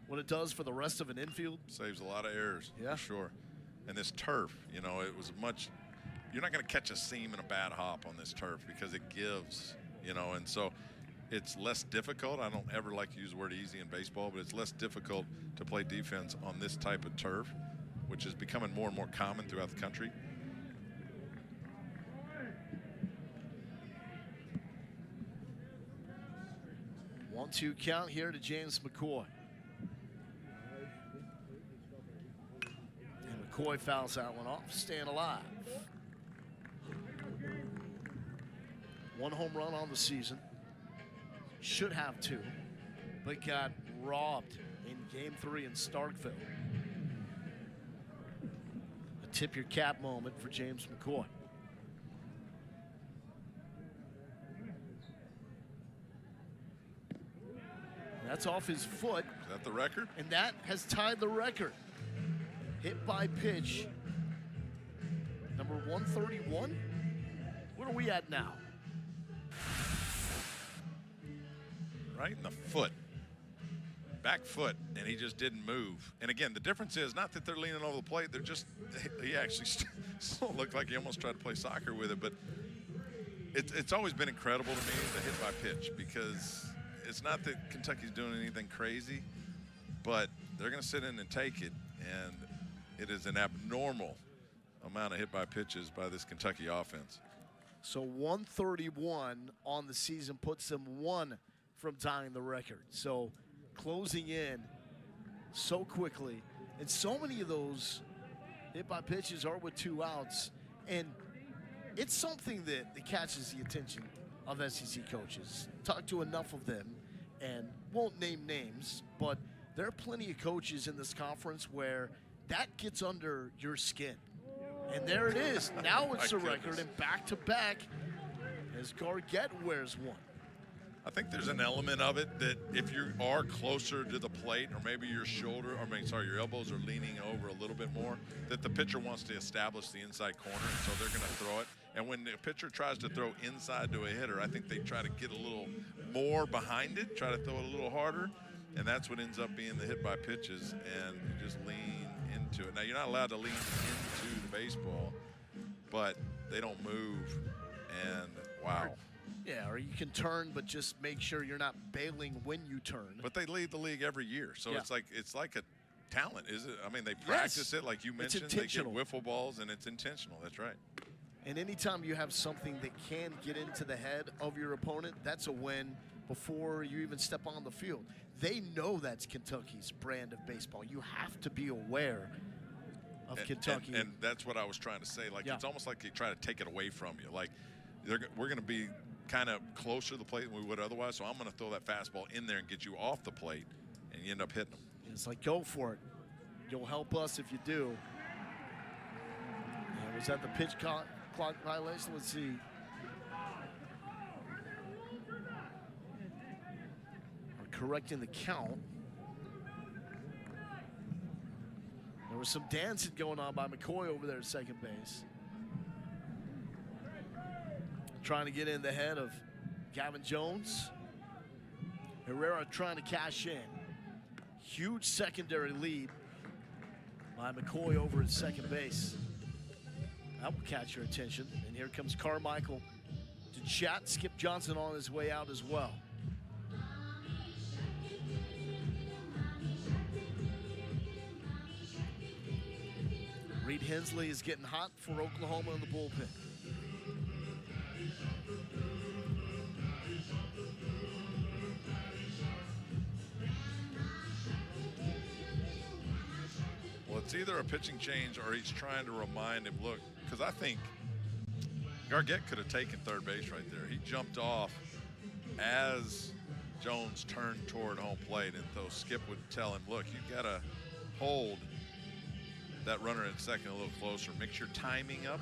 what it does for the rest of an infield. Saves a lot of errors, Yeah. for sure. And this turf, you know, it was much, you're not going to catch a seam and a bad hop on this turf because it gives, you know, and so it's less difficult. I don't ever like to use the word easy in baseball, but it's less difficult to play defense on this type of turf, which is becoming more and more common throughout the country. One-two count here to James McCoy. And McCoy fouls that one off, staying alive. 1 home run on the season. Should have 2, but got robbed in Game 3 in Starkville. A tip your cap moment for James McCoy. That's off his foot, Is that the record? and that has tied the record. Hit by pitch, number 131. What are we at now? Right in the foot. Back foot, and he just didn't move. And again, the difference is not that they're leaning over the plate. They're just, he actually looked like he almost tried to play soccer with it. But it's always been incredible to me, the hit by pitch, because it's not that Kentucky's doing anything crazy, but they're going to sit in and take it. And it is an abnormal amount of hit by pitches by this Kentucky offense. So 131 on the season puts them 1 from tying the record. So closing in so quickly. And so many of those hit by pitches are with 2 outs. And it's something that catches the attention of SEC coaches. Talk to enough of them, and won't name names, but there are plenty of coaches in this conference where that gets under your skin. And there it is. Now it's a record, and back-to-back as Gargett wears one. I think there's an element of it that if you are closer to the plate, or maybe your your elbows are leaning over a little bit more, that the pitcher wants to establish the inside corner, and so they're going to throw it. And when the pitcher tries to throw inside to a hitter, I think they try to get a little more behind it, try to throw it a little harder, and that's what ends up being the hit by pitches, and you just lean into it. Now, you're not allowed to lean into the baseball, but they don't move, and wow. Yeah, or you can turn, but just make sure you're not bailing when you turn. But they lead the league every year, so Yeah. it's like a talent, is it? I mean, they practice it, like you mentioned. They get wiffle balls, and it's intentional. That's right. And anytime you have something that can get into the head of your opponent, that's a win before you even step on the field. They know that's Kentucky's brand of baseball. You have to be aware of Kentucky. And that's what I was trying to say. Like, it's almost like they try to take it away from you. Like, we're going to be kind of closer to the plate than we would otherwise, so I'm going to throw that fastball in there and get you off the plate, and you end up hitting them. It's like, go for it. You'll help us if you do. And was that the pitch clock violation? Let's see. We're correcting the count. There was some dancing going on by McCoy over there at second base. Trying to get in the head of Gavin Jones. Herrera trying to cash in. Huge secondary lead by McCoy over at second base. That will catch your attention. And here comes Carmichael to chat. Skip Johnson on his way out as well. Reed Hensley is getting hot for Oklahoma in the bullpen. Well, it's either a pitching change or he's trying to remind him, look, because I think Gargett could have taken third base right there. He jumped off as Jones turned toward home plate, and so Skip would tell him, look, you got to hold that runner in second a little closer. Mix your timing up.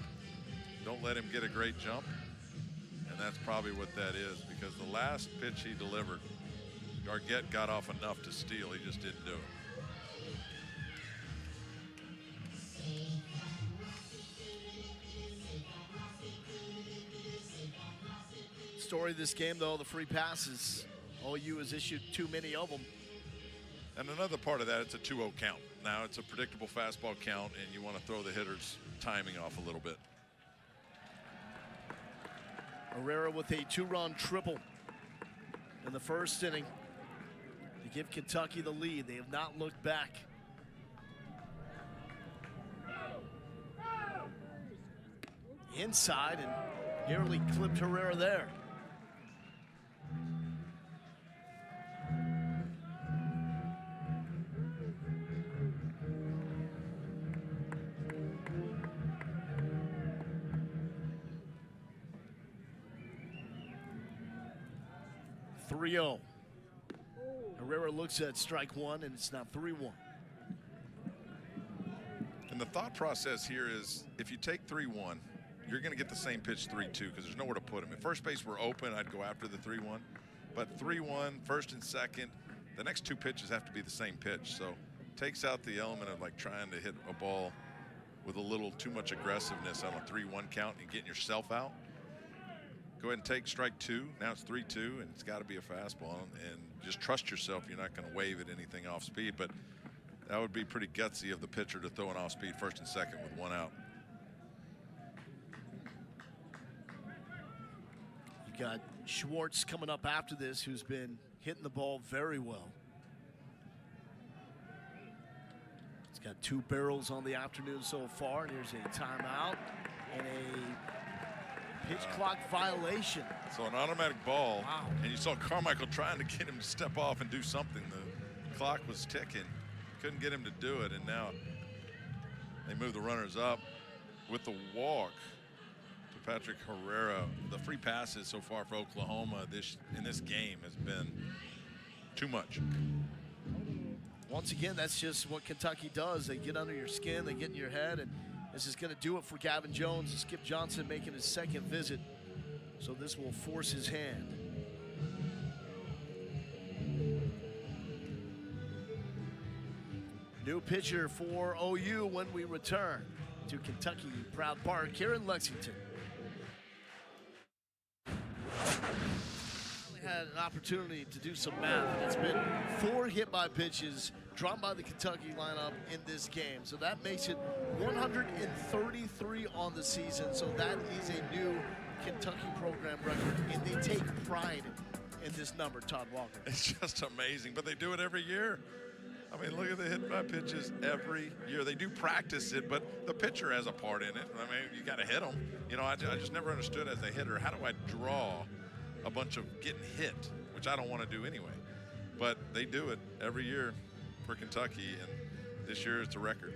Don't let him get a great jump. And that's probably what that is, because the last pitch he delivered, Gargett got off enough to steal. He just didn't do it. Story of this game, though, the free passes. OU has issued too many of them. And another part of that, it's a 2-0 count. Now it's a predictable fastball count, and you want to throw the hitter's timing off a little bit. Herrera with a 2-run triple in the first inning to give Kentucky the lead. They have not looked back. Inside, and nearly clipped Herrera there. Herrera looks at strike one, and it's now 3-1. And the thought process here is, if you take 3-1, you're going to get the same pitch 3-2 because there's nowhere to put him. If first base were open, I'd go after the 3-1. But 3-1, first and second, the next two pitches have to be the same pitch. So takes out the element of like trying to hit a ball with a little too much aggressiveness on a 3-1 count and getting yourself out. Go ahead and take strike two. Now it's 3-2, and it's got to be a fastball. And just trust yourself. You're not going to wave at anything off speed. But that would be pretty gutsy of the pitcher to throw an off speed first and second with one out. You got Schwartz coming up after this, who's been hitting the ball very well. He's got 2 barrels on the afternoon so far, and here's a timeout and a pitch clock violation. So an automatic ball. Wow. And you saw Carmichael trying to get him to step off and do something. The clock was ticking. couldn't get him to do it, and now they move the runners up with the walk to Patrick Herrera. The free passes so far for Oklahoma in this game has been too much. Once again, that's just what Kentucky does. They get under your skin, they get in your head, and this is going to do it for Gavin Jones and Skip Johnson making his second visit. So this will force his hand. New pitcher for OU when we return to Kentucky Proud Park here in Lexington. We had an opportunity to do some math. It's been 4 hit by pitches drawn by the Kentucky lineup in this game. So that makes it 133 on the season. So that is a new Kentucky program record, and they take pride in this number, Todd Walker. It's just amazing, but they do it every year. I mean, look at the hit by pitches every year. They do practice it, but the pitcher has a part in it. I mean, you got to hit them. You know, I just never understood as a hitter, how do I draw a bunch of getting hit, which I don't want to do anyway. But they do it every year for Kentucky, and this year it's a record.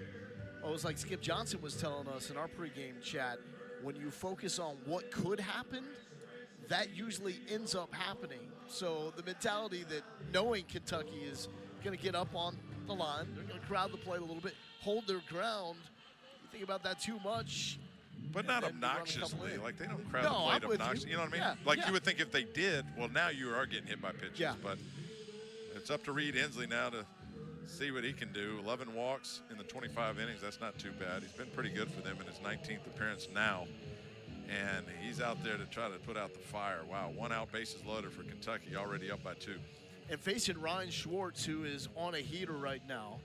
Oh, it was like Skip Johnson was telling us in our pregame chat, when you focus on what could happen, that usually ends up happening. So the mentality that knowing Kentucky is going to get up on the line, they're going to crowd the plate a little bit, hold their ground. You think about that too much. But not obnoxiously. Like, they don't crowd No, the plate obnoxiously. You know what I mean? Yeah, like, yeah. you would think if they did, well, now you are getting hit by pitches. Yeah. But it's up to Reed Hensley now to see what he can do. 11 walks in the 25 innings. That's not too bad. He's been pretty good for them in his 19th appearance now. And he's out there to try to put out the fire. Wow, 1 out, bases loaded for Kentucky, already up by 2. And facing Ryan Schwartz, who is on a heater right now,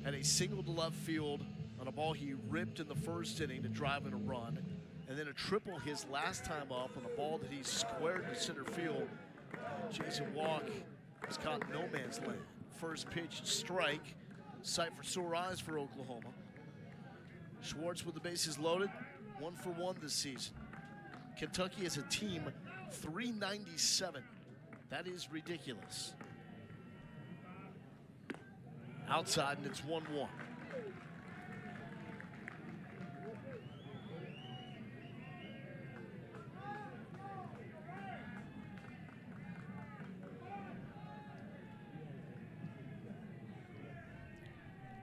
had a single to left field on a ball he ripped in the first inning to drive in a run, and then a triple his last time up on a ball that he squared to center field. Jason Walk has caught no man's land. First pitch, strike, sight for sore eyes for Oklahoma. Schwartz with the bases loaded, 1 for 1 this season. Kentucky as a team, 397. That is ridiculous. Outside, and it's 1-1.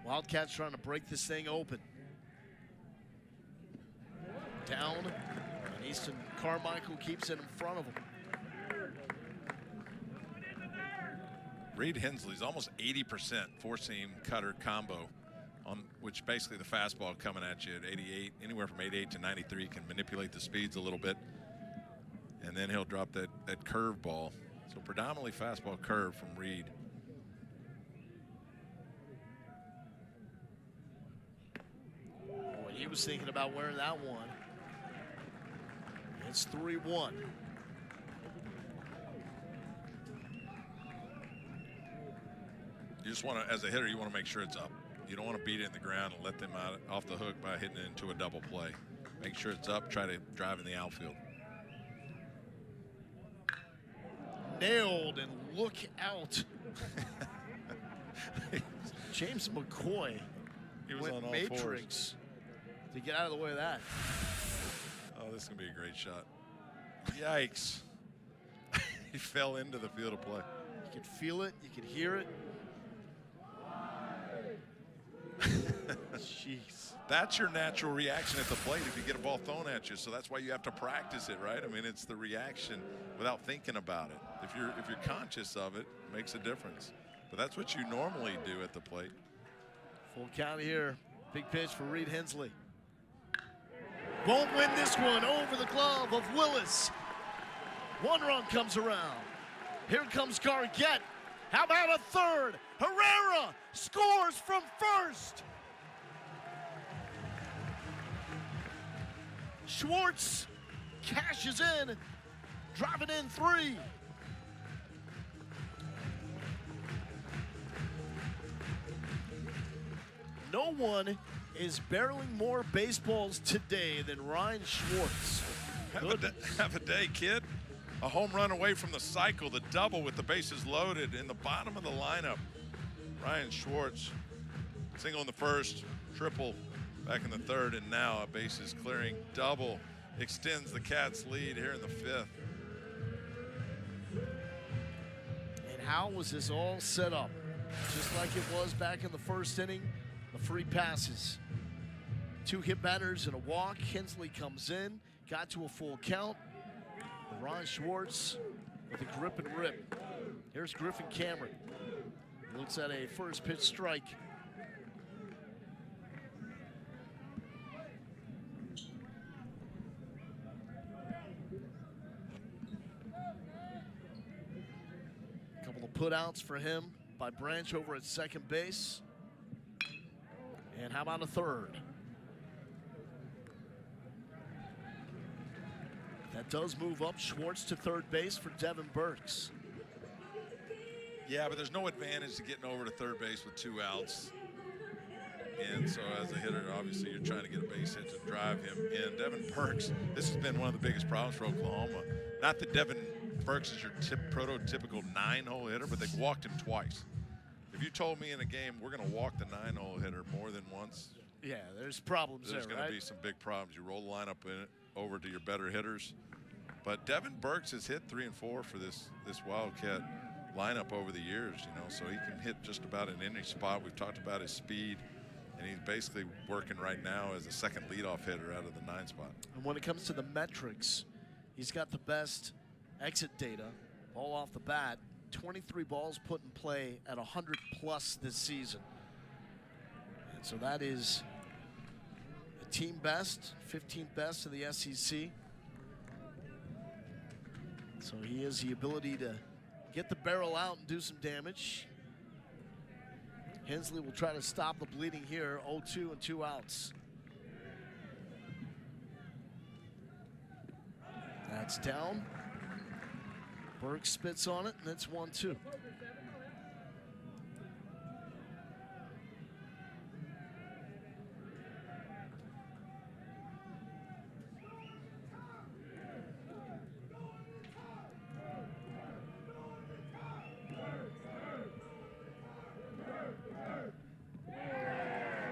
Wildcats trying to break this thing open. Down, and Easton Carmichael keeps it in front of him. Reed Hensley's almost 80% four-seam cutter combo, on which basically the fastball coming at you at 88, anywhere from 88 to 93, can manipulate the speeds a little bit, and then he'll drop that curve ball. So predominantly fastball curve from Reed. Boy, he was thinking about wearing that one. It's 3-1. You just want to, as a hitter, you want to make sure it's up. You don't want to beat it in the ground and let them out off the hook by hitting it into a double play. Make sure it's up, try to drive in the outfield. Nailed, and look out. James McCoy He was went on all Matrix to get out of the way of that. Oh, this is going to be a great shot. Yikes. He fell into the field of play. You can feel it, you can hear it. Jeez. That's your natural reaction at the plate if you get a ball thrown at you. So that's why you have to practice it, right? I mean, it's the reaction without thinking about it. If you're conscious of it, it makes a difference. But that's what you normally do at the plate. Full count here. Big pitch for Reed Hensley. Won't win this one, over the glove of Willis. 1 run comes around. Here comes Gargett. How about a third? Herrera scores from first. Schwartz cashes in, driving in 3. No one is barreling more baseballs today than Ryan Schwartz. Have a day, kid. A home run away from the cycle, the double with the bases loaded in the bottom of the lineup. Ryan Schwartz, single in the first, triple back in the third, and now a bases clearing double extends the Cats' lead here in the fifth. And how was this all set up? Just like it was back in the first inning, the free passes. 2 hit batters and a walk. Hensley comes in, got to a full count. Ron Schwartz with a grip and rip. Here's Griffin Cameron. Looks at a first pitch strike. A couple of putouts for him by Branch over at second base. And how about a third? That does move up Schwartz to third base for Devin Burks. Yeah, but there's no advantage to getting over to third base with 2 outs. And so as a hitter, obviously you're trying to get a base hit to drive him in. Devin Burks, this has been one of the biggest problems for Oklahoma. Not that Devin Burks is your prototypical 9-hole hitter, but they've walked him twice. If you told me in a game we're going to walk the 9-hole hitter more than once, yeah, there's problems there's there, going to be some big problems. You roll the lineup over to your better hitters. But Devin Burks has hit 3 and 4 for this Wildcat lineup over the years, so he can hit just about in any spot. We've talked about his speed, and he's basically working right now as a second leadoff hitter out of the 9 spot. And when it comes to the metrics, he's got the best exit data, all off the bat. 23 balls put in play at 100 plus this season. And so that is a team best, 15th best in the SEC. So he has the ability to get the barrel out and do some damage. Hensley will try to stop the bleeding here. 0-2 and 2 outs. That's down. Burke spits on it, and it's 1-2.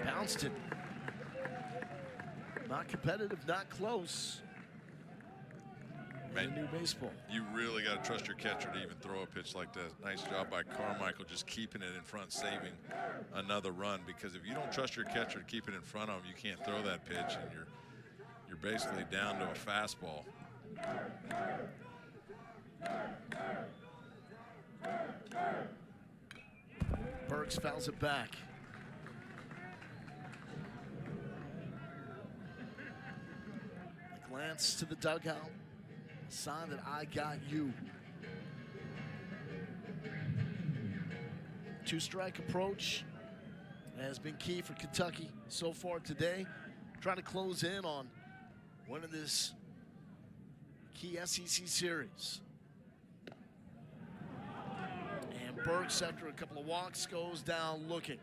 Bounced it. Not competitive, not close. Man, in new baseball. You really got to trust your catcher to even throw a pitch like that. Nice job by Carmichael just keeping it in front, saving another run. Because if you don't trust your catcher to keep it in front of him, you can't throw that pitch, and you're basically down to a fastball. Burks fouls it back. A glance to the dugout. A sign that I got you. 2-strike approach has been key for Kentucky so far today. Trying to close in on winning this key SEC series. And Burks, after a couple of walks, goes down looking.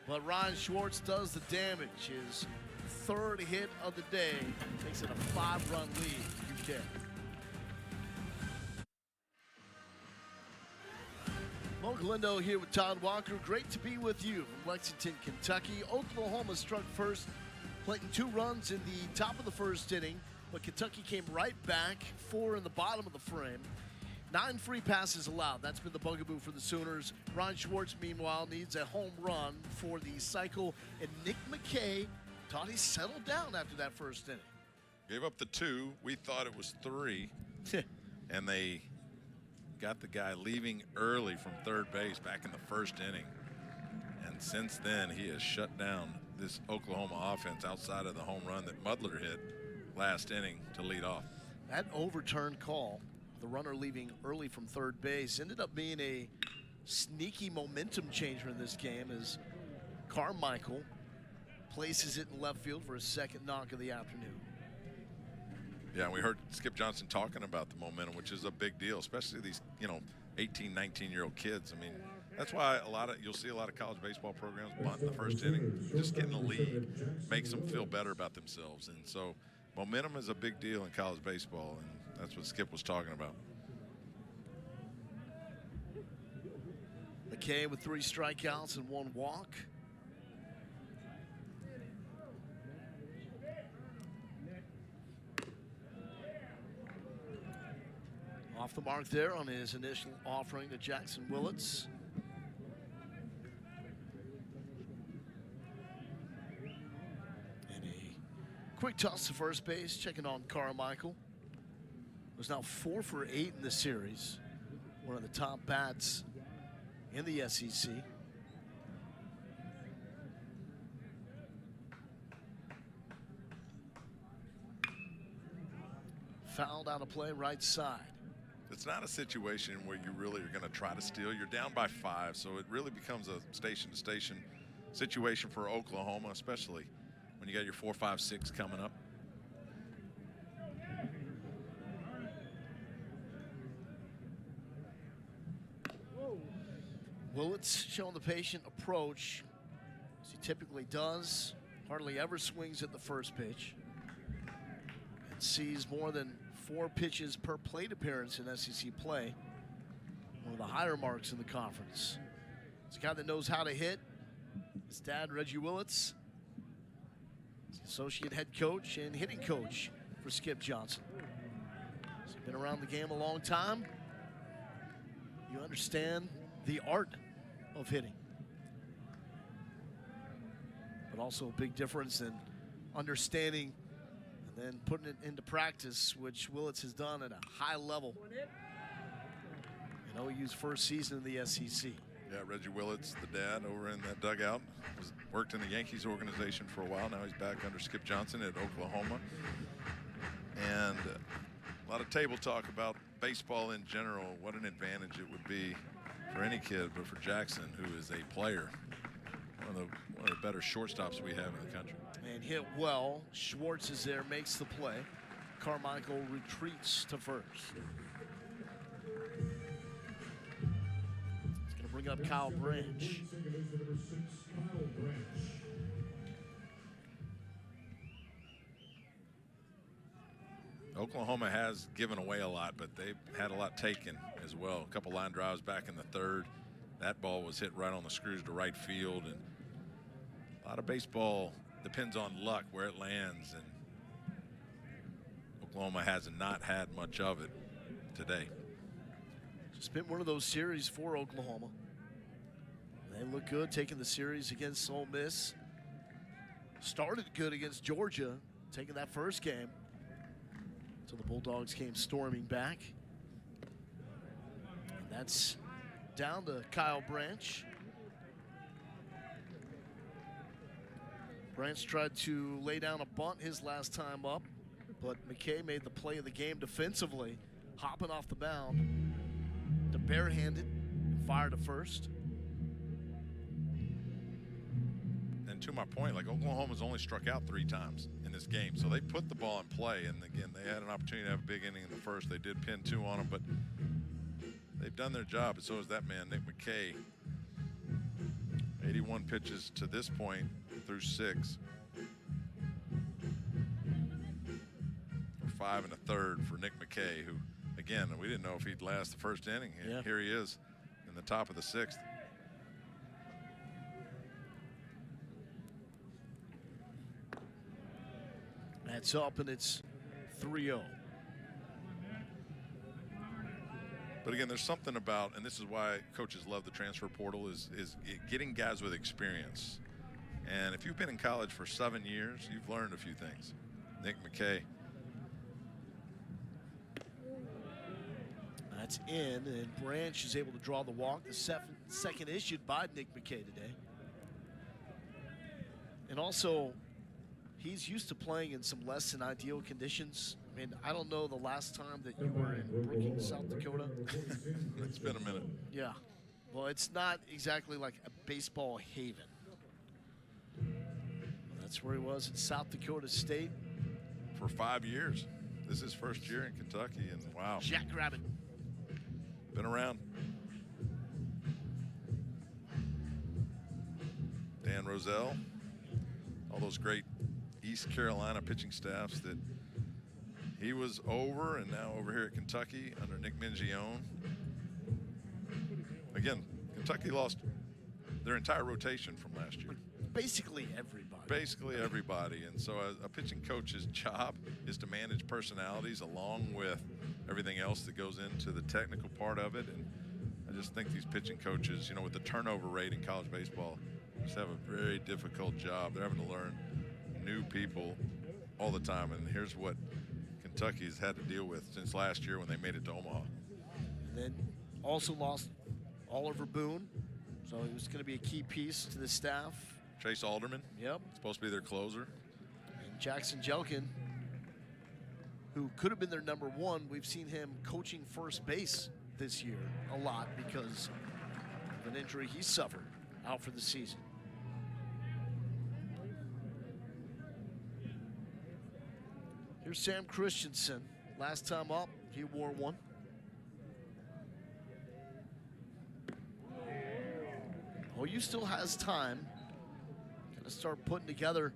But Ryan Schwartz does the damage. His 3rd hit of the day makes it a 5-run lead. UK. Mo Galindo here with Todd Walker. Great to be with you from Lexington, Kentucky. Oklahoma struck first, planting 2 runs in the top of the 1st inning, but Kentucky came right back, 4 in the bottom of the frame. 9 free passes allowed. That's been the bugaboo for the Sooners. Ron Schwartz, meanwhile, needs a home run for the cycle, and Nick McKay thought he settled down after that 1st inning. Gave up the 2. We thought it was 3. And they got the guy leaving early from 3rd base back in the 1st inning. And since then, he has shut down this Oklahoma offense outside of the home run that Mudler hit last inning to lead off. That overturned call, the runner leaving early from 3rd base, ended up being a sneaky momentum changer in this game as Carmichael places it in left field for his 2nd knock of the afternoon. Yeah, we heard Skip Johnson talking about the momentum, which is a big deal, especially these, 18, 19-year-old kids. I mean, that's why you'll see a lot of college baseball programs bunt in the 1st inning. Just getting a lead makes them feel better about themselves. And so momentum is a big deal in college baseball, and that's what Skip was talking about. McKay with 3 strikeouts and 1 walk. Off the mark there on his initial offering to Jackson Willits. And a quick toss to first base, checking on Carmichael. Was now 4 for 8 in the series. One of the top bats in the SEC. Fouled out of play, right side. It's not a situation where you really are going to try to steal. You're down by 5, so it really becomes a station-to-station situation for Oklahoma, especially when you got your 4, 5, 6 coming up. Willits showing the patient approach, as he typically does. Hardly ever swings at the first pitch. And sees more than 4 pitches per plate appearance in SEC play. One of the higher marks in the conference. He's a guy that knows how to hit. His dad, Reggie Willits, is the associate head coach and hitting coach for Skip Johnson. He's been around the game a long time. You understand the art of hitting. But also a big difference in understanding and then putting it into practice, which Willits has done at a high level. And OU's first season in the SEC. Yeah, Reggie Willits, the dad, over in that dugout, worked in the Yankees organization for a while. Now he's back under Skip Johnson at Oklahoma. And a lot of table talk about baseball in general, what an advantage it would be for any kid, but for Jackson, who is a player, one of the better shortstops we have in the country. And hit well. Schwartz is there, makes the play. Carmichael retreats to first. He's going to bring up Kyle Branch. Oklahoma has given away a lot, but they've had a lot taken as well. A couple line drives back in the 3rd. That ball was hit right on the screws to right field, and a lot of baseball depends on luck where it lands, and Oklahoma has not had much of it today. It's been one of those series for Oklahoma. They look good taking the series against Ole Miss. Started good against Georgia, taking that first game. So the Bulldogs came storming back. And that's down to Kyle Branch. Branch tried to lay down a bunt his last time up, but McKay made the play of the game defensively, hopping off the mound to barehanded and fire to first. And to my point, like, Oklahoma's only struck out 3 times in this game, so they put the ball in play. And again, they had an opportunity to have a big inning in the first. They did pin 2 on them, but they've done their job, and so is that man, Nick McKay. 81 pitches to this point through 6. 5 1/3 for Nick McKay, who, again, we didn't know if he'd last the first inning. Yeah. Here he is in the top of the 6th. That's up, and it's 3-0. But again, there's something about, and this is why coaches love the transfer portal, is getting guys with experience. And if you've been in college for 7 years, you've learned a few things. Nick McKay. That's in, and Branch is able to draw the walk. The second issued by Nick McKay today. And also, he's used to playing in some less than ideal conditions. I mean, I don't know the last time that you were in Brookings, South Dakota. It's been a minute. Yeah. Well, it's not exactly like a baseball haven. That's where he was at South Dakota State. For 5 years. This is his first year in Kentucky, and wow. Jackrabbit. Been around. Dan Roselle. All those great East Carolina pitching staffs that he was over, and now over here at Kentucky under Nick Mingione. Again, Kentucky lost their entire rotation from last year. Basically everybody. Basically everybody. And so a pitching coach's job is to manage personalities along with everything else that goes into the technical part of it. And I just think these pitching coaches, with the turnover rate in college baseball, just have a very difficult job. They're having to learn new people all the time. And here's what Kentucky's had to deal with since last year when they made it to Omaha. And then also lost Oliver Boone, so he was going to be a key piece to the staff. Chase Alderman. Yep. Supposed to be their closer. And Jackson Jelkin, who could have been their number one. We've seen him coaching first base this year a lot because of an injury he suffered out for the season. Here's Sam Christensen. Last time up, he wore one. OU still has time to start putting together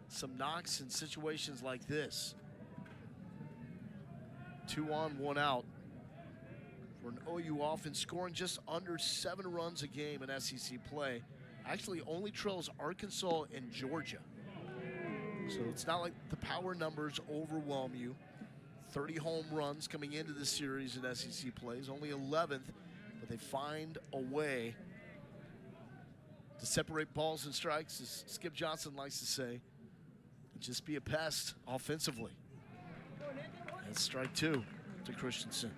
some knocks in situations like this. 2 on, 1 out for an OU offense scoring just under 7 runs a game in SEC play. Actually only trails Arkansas and Georgia. So it's not like the power numbers overwhelm you. 30 home runs coming into the series in SEC plays, only 11th, but they find a way to separate balls and strikes, as Skip Johnson likes to say, and just be a pest offensively. And strike 2 to Christensen.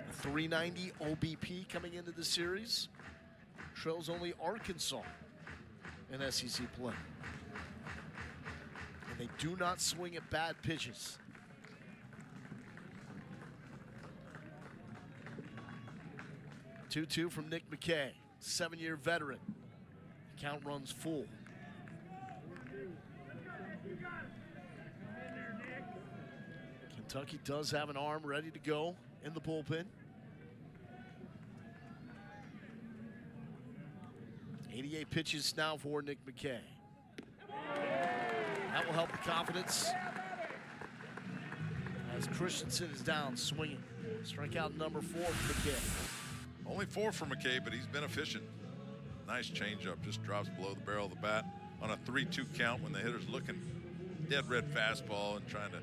A 390 OBP coming into the series. Trails only Arkansas in SEC play. And they do not swing at bad pitches. Two from Nick McKay, 7-year veteran. Count runs full. Kentucky does have an arm ready to go in the bullpen. 88 pitches now for Nick McKay. That will help the confidence as Christensen is down swinging. Strikeout number 4 for McKay. Only 4 for McKay, but he's been efficient. Nice changeup, just drops below the barrel of the bat on a 3-2 count when the hitter's looking dead red fastball and trying to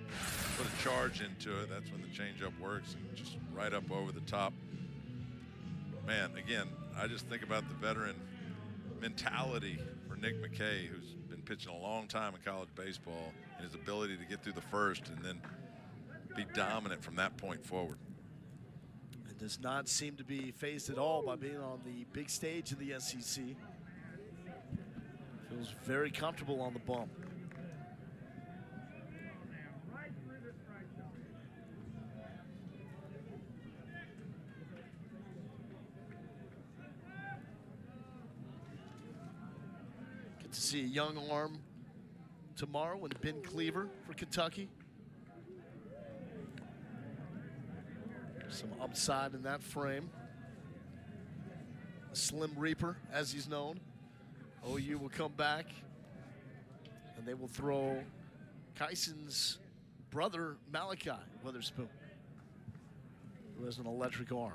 put a charge into it. That's when the changeup works, and just right up over the top. Man, again, I just think about the veteran mentality for Nick McKay, who's been pitching a long time in college baseball, and his ability to get through the first and then be dominant from that point forward. Does not seem to be phased at all by being on the big stage in the SEC. Feels very comfortable on the bump. Get to see a young arm tomorrow in Ben Cleaver for Kentucky. Some upside in that frame. Slim Reaper, as he's known. OU will come back, and they will throw Kyson's brother, Malachi Witherspoon, who has an electric arm.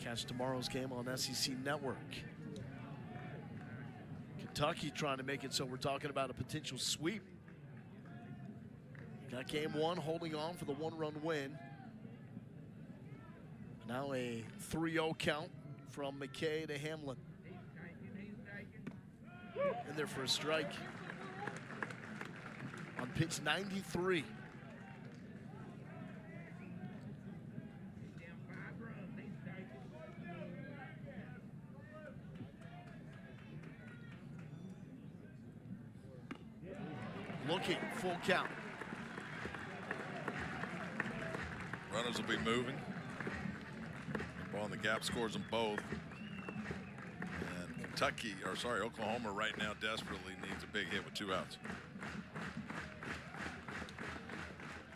Catch tomorrow's game on SEC Network. Kentucky trying to make it so we're talking about a potential sweep. Got game 1, holding on for the 1-run win. Now a 3-0 count from McKay to Hamlin. In there for a strike. On pitch 93. Looking, full count. Runners will be moving. Ball in the gap, scores them both. And Oklahoma right now desperately needs a big hit with 2 outs.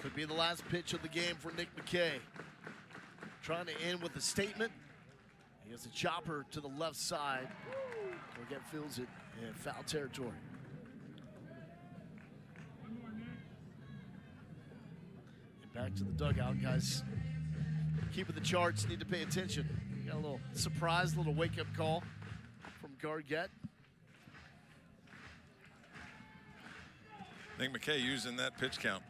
Could be the last pitch of the game for Nick McKay. Trying to end with a statement. He has a chopper to the left side. Forget fields it in foul territory. Back to the dugout, guys. Keeping the charts, need to pay attention. Got a little surprise, a little wake-up call from Gargett. Nick McKay using that pitch count.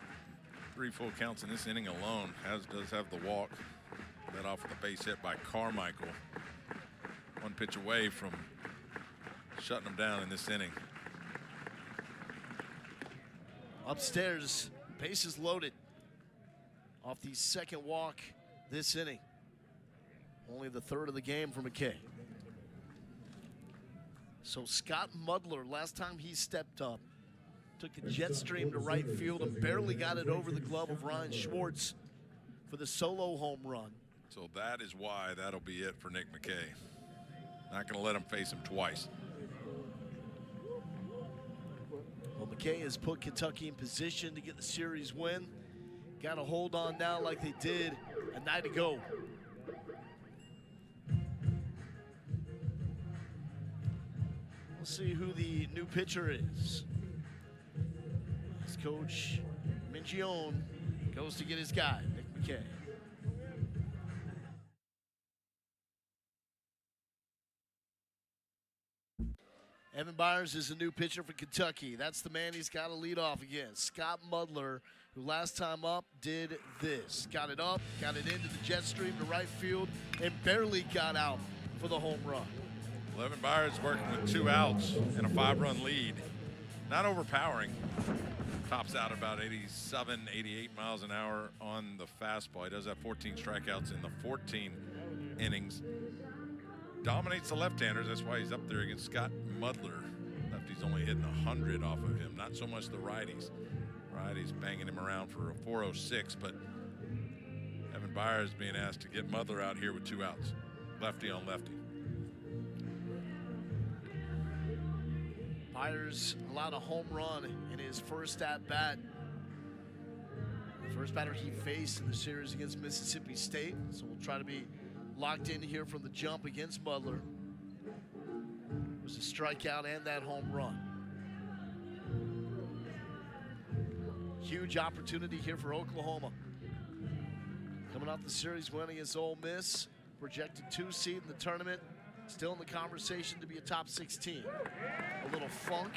3 full counts in this inning alone. Does have the walk. Led off with a base hit by Carmichael. 1 pitch away from shutting him down in this inning. Upstairs, bases loaded. Off the second walk this inning. Only the 3rd of the game for McKay. So Scott Mudler, last time he stepped up, took a jet stream to right field and barely got it over the glove of Ryan Schwartz for the solo home run. So that is why that'll be it for Nick McKay. Not going to let him face him twice. Well, McKay has put Kentucky in position to get the series win. Got to hold on now like they did a night ago. We'll see who the new pitcher is. As Coach Mingione goes to get his guy, Nick McKay. Evan Byers is a new pitcher for Kentucky. That's the man he's got to lead off against. Scott Mudler, who last time up did this. Got it up, got it into the jet stream to right field, and barely got out for the home run. Evan Byers working with 2 outs and a 5-run lead. Not overpowering. Tops out about 87, 88 miles an hour on the fastball. He does have 14 strikeouts in the 14 innings. Dominates the left-handers. That's why he's up there against Scott Mudler. Lefty's only hitting 100 off of him. Not so much the righties. Righties banging him around for a 406, but Evan Byers being asked to get Mudler out here with 2 outs. Lefty on lefty. Byers allowed a home run in his first at-bat. The first batter he faced in the series against Mississippi State. So we'll try to be locked in here from the jump against Mudler. It was a strikeout and that home run. Huge opportunity here for Oklahoma. Coming off the series win against Ole Miss, projected 2 seed in the tournament. Still in the conversation to be a top 16. A little funk,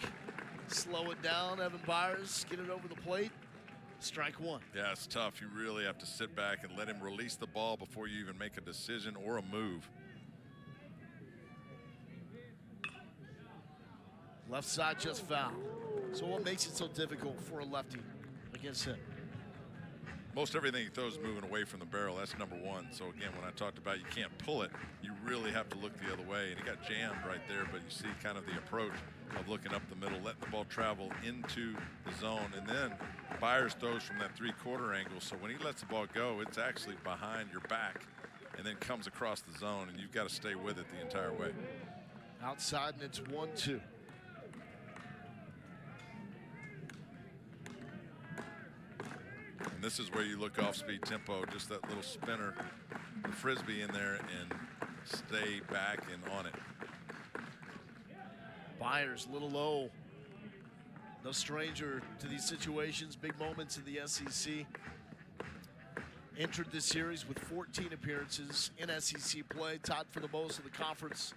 slow it down. Evan Byers, get it over the plate. Strike 1. Yeah, it's tough. You really have to sit back and let him release the ball before you even make a decision or a move. Left side just foul. So what makes it so difficult for a lefty against him? Most everything he throws is moving away from the barrel. That's number 1. So again, when I talked about you can't pull it, you really have to look the other way. And he got jammed right there, but you see kind of the approach of looking up the middle, letting the ball travel into the zone. And then Byers throws from that 3/4 angle. So when he lets the ball go, it's actually behind your back and then comes across the zone, and you've got to stay with it the entire way. Outside, and it's 1-2. And this is where you look off speed tempo, just that little spinner, the frisbee in there, and stay back and on it. Byers a little low. No stranger to these situations, big moments in the SEC. Entered this series with 14 appearances in SEC play, tied for the most of the conference.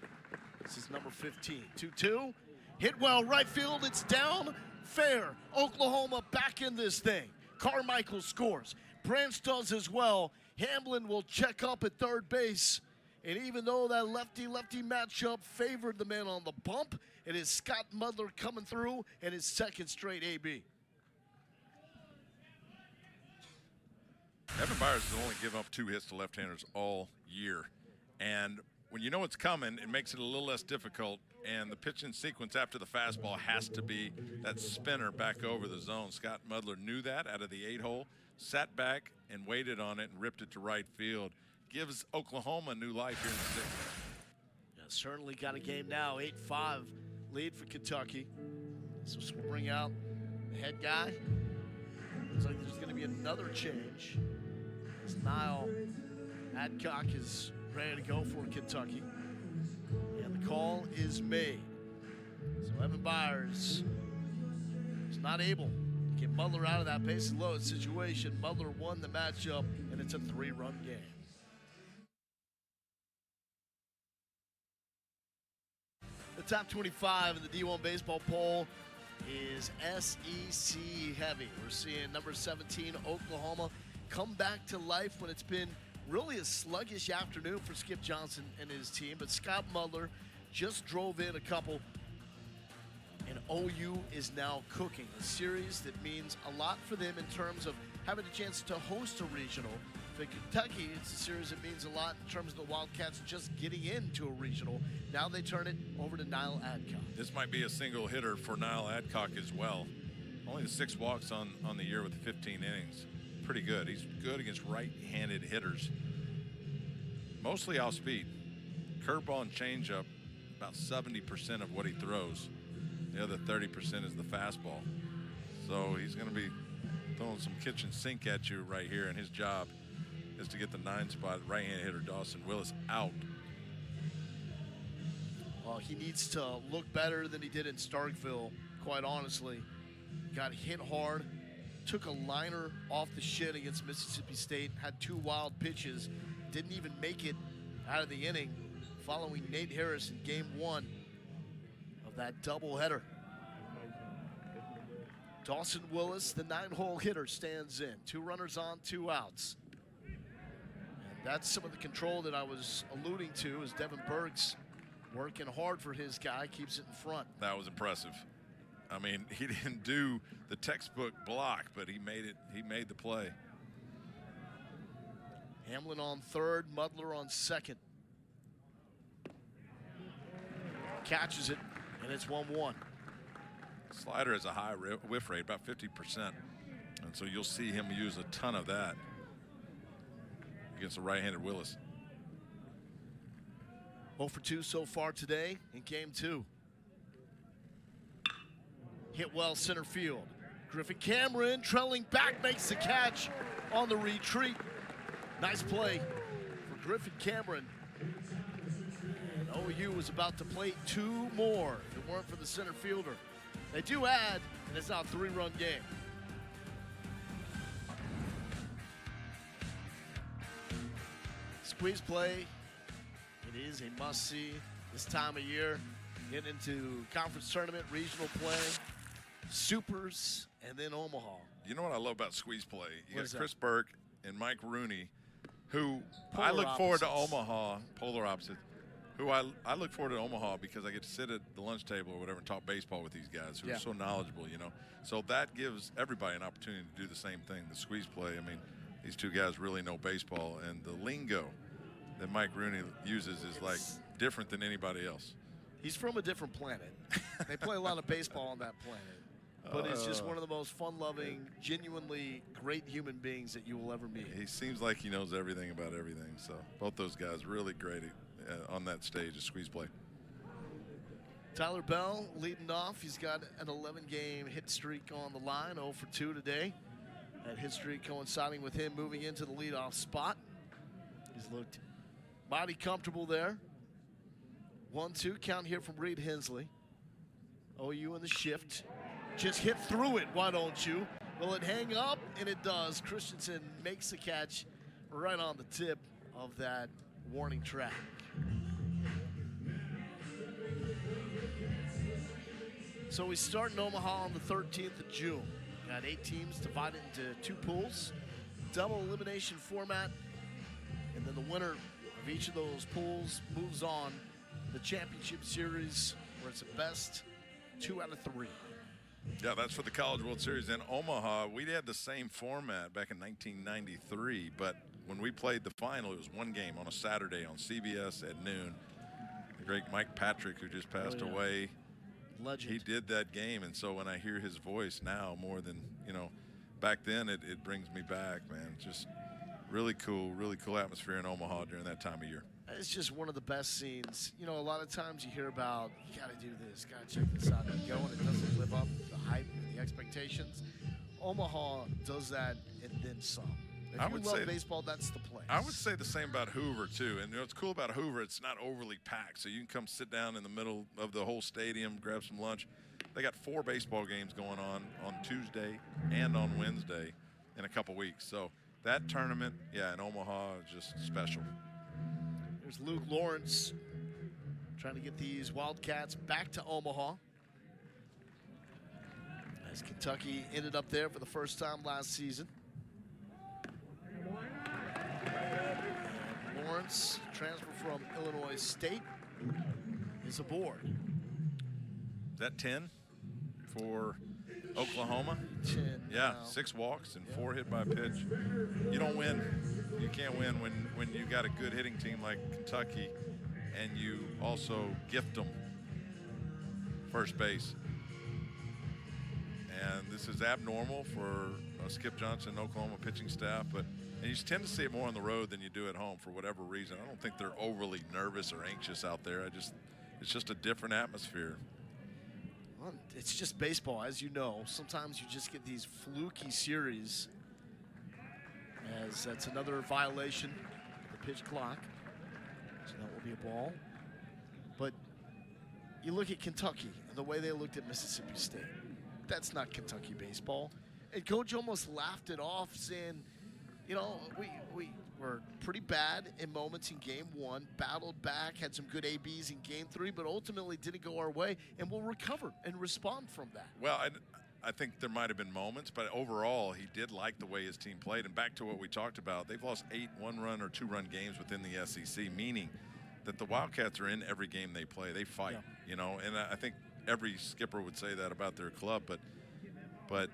This is number 15. 2-2, hit well, right field, it's down, fair. Oklahoma back in this thing. Carmichael scores. Branch does as well. Hamlin will check up at third base. And even though that lefty-lefty matchup favored the man on the bump, it is Scott Mudler coming through and his 2nd straight AB. Evan Byers has only given up 2 hits to left-handers all year. And when you know it's coming, it makes it a little less difficult. And the pitching sequence after the fastball has to be that spinner back over the zone. Scott Mudler knew that out of the 8-hole, sat back and waited on it and ripped it to right field. Gives Oklahoma new life here in the 6th. Yeah, certainly got a game now. 8-5 lead for Kentucky. So this will bring out the head guy. Looks like there's going to be another change. As Niall Adcock is ready to go for Kentucky. And the call is made. So Evan Byers is not able to Get Butler out of that bases loaded situation. Butler won the matchup, and it's a 3-run game. The top 25 in the D1 baseball poll is SEC heavy. We're seeing number 17, Oklahoma, come back to life when it's been really a sluggish afternoon for Skip Johnson and his team. But Scott Butler just drove in a couple, and OU is now cooking. A series that means a lot for them in terms of having a chance to host a regional. For Kentucky, it's a series that means a lot in terms of the Wildcats just getting into a regional. Now they turn it over to Niall Adcock. This might be a single hitter for Niall Adcock as well. Only the 6 walks on the year with 15 innings. Pretty good. He's good against right-handed hitters. Mostly off speed. Curveball and changeup, about 70% of what he throws. The other 30% is the fastball. So he's going to be throwing some kitchen sink at you right here, and his job is to get the 9 spot right-handed hitter Dawson Willis out. Well, he needs to look better than he did in Starkville, quite honestly. Got hit hard, took a liner off the shin against Mississippi State, had 2 wild pitches, didn't even make it out of the inning following Nate Harris in game 1 of that doubleheader. Dawson Willis, the 9-hole hitter, stands in. 2 runners on, 2 outs. And that's some of the control that I was alluding to as Devin Burks working hard for his guy, keeps it in front. That was impressive. I mean, he didn't do the textbook block, but he made it. He made the play. Hamlin on third, Mudler on second. Catches it, and it's 1-1. Slider has a high whiff rate, about 50%. And so you'll see him use a ton of that against the right-handed Willis. 0 for 2 so far today in game 2. Hit well center field. Griffin Cameron trailing back makes the catch on the retreat. Nice play for Griffin Cameron. And OU was about to play 2 more if it weren't for the center fielder. They do add, and it's now a 3-run game. Squeeze play. It is a must-see this time of year. Getting into conference tournament, regional play, supers, and then Omaha. You know what I love about squeeze play? You What is got that? Chris Burke and Mike Rooney, who Polar I look forward to opposites. Omaha, polar opposites, who I look forward to Omaha because I get to sit at the lunch table or whatever and talk baseball with these guys who Yeah. are so knowledgeable, you know. So that gives everybody an opportunity to do the same thing, the squeeze play. I mean, these 2 guys really know baseball, and the lingo that Mike Rooney uses is like different than anybody else. He's from a different planet. They play a lot of baseball on that planet. But it's just one of the most fun-loving, genuinely great human beings that you will ever meet. He seems like he knows everything about everything. So both those guys really great on that stage of squeeze play. Tyler Bell leading off. He's got an 11-game hit streak on the line, 0 for 2 today. That hit streak coinciding with him moving into the leadoff spot. He's looked mighty comfortable there. 1-2 count here from Reed Hensley. OU in the shift. Just hit through it, why don't you? Will it hang up? And it does. Christensen makes the catch right on the tip of that warning track. So we start in Omaha on the 13th of June. Got 8 teams divided into 2 pools. Double elimination format. And then the winner of each of those pools moves on the championship series, where it's the best 2 out of 3. Yeah, that's for the College World Series in Omaha. We had the same format back in 1993, but when we played the final, it was 1 game on a Saturday on CBS at noon. The great Mike Patrick, who just passed away, Legend. he did that game, and so when I hear his voice now more than, you know, back then, it brings me back, man. Just really cool atmosphere in Omaha during that time of year. It's just one of the best scenes. You know, a lot of times you hear about, you got to do this, got to check this out, and you go, and it doesn't live up to the hype and the expectations. Omaha does that and then some. If I you would love say- baseball, that's the place. I would say the same about Hoover, too. And what's cool about Hoover, it's not overly packed. So you can come sit down in the middle of the whole stadium, grab some lunch. they got 4 baseball games going on Tuesday and on Wednesday in a couple weeks. So that tournament, yeah, in Omaha is just special. There's Luke Lawrence trying to get these Wildcats back to Omaha, as Kentucky ended up there for the first time last season. And Lawrence, transfer from Illinois State, is aboard. Is that 10 for Oklahoma? 10 Yeah, now. 6 walks and 4 hit by pitch. You don't win. You can't win when you got a good hitting team like Kentucky and you also gift them first base. And this is abnormal for Skip Johnson, Oklahoma pitching staff, but and you tend to see it more on the road than you do at home for whatever reason. I don't think they're overly nervous or anxious out there. It's just a different atmosphere. Well, it's just baseball, as you know. Sometimes you just get these fluky series, as that's another violation of the pitch clock. So that will be a ball. But you look at Kentucky and the way they looked at Mississippi State. That's not Kentucky baseball. And Coach almost laughed it off, saying, you know, we were pretty bad in moments in game 1, battled back, had some good ABs in game 3, but ultimately didn't go our way, and we'll recover and respond from that. Well, I think there might have been moments, but overall he did like the way his team played. And back to what we talked about, they've lost 8 one-run or 2-run games within the SEC, meaning that the Wildcats are in every game they play. They fight, you know, and I think every skipper would say that about their club, but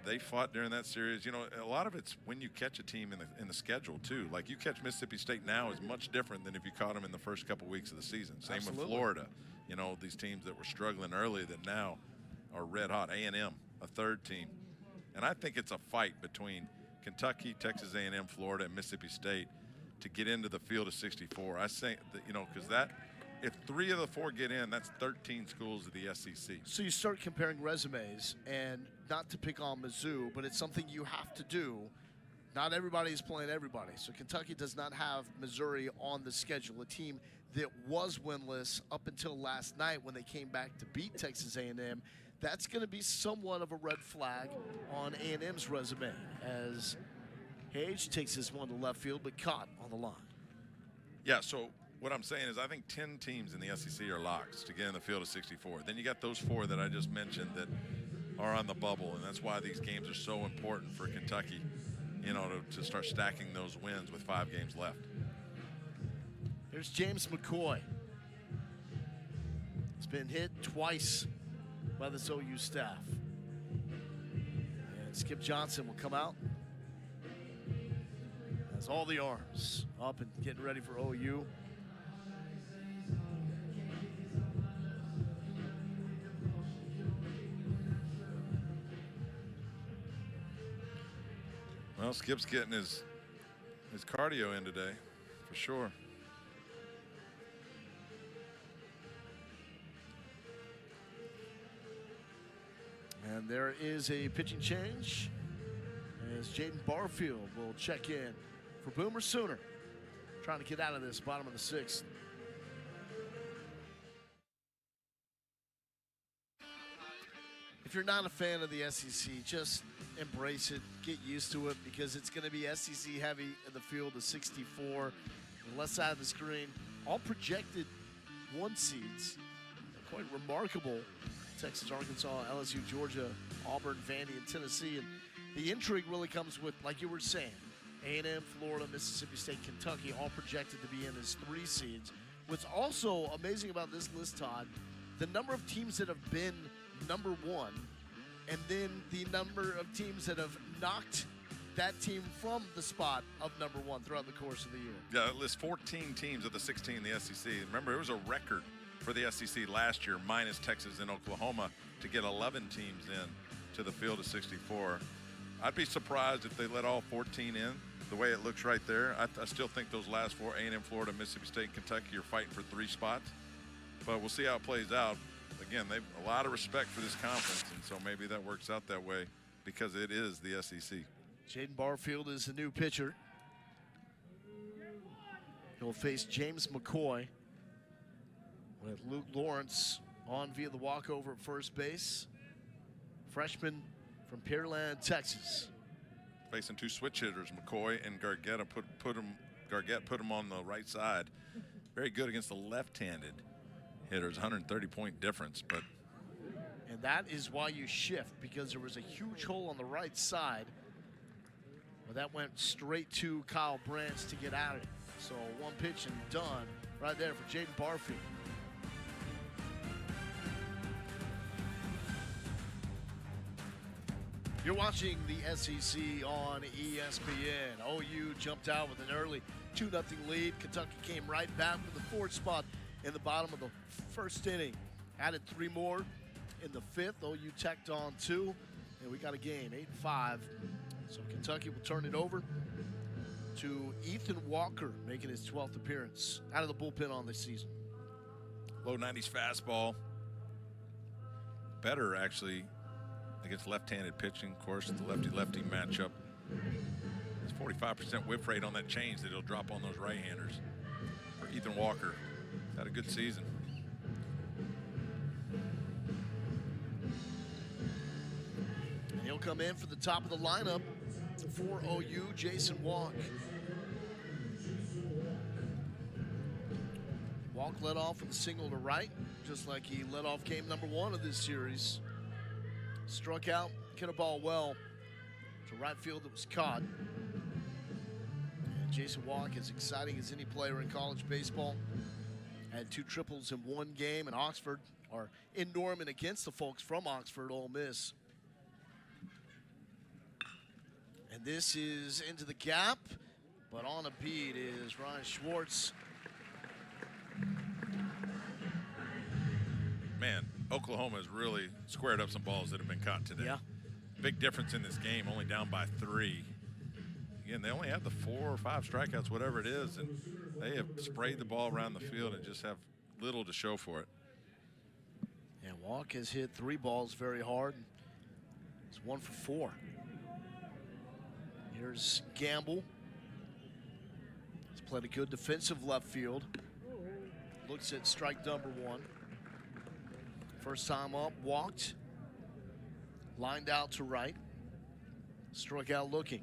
they fought during that series. You know, a lot of it's when you catch a team in the schedule too. Like you catch Mississippi State now is much different than if you caught them in the first couple weeks of the season. Same Absolutely. with Florida. You know, these teams that were struggling early that now are red hot. A&M, a third team, and I think it's a fight between Kentucky, Texas A&M, Florida, and Mississippi State to get into the field of 64. I say that, you know, because that. If 3 of the 4 get in, that's 13 schools of the SEC. So you start comparing resumes, and not to pick on Mizzou, but it's something you have to do. Not everybody is playing everybody. So Kentucky does not have Missouri on the schedule, a team that was winless up until last night when they came back to beat Texas A&M. That's going to be somewhat of a red flag on A&M's resume, as Hage takes this one to left field, but caught on the line. Yeah, so what I'm saying is I think 10 teams in the SEC are locks to get in the field of 64. Then you got those 4 that I just mentioned that are on the bubble, and that's why these games are so important for Kentucky, you know, to start stacking those wins with 5 games left. Here's James McCoy. It's been hit twice by this OU staff. And Skip Johnson will come out. Has all the arms up and getting ready for OU. Well, Skip's getting his cardio in today, for sure. And there is a pitching change as Jaden Barfield will check in for Boomer Sooner, trying to get out of this bottom of the 6th. If you're not a fan of the SEC, just embrace it, get used to it, because it's going to be SEC heavy in the field of 64. The left side of the screen, all projected 1 seeds. Quite remarkable. Texas, Arkansas, LSU, Georgia, Auburn, Vandy, and Tennessee. And the intrigue really comes with, like you were saying, A&M, Florida, Mississippi State, Kentucky, all projected to be in as 3 seeds. What's also amazing about this list, Todd, the number of teams that have been number 1, and then the number of teams that have knocked that team from the spot of number 1 throughout the course of the year. Yeah, it lists 14 teams of the 16 in the SEC. Remember, it was a record for the SEC last year, minus Texas and Oklahoma, to get 11 teams in to the field of 64. I'd be surprised if they let all 14 in the way it looks right there. I still think those last 4, A&M, Florida, Mississippi State, Kentucky, are fighting for 3 spots. But we'll see how it plays out. Again, they've a lot of respect for this conference, and so maybe that works out that way because it is the SEC. Jaden Barfield is the new pitcher. He'll face James McCoy with Luke Lawrence on via the walkover at first base. Freshman from Pearland, Texas. Facing two switch hitters, McCoy and Gargetta. Gargett put him on the right side. Very good against the left-handed hitters, 130-point difference. But and that is why you shift, because there was a huge hole on the right side. But that went straight to Kyle Branch to get out of it. So one pitch and done right there for Jaden Barfield. You're watching the SEC on ESPN. OU jumped out with an early 2-0 lead. Kentucky came right back with the fourth spot in the bottom of the first inning. Added 3 more in the 5th. OU tacked on 2, and we got a game, 8-5. So Kentucky will turn it over to Ethan Walker, making his 12th appearance out of the bullpen on this season. Low 90s fastball. Better, actually, against left-handed pitching. Of course, the lefty-lefty matchup. It's 45% whip rate on that change that he'll drop on those right-handers. For Ethan Walker, he's had a good season. And he'll come in for the top of the lineup for OU, Jason Walk. Walk led off with a single to right, just like he led off game number 1 of this series. Struck out, hit a ball well to right field that was caught. And Jason Walk, as exciting as any player in college baseball, had 2 triples in 1 game in Oxford, or in Norman against the folks from Oxford, Ole Miss. And this is into the gap, but on a beat is Ryan Schwartz. Man, Oklahoma has really squared up some balls that have been caught today. Yeah. Big difference in this game, only down by 3. Again, they only have the 4 or 5 strikeouts, whatever it is, and they have sprayed the ball around the field and just have little to show for it. And Walk has hit 3 balls very hard. It's 1 for 4. Here's Gamble. He's played a good defensive left field. Looks at strike number 1. First time up, walked. Lined out to right. Struck out looking.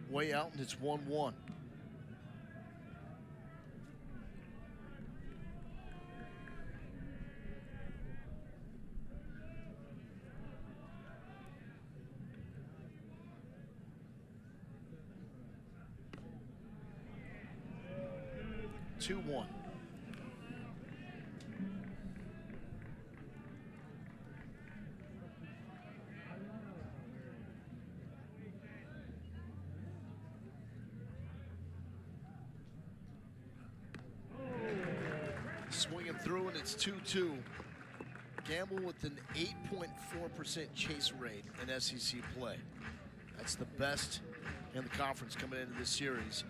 Way out, and it's 1-1. Two-one. Swinging through, and it's 2-2. Gamble with an 8.4% chase rate in SEC play. That's the best in the conference coming into this series.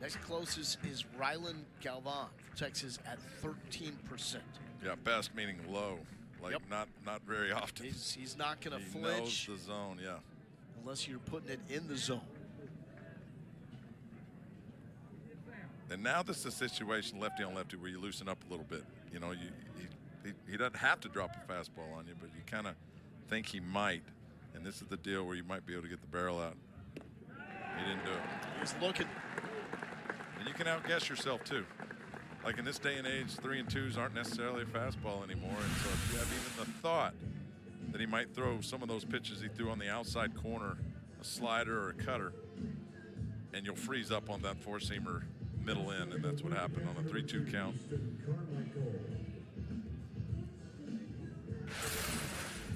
Next closest is Rylan Galvan for Texas at 13%. Yeah, best meaning low, like Yep. not very often. He's not going to He flinch knows the zone, yeah. unless you're putting it in the zone. And now this is a situation lefty on lefty where you loosen up a little bit. You know, he doesn't have to drop a fastball on you, but you kind of think he might. And this is the deal where you might be able to get the barrel out. He didn't do it. He's looking. And you can outguess yourself too. Like in this day and age, 3 and 2s aren't necessarily a fastball anymore. And so if you have even the thought that he might throw some of those pitches he threw on the outside corner, a slider or a cutter, and you'll freeze up on that 4-seamer middle end, and that's what happened on a 3-2 count.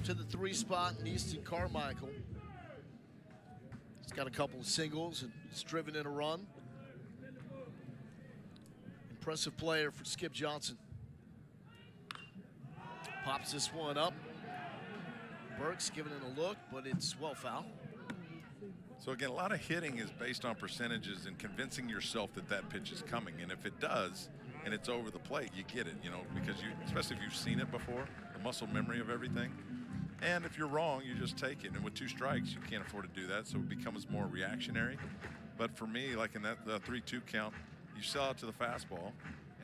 To the 3 spot, Easton Carmichael. He's got a couple of singles and he's driven in a run. Impressive player for Skip Johnson. Pops this one up. Burks giving it a look, but it's well foul. So again, a lot of hitting is based on percentages and convincing yourself that that pitch is coming. And if it does, and it's over the plate, you get it, you know, because especially if you've seen it before, the muscle memory of everything. And if you're wrong, you just take it. And with 2 strikes, you can't afford to do that, so it becomes more reactionary. But for me, like in that the 3-2 count, you sell out to the fastball,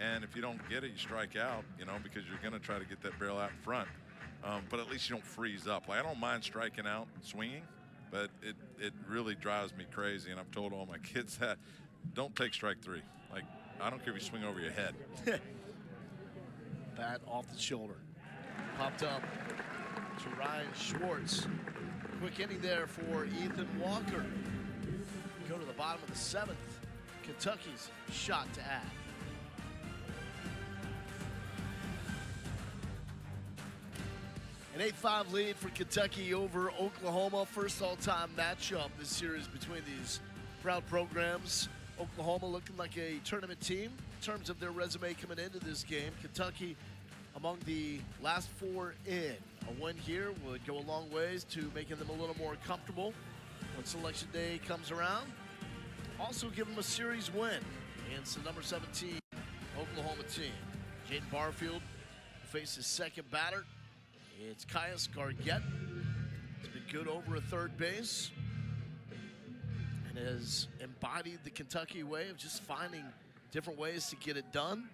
and if you don't get it, you strike out, you know, because you're going to try to get that barrel out in front. But at least you don't freeze up. Like, I don't mind striking out, swinging, but it really drives me crazy. And I've told all my kids that don't take strike 3. Like, I don't care if you swing over your head. Bat off the shoulder. Popped up to Ryan Schwartz. Quick inning there for Ethan Walker. Go to the bottom of the 7th. Kentucky's shot to add. An 8-5 lead for Kentucky over Oklahoma. First all-time matchup this series between these proud programs. Oklahoma looking like a tournament team in terms of their resume coming into this game. Kentucky among the last 4 in. A win here would go a long ways to making them a little more comfortable when Selection Day comes around. Also give them a series win against the number 17 Oklahoma team. Jaden Barfield will face his second batter. It's Caius Gargett. He's been good over at third base and has embodied the Kentucky way of just finding different ways to get it done.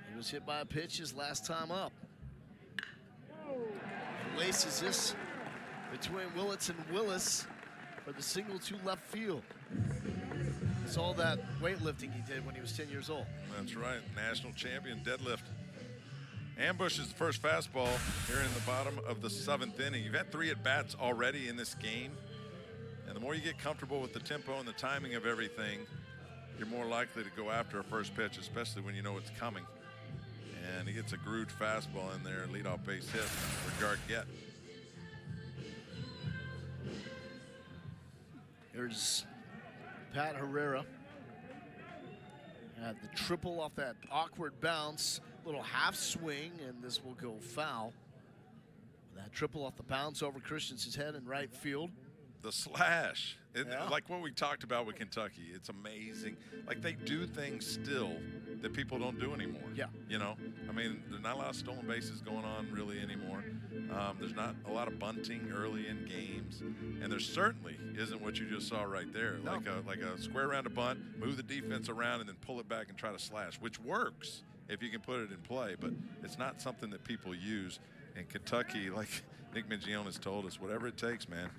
He was hit by a pitch his last time up. And laces this between Willits and Willis for the single to left field. It's all that weightlifting he did when he was 10 years old. That's right, national champion deadlift. Ambushes the first fastball here in the bottom of the 7th inning. You've had 3 at-bats already in this game. And the more you get comfortable with the tempo and the timing of everything, you're more likely to go after a first pitch, especially when you know it's coming. And he gets a grooved fastball in there, leadoff base hit for Gargett. Here's Pat Herrera. Had the triple off that awkward bounce. Little half swing, and this will go foul. That triple off the bounce over Christensen's head in right field. The slash, Yeah. like what we talked about with Kentucky, it's amazing. Like, they do things still that people don't do anymore. Yeah. You know, I mean, there's not a lot of stolen bases going on really anymore. There's not a lot of bunting early in games, and there certainly isn't what you just saw right there. No. Like a square round of bunt, move the defense around, and then pull it back and try to slash, which works if you can put it in play, but it's not something that people use. In Kentucky, like Nick Mangiones told us, whatever it takes, man.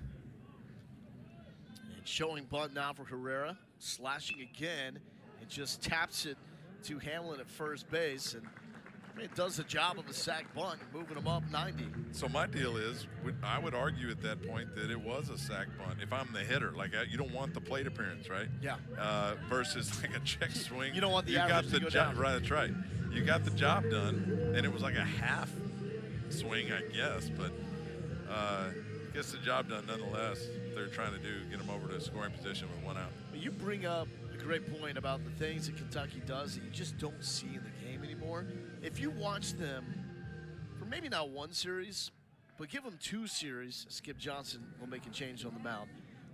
And showing bunt now for Herrera, slashing again, and just taps it to Hamlin at first base, and it does the job of a sac bunt, moving him up 90. So my deal is, I would argue at that point that it was a sac bunt. If I'm the hitter, like, you don't want the plate appearance, right? Yeah. Versus like a check swing. You don't want the you got average the to go job down. right. That's right. You got the job done, and it was like a half swing, I guess, but gets the job done nonetheless. They're trying to get them over to scoring position with 1 out. You bring up a great point about the things that Kentucky does that you just don't see in the game anymore. If you watch them for maybe not 1 series, but give them 2 series, Skip Johnson will make a change on the mound.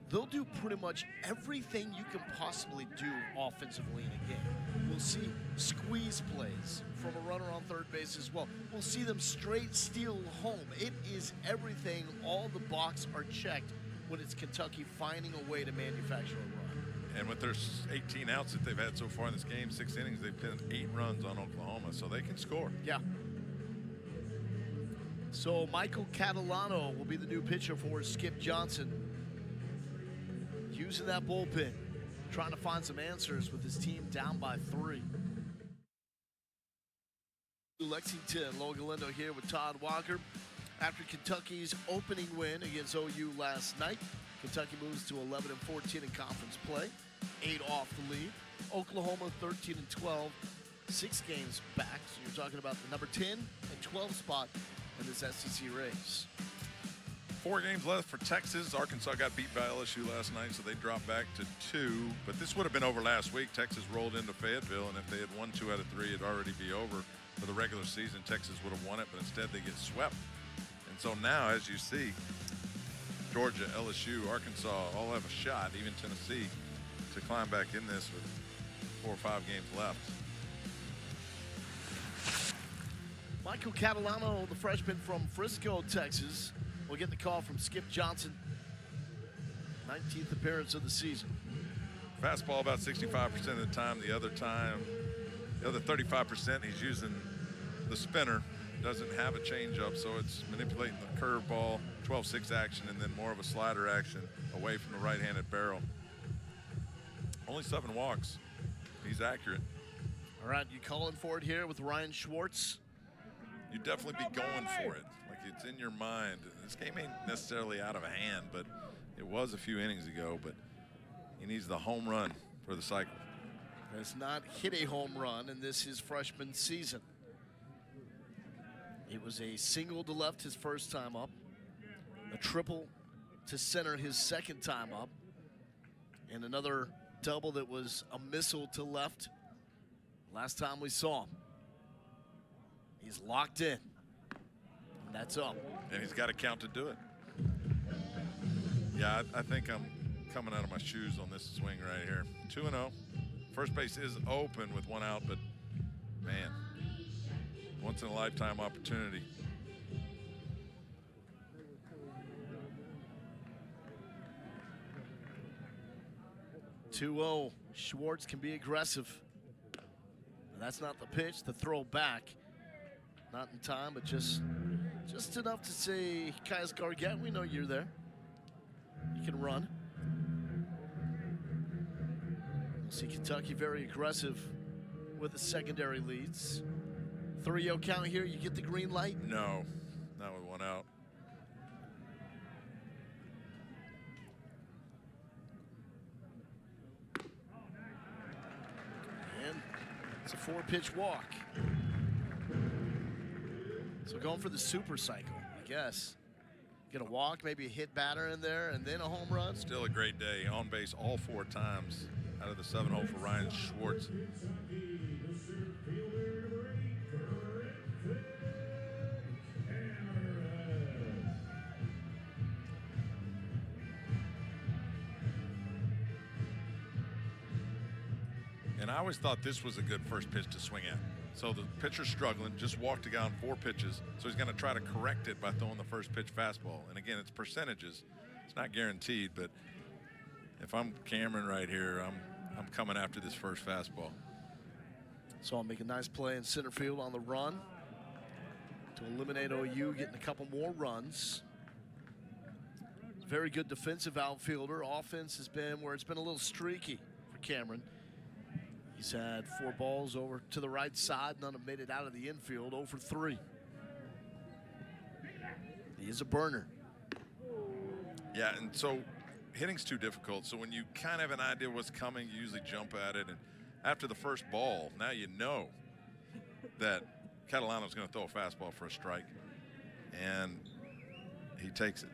They'll do pretty much everything you can possibly do offensively in a game. We'll see squeeze plays from a runner on third base as well. We'll see them straight steal home. It is everything. All the boxes are checked when it's Kentucky finding a way to manufacture a run. And with their 18 outs that they've had so far in this game, 6 innings, they've pinned 8 runs on Oklahoma, so they can score. Yeah. So Michael Catalano will be the new pitcher for Skip Johnson. Using that bullpen, trying to find some answers with his team down by 3. Lexington, Lo Galindo here with Todd Walker. After Kentucky's opening win against OU last night, Kentucky moves to 11-14 in conference play, 8 off the lead. Oklahoma 13-12, 6 games back. So you're talking about the number 10 and 12 spot in this SEC race. 4 games left for Texas. Arkansas got beat by LSU last night, so they dropped back to 2. But this would have been over last week. Texas rolled into Fayetteville, and if they had won 2 out of 3, it'd already be over for the regular season. Texas would have won it, but instead they get swept. And so now, as you see, Georgia, LSU, Arkansas all have a shot, even Tennessee, to climb back in this with 4 or 5 games left. Michael Catalano, the freshman from Frisco, Texas, will get the call from Skip Johnson. 19th appearance of the season. Fastball about 65% of the time. The other 35% he's using the spinner. Doesn't have a changeup, so it's manipulating the curveball, 12-6 action, and then more of a slider action away from the right-handed barrel. Only 7 walks. He's accurate. All right, you calling for it here with Ryan Schwartz? You definitely be going for it. Like, it's in your mind. This game ain't necessarily out of hand, but it was a few innings ago, but he needs the home run for the cycle. Has not hit a home run in this his freshman season. It was a single to left his first time up, a triple to center his second time up, and another double that was a missile to left last time we saw him. He's locked in, and that's up. And he's got a count to do it. Yeah, I think I'm coming out of my shoes on this swing right here. 2-0. First base is open with 1 out, but man, once in a lifetime opportunity. (2-0). Schwartz can be aggressive. That's not the pitch, the throw back. Not in time, but just enough to say, Kais Gargett, we know you're there. You can run. We'll see Kentucky very aggressive with the secondary leads. 3-0 count here, you get the green light? No, not with 1 out. And it's a 4-pitch walk. So going for the super cycle, I guess. Get a walk, maybe a hit batter in there, and then a home run. Still a great day. On base all 4 times out of the 7-hole for Ryan Schwartz. And I always thought this was a good first pitch to swing at. So the pitcher's struggling, just walked a guy on 4 pitches. So he's going to try to correct it by throwing the first pitch fastball. And again, it's percentages. It's not guaranteed, but if I'm Cameron right here, I'm coming after this first fastball. So I'll make a nice play in center field on the run to eliminate OU, getting a couple more runs. Very good defensive outfielder. Offense has been where it's been a little streaky for Cameron. He's had 4 balls over to the right side. None have made it out of the infield. 0 for 3. He is a burner. Yeah, and so hitting's too difficult. So when you kind of have an idea what's coming, you usually jump at it. And after the first ball, now you know that Catalano's going to throw a fastball for a strike. And he takes it.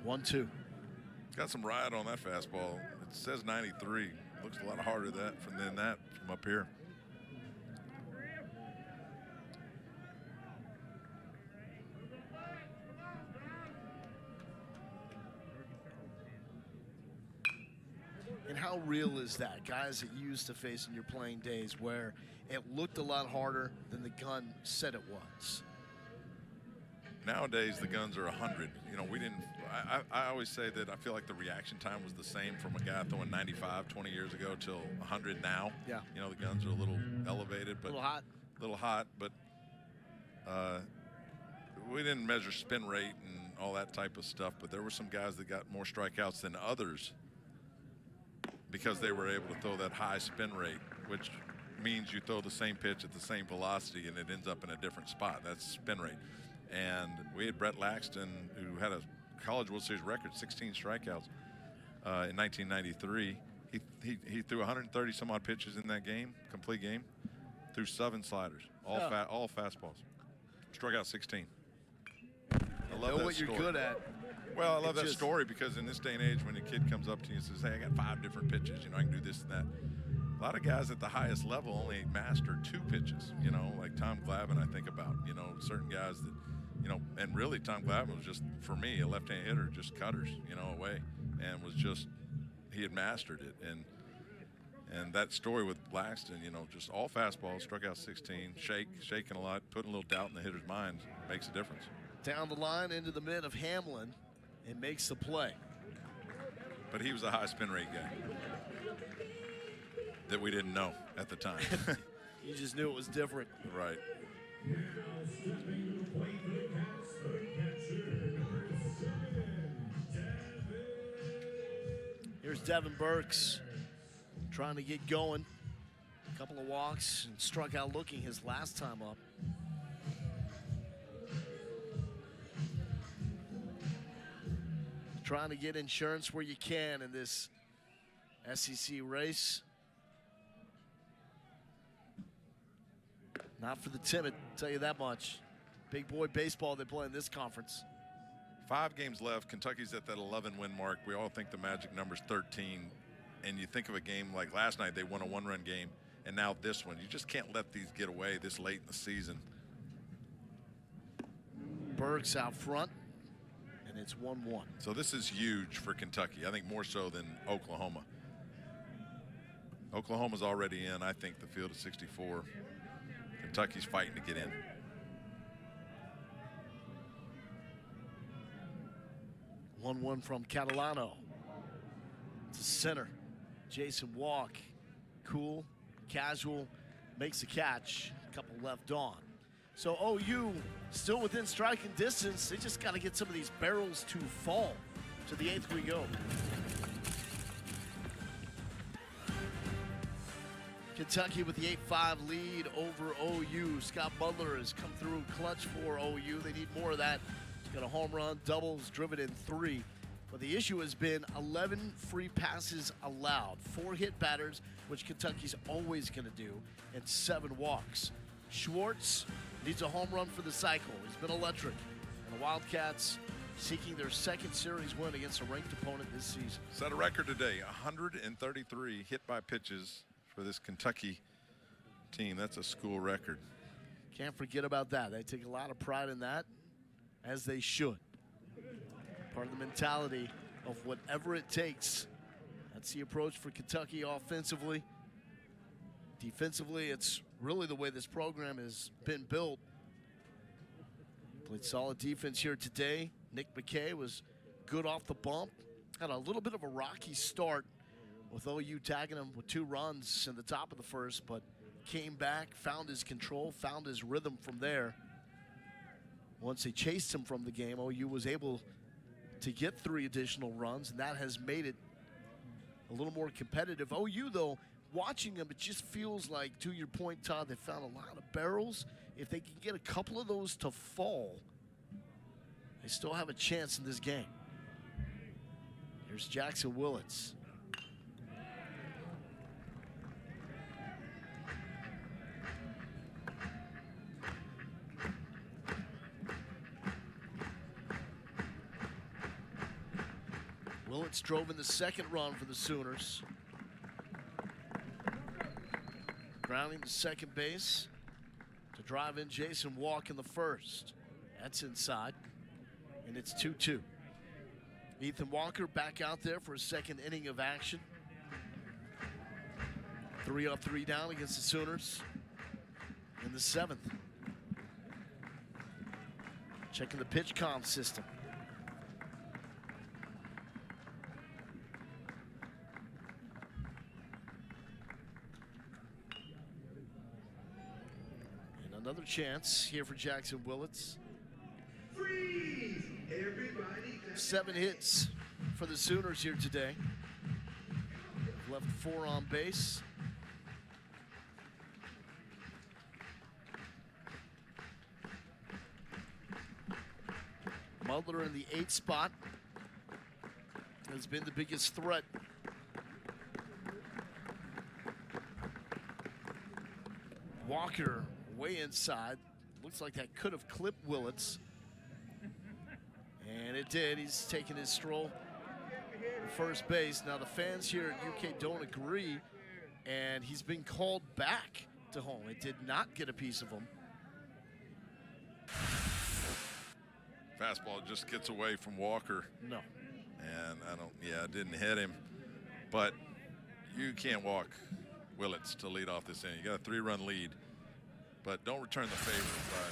One, two. Got some ride on that fastball. It says 93. Looks a lot harder than that from up here. And how real is that? Guys that you used to face in your playing days where it looked a lot harder than the gun said it was. Nowadays, the guns are 100. You know, we didn't. I always say that I feel like the reaction time was the same from a guy throwing 95 20 years ago till 100 now. Yeah. You know, the guns are a little elevated, but a little hot. Little hot, but we didn't measure spin rate and all that type of stuff. But there were some guys that got more strikeouts than others because they were able to throw that high spin rate, which means you throw the same pitch at the same velocity and it ends up in a different spot. That's spin rate. And we had Brett Laxton, who had a College World Series record, 16 strikeouts in 1993. He threw 130 some odd pitches in that game, complete game, threw 7 sliders, all fastballs. Struck out 16. I love that what story. You're good at. Well, I love that story because in this day and age, when a kid comes up to you and says, "Hey, I got 5 different pitches. You know, I can do this and that." A lot of guys at the highest level only master 2 pitches. You know, like Tom Glavine, I think about. You know, certain guys that. You know, and really Tom Glavine was just, for me, a left-hand hitter, just cutters, you know, away. And was just, he had mastered it. And And that story with Laxton, you know, just all fastballs, struck out 16, shaking a lot, putting a little doubt in the hitter's mind makes a difference. Down the line into the mid of Hamlin and makes the play. But he was a high spin rate guy that we didn't know at the time. You just knew it was different. Right. Here's Devin Burks trying to get going. A couple of walks and struck out looking his last time up. Trying to get insurance where you can in this SEC race. Not for the timid, tell you that much. Big boy baseball they play in this conference. 5 games left. Kentucky's at that 11-win mark. We all think the magic number's 13. And you think of a game like last night, they won a 1-run game. And now this one. You just can't let these get away this late in the season. Burks out front, and it's 1-1. So this is huge for Kentucky. I think more so than Oklahoma. Oklahoma's already in, I think, the field of 64. Kentucky's fighting to get in. One from Catalano to center. Jason Walk, cool, casual, makes a catch. A couple left on. So OU still within striking distance. They just got to get some of these barrels to fall. To the 8th we go. Kentucky with the 8-5 lead over OU. Scott Butler has come through clutch for OU. They need more of that. He's got a home run, doubles, driven in 3. But the issue has been 11 free passes allowed, 4 hit batters, which Kentucky's always going to do, and 7 walks. Schwartz needs a home run for the cycle. He's been electric. And the Wildcats seeking their 2nd series win against a ranked opponent this season. Set a record today, 133 hit by pitches for this Kentucky team. That's a school record. Can't forget about that. They take a lot of pride in that, as they should. Part of the mentality of whatever it takes. That's the approach for Kentucky offensively. Defensively, it's really the way this program has been built. Played solid defense here today. Nick McKay was good off the bump. Had a little bit of a rocky start with OU tagging him with 2 runs in the top of the first, but came back, found his control, found his rhythm from there. Once they chased him from the game, OU was able to get 3 additional runs, and that has made it a little more competitive. OU, though, watching them, it just feels like, to your point, Todd, they found a lot of barrels. If they can get a couple of those to fall, they still have a chance in this game. Here's Jackson Willits. Willits drove in the 2nd run for the Sooners. Grounding to second base to drive in Jason Walk in the 1st. That's inside, and it's 2-2. Ethan Walker back out there for a 2nd inning of action. 3 up, 3 down against the Sooners in the 7th. Checking the pitch comm system. Another chance here for Jackson Willits. 7 hits for the Sooners here today. Left 4 on base. Butler in the 8th spot has been the biggest threat. Walker way inside. Looks like that could have clipped Willits. And it did. He's taking his stroll to first base. Now the fans here at UK don't agree, and he's been called back to home. It did not get a piece of him. Fastball just gets away from Walker. No. And it didn't hit him. But you can't walk Willits to lead off this inning. You got a 3-run lead, but don't return the favor by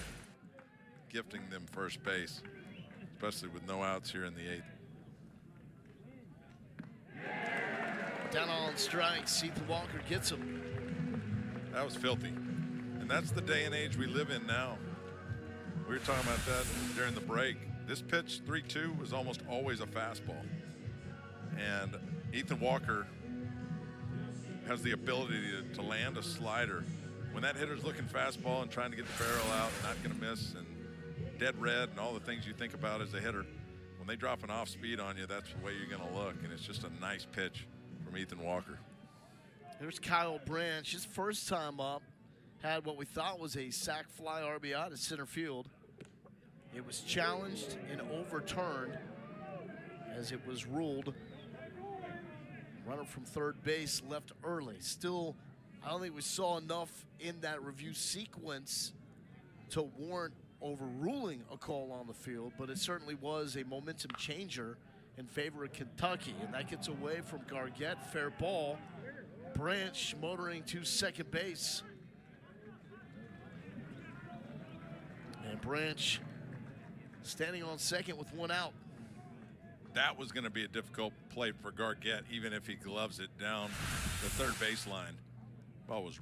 gifting them first base, especially with no outs here in the 8th. Down on strikes, Ethan Walker gets him. That was filthy. And that's the day and age we live in now. We were talking about that during the break. This pitch, 3-2, was almost always a fastball. And Ethan Walker has the ability to land a slider. When that hitter's looking fastball and trying to get the barrel out, not going to miss, and dead red and all the things you think about as a hitter, when they drop an off speed on you, that's the way you're going to look. And it's just a nice pitch from Ethan Walker. There's Kyle Branch, his first time up, had what we thought was a sac fly RBI to center field. It was challenged and overturned as it was ruled. Runner from third base left early. Still, I don't think we saw enough in that review sequence to warrant overruling a call on the field, but it certainly was a momentum changer in favor of Kentucky, and that gets away from Gargett. Fair ball. Branch motoring to second base. And Branch standing on second with 1 out. That was going to be a difficult play for Gargett, even if he gloves it down the third baseline. Ball was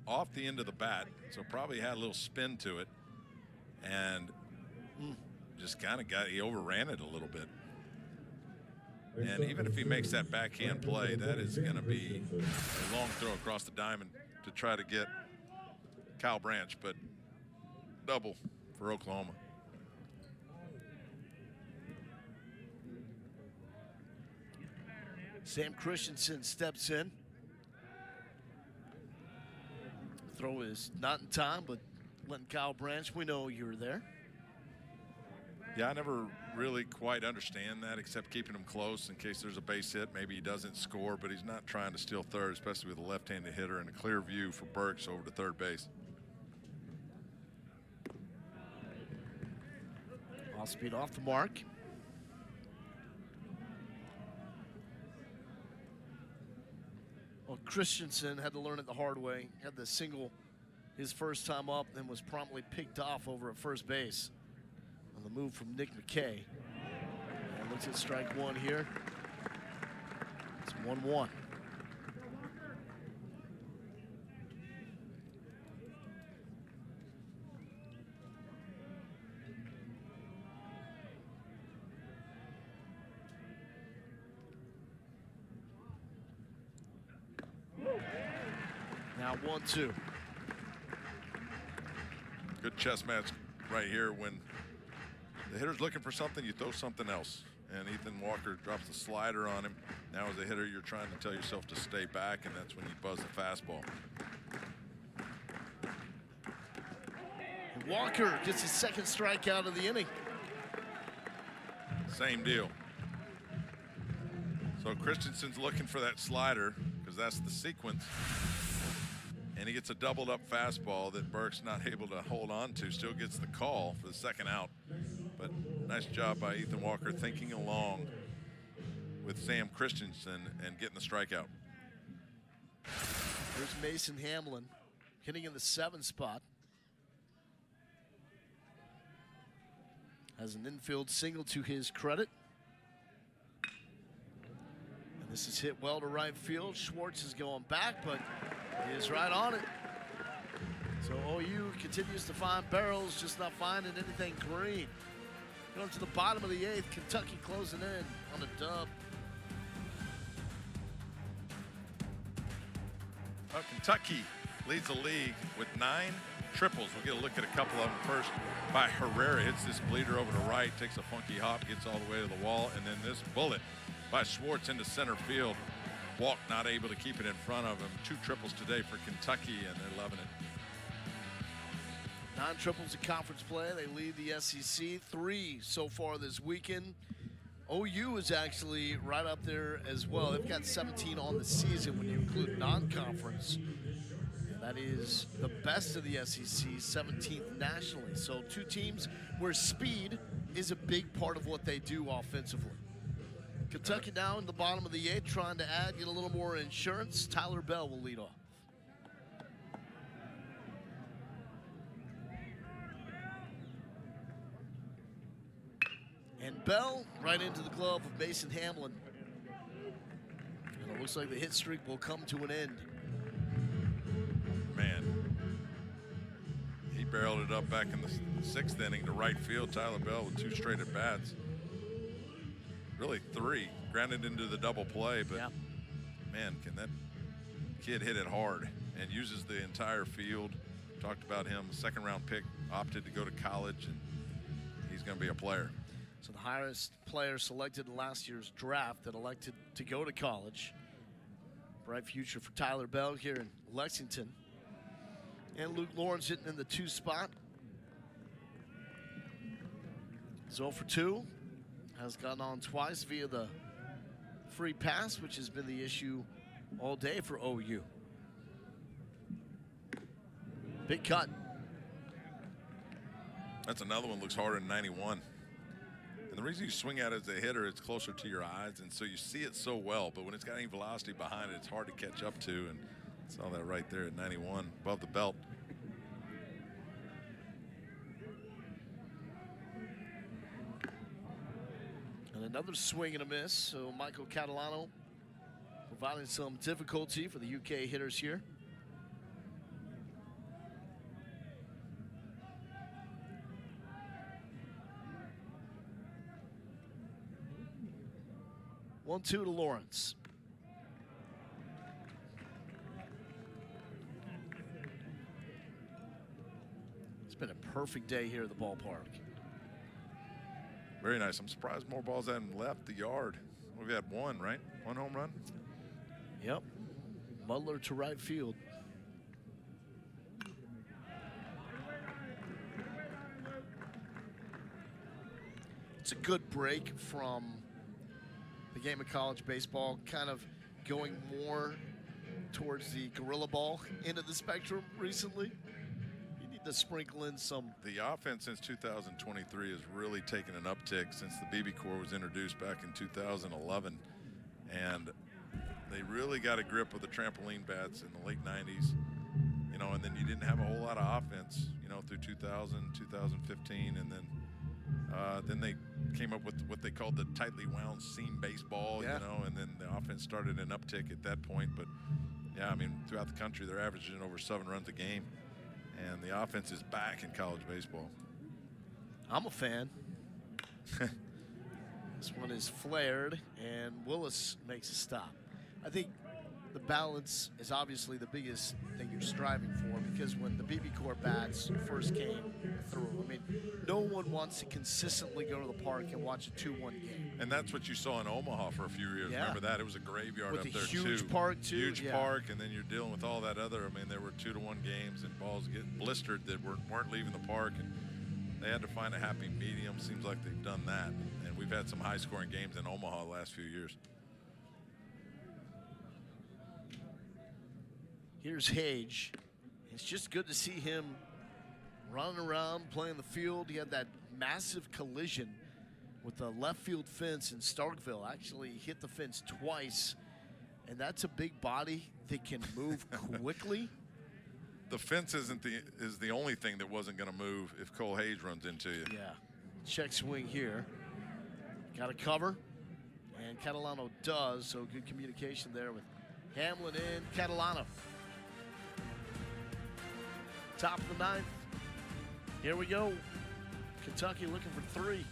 off the end of the bat, so probably had a little spin to it, and just kind of he overran it a little bit. And even if he makes that backhand play, that is going to be a long throw across the diamond to try to get Kyle Branch, but double for Oklahoma. Sam Christensen steps in. Throw is not in time, but letting Kyle Branch, we know you're there. Yeah, I never really quite understand that, except keeping him close in case there's a base hit. Maybe he doesn't score, but he's not trying to steal third, especially with a left-handed hitter and a clear view for Burks over to third base. Off speed off the mark. Well, Christensen had to learn it the hard way. Had the single his first time up, then was promptly picked off over at first base on the move from Nick McKay. And looks at strike one here. It's 1-1. Now 1-2. Good chess match right here. When the hitter's looking for something, you throw something else. And Ethan Walker drops the slider on him. Now as a hitter, you're trying to tell yourself to stay back, and that's when you buzz the fastball. And Walker gets his second strikeout of the inning. Same deal. So Christensen's looking for that slider because that's the sequence. And he gets a doubled up fastball that Burke's not able to hold on to. Still gets the call for the second out. But nice job by Ethan Walker thinking along with Sam Christensen and getting the strikeout. There's Mason Hamlin hitting in the 7 spot. Has an infield single to his credit. And this is hit well to right field. Schwartz is going back, but he is right on it. So OU continues to find barrels, just not finding anything green. Going to the bottom of the 8th, Kentucky closing in on a dub. Well, Kentucky leads the league with 9 triples. We'll get a look at a couple of them first by Herrera. Hits this bleeder over to right, takes a funky hop, gets all the way to the wall, and then this bullet by Schwartz into center field. Walk not able to keep it in front of him. 2 triples today for Kentucky, and they're loving it. 9 triples in conference play. They lead the SEC. 3 so far this weekend. OU is actually right up there as well. They've got 17 on the season when you include non-conference. And that is the best of the SEC, 17th nationally. So 2 teams where speed is a big part of what they do offensively. Kentucky now in the bottom of the 8th, trying to add, get a little more insurance. Tyler Bell will lead off. Bell right into the glove of Mason Hamlin. And it looks like the hit streak will come to an end. Man, he barreled it up back in the 6th inning to right field. Tyler Bell with 2 straight at bats. Really 3. Grounded into the double play, but yeah. Man, can that kid hit it hard and uses the entire field. Talked about him, 2nd round pick, opted to go to college, and he's going to be a player. So the highest player selected in last year's draft that elected to go to college. Bright future for Tyler Bell here in Lexington. And Luke Lawrence hitting in the 2 spot. 0 for 2. Has gotten on twice via the free pass, which has been the issue all day for OU. Big cut. That's another one looks harder than 91. And the reason you swing at it as a hitter, it's closer to your eyes, and so you see it so well. But when it's got any velocity behind it, it's hard to catch up to. And saw that right there at 91, above the belt. And another swing and a miss. So Michael Catalano providing some difficulty for the UK hitters here. One, 2 to Lawrence. It's been a perfect day here at the ballpark. Very nice. I'm surprised more balls hadn't left the yard. We've had 1, right? 1 home run? Yep. Mudler to right field. It's a good break from the game of college baseball, kind of going more towards the gorilla ball end of the spectrum recently. You need to sprinkle in some. The offense since 2023 has really taken an uptick since the BB Core was introduced back in 2011. And they really got a grip of the trampoline bats in the late 90s. You know, and then you didn't have a whole lot of offense, you know, through 2000, 2015, and then they came up with what they called the tightly wound seam baseball, yeah. You know, and then the offense started an uptick at that point. But, yeah, I mean, throughout the country, they're averaging over 7 runs a game. And the offense is back in college baseball. I'm a fan. This one is flared, and Willis makes a stop. I think the balance is obviously the biggest thing you're striving for, because when the BB Core bats first came through, I mean, no one wants to consistently go to the park and watch a 2-1 game. And that's what you saw in Omaha for a few years. Yeah. Remember that? It was a graveyard With up a there, huge park, too. Huge Yeah. park, and then you're dealing with all that other. I mean, there were 2-1 games and balls getting blistered that weren't leaving the park, and they had to find a happy medium. Seems like they've done that. And we've had some high-scoring games in Omaha the last few years. Here's Hage. It's just good to see him running around, playing the field. He had that massive collision with the left field fence in Starkville. Actually hit the fence twice, and that's a big body that can move quickly. The fence is the only thing that wasn't going to move if Cole Hayes runs into you. Yeah. Check swing here. Got a cover, and Catalano does, so good communication there with Hamlin and Catalano. Top of the 9th. Here we go. Kentucky looking for 3.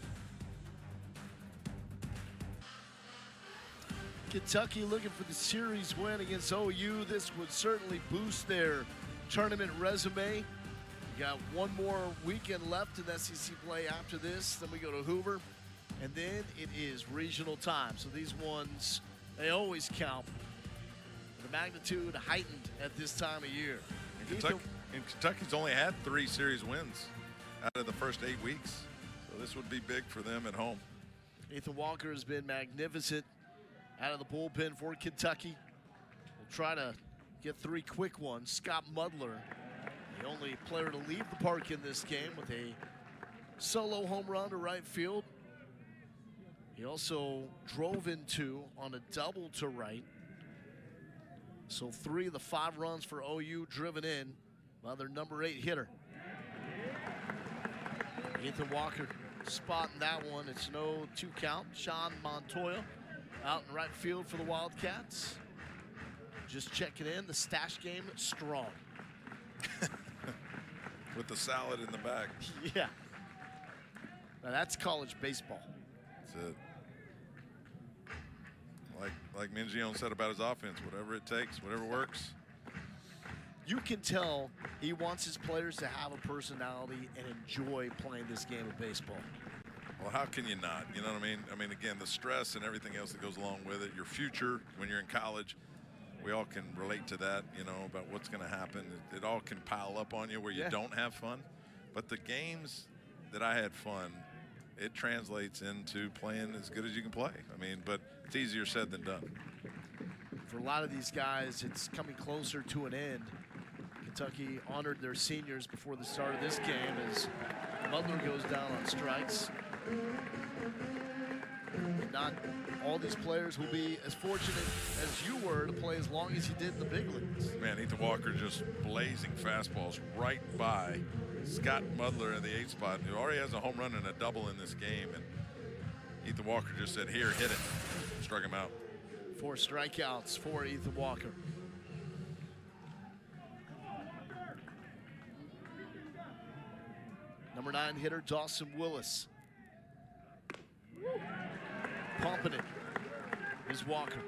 Kentucky looking for the series win against OU. This would certainly boost their tournament resume. We got one more weekend left in SEC play after this. Then we go to Hoover, and then it is regional time. So these ones, they always count. The magnitude heightened at this time of year. And Kentucky's only had 3 series wins out of the first 8 weeks. So this would be big for them at home. Ethan Walker has been magnificent out of the bullpen for Kentucky. We'll try to get 3 quick ones. Scott Mudler, the only player to leave the park in this game with a solo home run to right field. He also drove in 2 on a double to right. So 3 of the 5 runs for OU driven in by their number 8 hitter. Ethan Walker spot in that one. It's no 2 count. Sean Montoya out in right field for the Wildcats. Just checking in. The stash game strong. With the salad in the back. Yeah. Now that's college baseball. That's it. Like Mingione said about his offense, whatever it takes, whatever works. You can tell he wants his players to have a personality and enjoy playing this game of baseball. Well, how can you not? You know what I mean? I mean, again, the stress and everything else that goes along with it, your future when you're in college, we all can relate to that, you know, about what's going to happen. It all can pile up on you where you don't have fun. But the games that I had fun, it translates into playing as good as you can play. I mean, but it's easier said than done. For a lot of these guys, it's coming closer to an end. Kentucky honored their seniors before the start of this game as Butler goes down on strikes. And not all these players will be as fortunate as you were to play as long as you did in the big leagues. Man, Ethan Walker just blazing fastballs right by Scott Butler in the 8th spot, who already has a home run and a double in this game. And Ethan Walker just said, here, hit it. Struck him out. 4 strikeouts for Ethan Walker. Number 9 hitter Dawson Willis. Pumping it is Walker.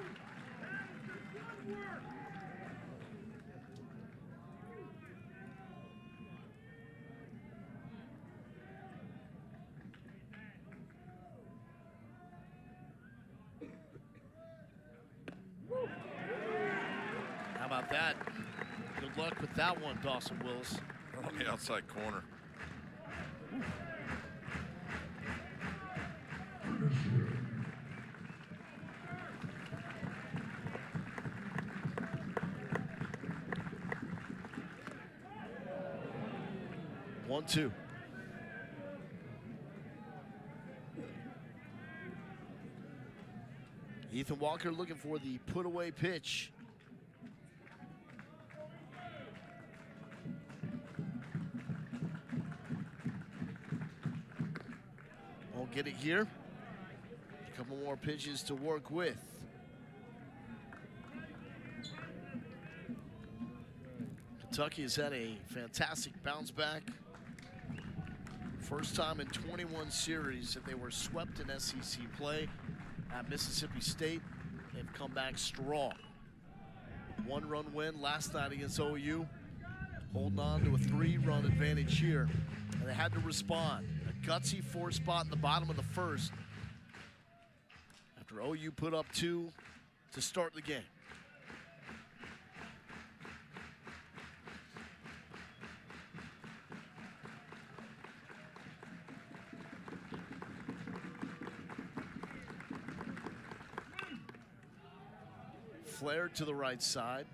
How about that? Good luck with that one, Dawson Willis. On the outside corner. 1-2. Ethan Walker looking for the put-away pitch. Won't get it here. A couple more pitches to work with. Kentucky has had a fantastic bounce back. First time in 21 series that they were swept in SEC play at Mississippi State. They've come back strong. 1-run win last night against OU. Holding on to a 3-run advantage here. And they had to respond. A gutsy 4 spot in the bottom of the first after OU put up 2 to start the game. Flared to the right side.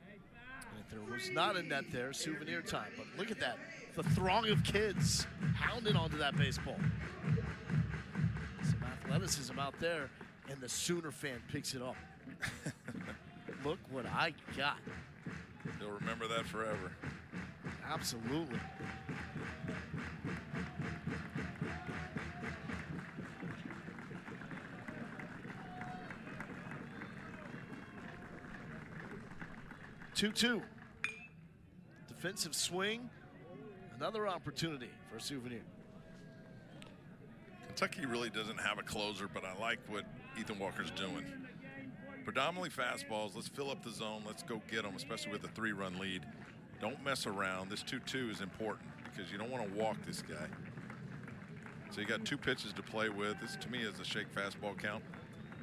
And if there was not a net there, souvenir time. But look at that. The throng of kids hounding onto that baseball. Some athleticism out there, and the Sooner fan picks it up. Look what I got. You'll remember that forever. Absolutely. Two. Defensive swing. Another opportunity for a souvenir. Kentucky really doesn't have a closer, but I like what Ethan Walker's doing. Predominantly fastballs. Let's fill up the zone. Let's go get them, especially with a 3-run lead. Don't mess around. This 2-2 is important because you don't want to walk this guy. So you got 2 pitches to play with. This, to me, is a shake fastball count.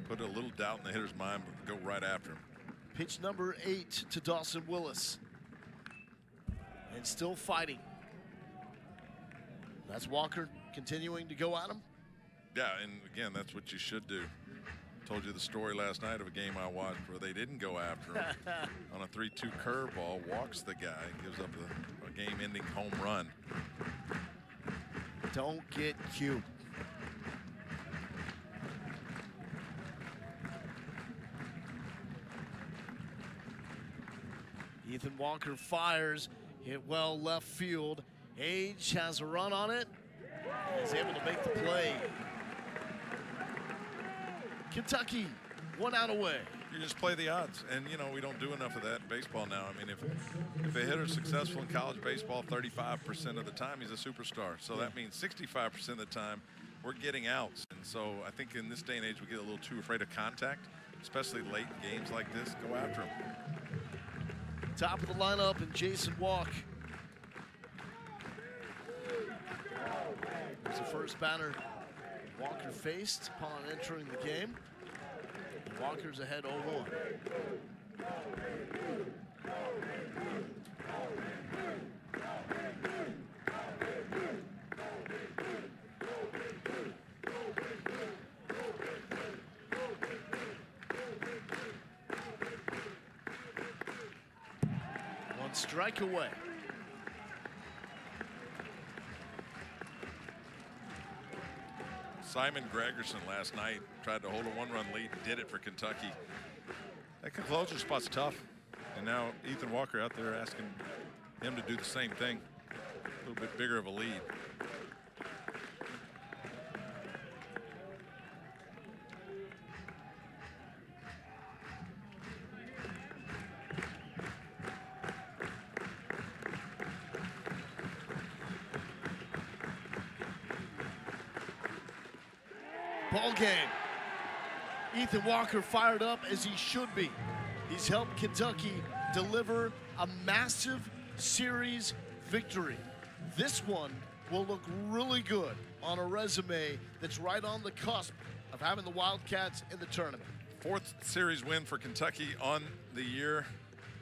Put a little doubt in the hitter's mind, but go right after him. Pitch number 8 to Dawson Willis. And still fighting. That's Walker continuing to go at him. Yeah, and again, that's what you should do. Told you the story last night of a game I watched where they didn't go after him. On a 3-2 curveball, walks the guy, gives up a game-ending home run. Don't get cute. Ethan Walker fires, hit well left field. Age has a run on it. is able to make the play. Kentucky, 1 out away. You just play the odds, and we don't do enough of that in baseball now. I mean, if a hitter's successful in college baseball 35% of the time, he's a superstar. So that means 65% of the time we're getting outs. And so I think in this day and age we get a little too afraid of contact, especially late in games like this. Go after him. Top of the lineup, and Jason Walk. There's the first batter Walker faced upon entering the game. Walker's ahead 0-1. One strike away. Simon Gregerson last night tried to hold a 1-run lead and did it for Kentucky. That closer spot's tough. And now Ethan Walker out there asking him to do the same thing. A little bit bigger of a lead. Ball game. Ethan Walker fired up as he should be. He's helped Kentucky deliver a massive series victory. This one will look really good on a resume that's right on the cusp of having the Wildcats in the tournament. 4th series win for Kentucky on the year.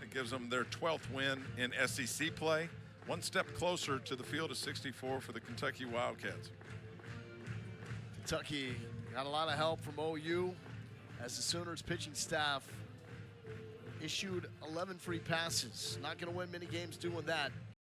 It gives them their 12th win in SEC play. One step closer to the field of 64 for the Kentucky Wildcats. Kentucky got a lot of help from OU as the Sooners pitching staff issued 11 free passes. Not going to win many games doing that.